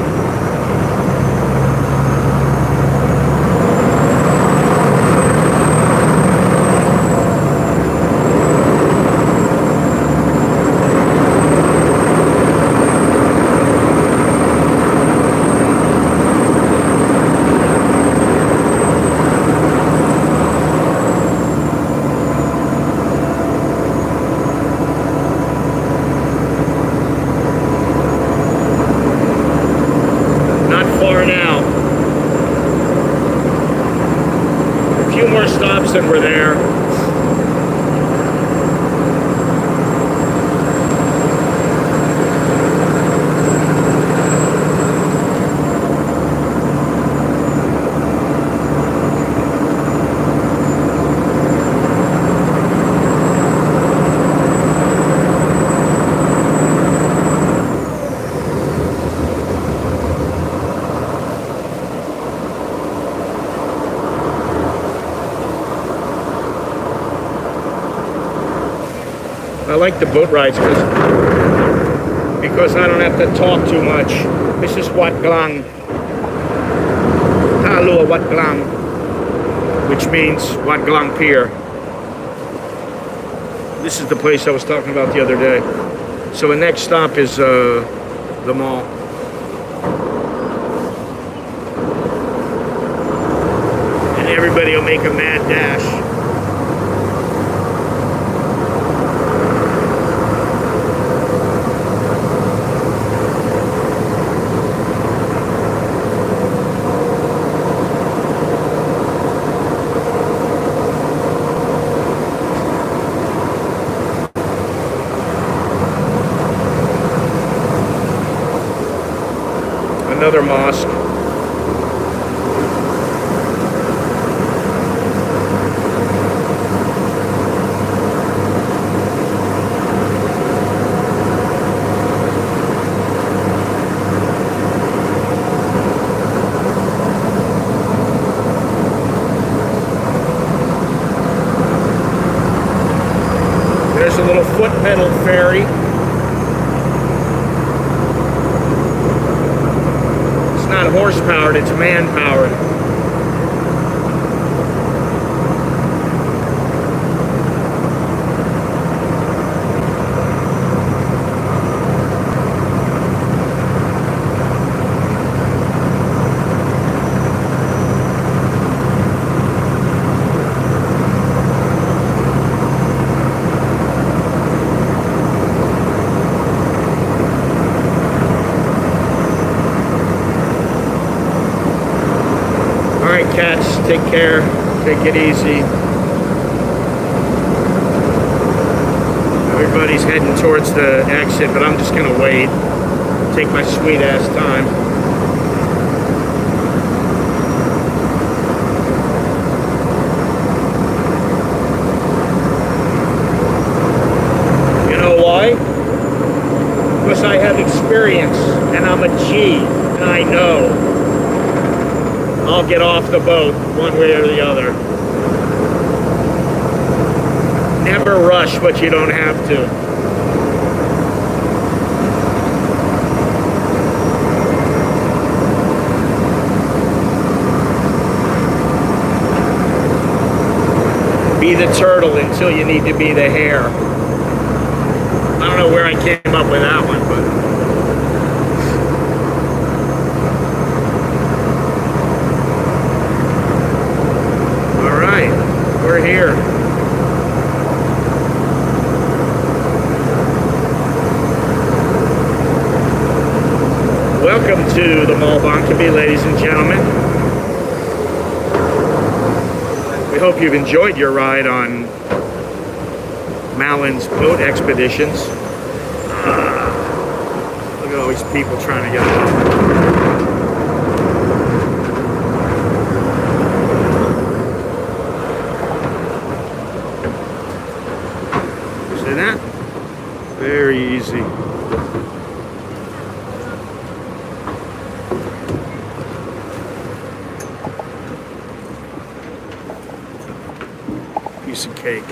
said we're there. I like the boat rides because I don't have to talk too much. This is Wat Glang, Talua Wat Glang, which means Wat Glang Pier. This is the place I was talking about the other day. So the next stop is the mall. And everybody will make a mad dash. Another mosque. There's a little foot pedal ferry. Not horse-powered, it's man-powered. Cats, take care, take it easy. Everybody's heading towards the exit, but I'm just gonna wait, take my sweet ass time. You know why? Because I have experience and I'm a G and I know I'll get off the boat one way or the other. Never rush what you don't have to. Be the turtle until you need to be the hare. I don't know where I came up with that one, but we're here. Welcome to the Mall Bangkok, ladies and gentlemen. We hope you've enjoyed your ride on Malin's boat expeditions. Look at all these people trying to get along. Very easy. Piece of cake.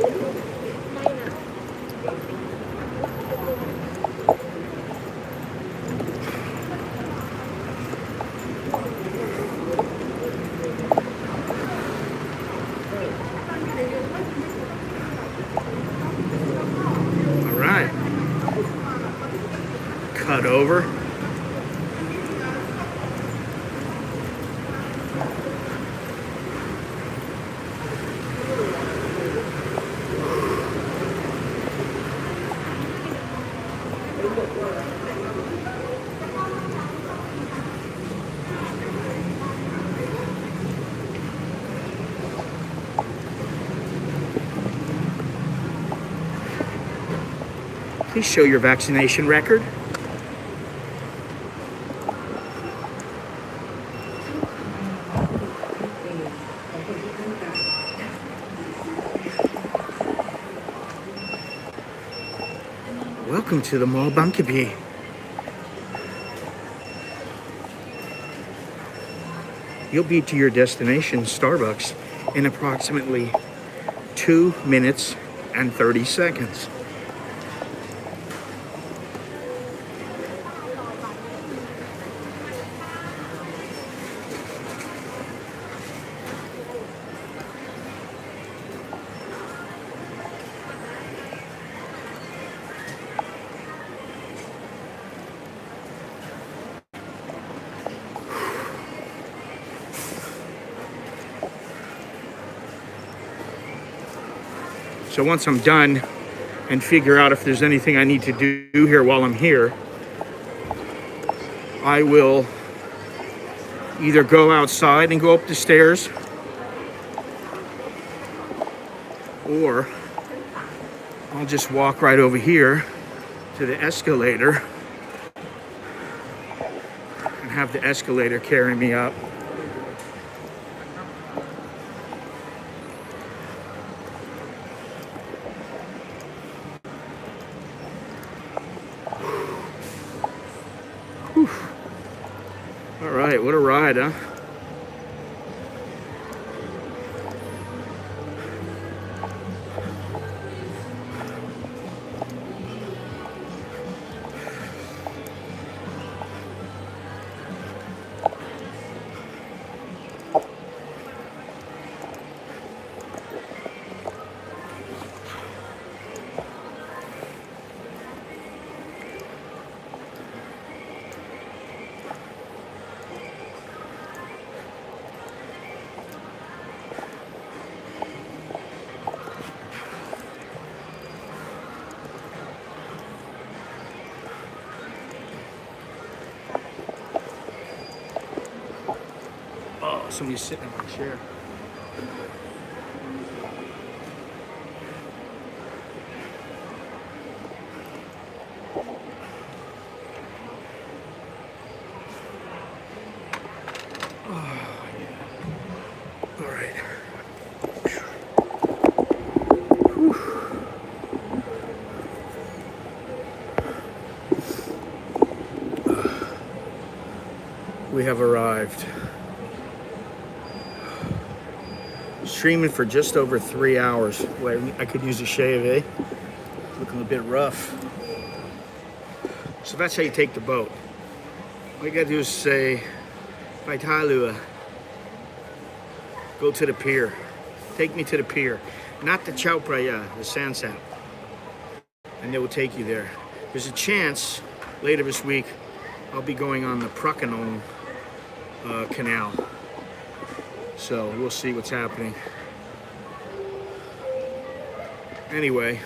All right. Cut over. Please show your vaccination record. Welcome to the Mall Bangkok. You'll be to your destination, Starbucks, in approximately 2 minutes and 30 seconds. So once I'm done and figure out if there's anything I need to do here while I'm here, I will either go outside and go up the stairs, or I'll just walk right over here to the escalator and have the escalator carry me up. All right, what a ride, huh? Oh, somebody's sitting in my chair. All right. Whew. We have arrived. Streaming for just over 3 hours. Boy, I could use a shave, eh? Looking a bit rough. So that's how you take the boat. All you gotta do is say, Vaitalua. Go to the pier. Take me to the pier. Not the Chao Phraya, the Sansap. And they will take you there. There's a chance later this week I'll be going on the Prakanong canal. So we'll see what's happening. Anyway,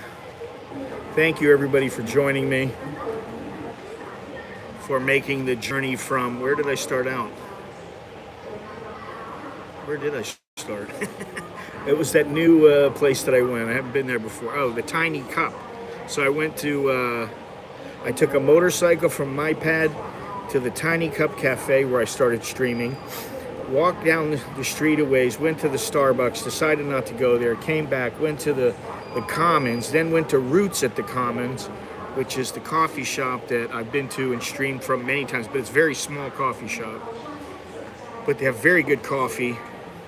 thank you everybody for joining me, for making the journey from, where did I start out? Where did I start? It was that new place that I went. I haven't been there before. Oh, the Tiny Cup. So I went to, I took a motorcycle from my pad to the Tiny Cup Cafe where I started streaming. Walked down the street a ways, went to the Starbucks, decided not to go there, came back, went to the Commons, then went to Roots at the Commons, which is the coffee shop that I've been to and streamed from many times, but it's a very small coffee shop. But they have very good coffee.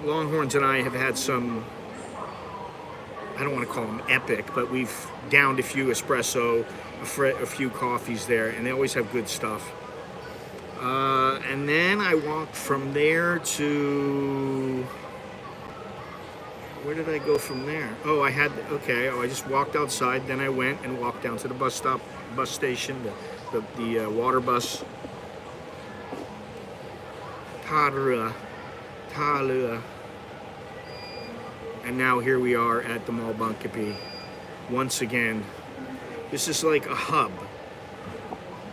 Longhorns and I have had some I don't want to call them epic, but we've downed a few espresso, a few coffees there, and they always have good stuff. And then I walked from there to, where did I go from there? Oh, I just walked outside, then I went and walked down to the bus station, the water bus. Tarua. And now here we are at the Mall Bangkok. Once again, this is like a hub.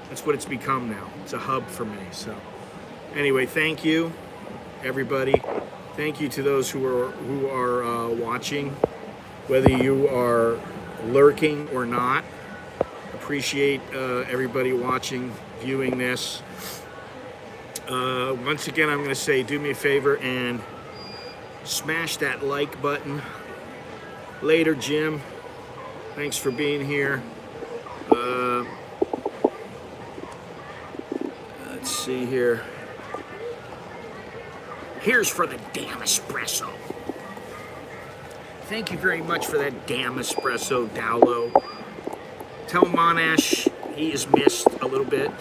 That's what it's become now. It's a hub for me. So anyway, thank you, everybody. Thank you to those who are watching, whether you are lurking or not. Appreciate everybody watching, viewing this. Once again, I'm going to say, do me a favor and smash that like button. Later, Jim. Thanks for being here. Let's see here. Here's for the damn espresso. Thank you very much for that damn espresso, Dowlo. Tell Monash he is missed a little bit.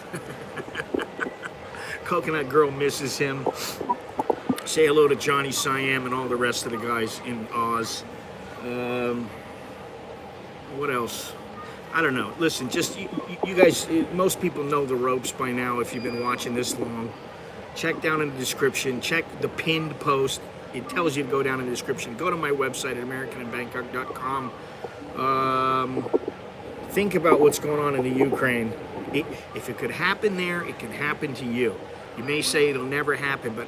Coconut Girl misses him. Say hello to Johnny Siam and all the rest of the guys in Oz. What else? I don't know. Listen, just you guys, most people know the ropes by now if you've been watching this long. Check down in the description. Check the pinned post. It tells you to go down in the description. Go to my website at americaninbangkok.com. Think about what's going on in the Ukraine. If it could happen there, it can happen to you. You may say it'll never happen, but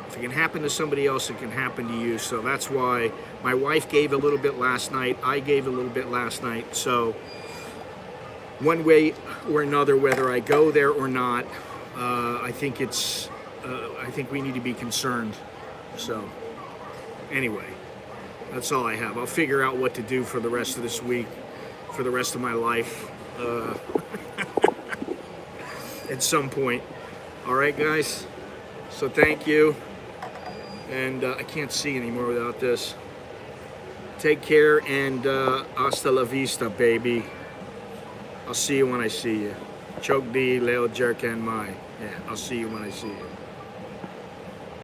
if it can happen to somebody else, it can happen to you. So that's why my wife gave a little bit last night. I gave a little bit last night. So one way or another, whether I go there or not, I think we need to be concerned. So anyway, that's all I have. I'll figure out what to do for the rest of this week, for the rest of my life, at some point. All right, guys. So thank you. And I can't see anymore without this. Take care and hasta la vista, baby. I'll see you when I see you. Chok di leo jerkan mai. Yeah, I'll see you when I see you.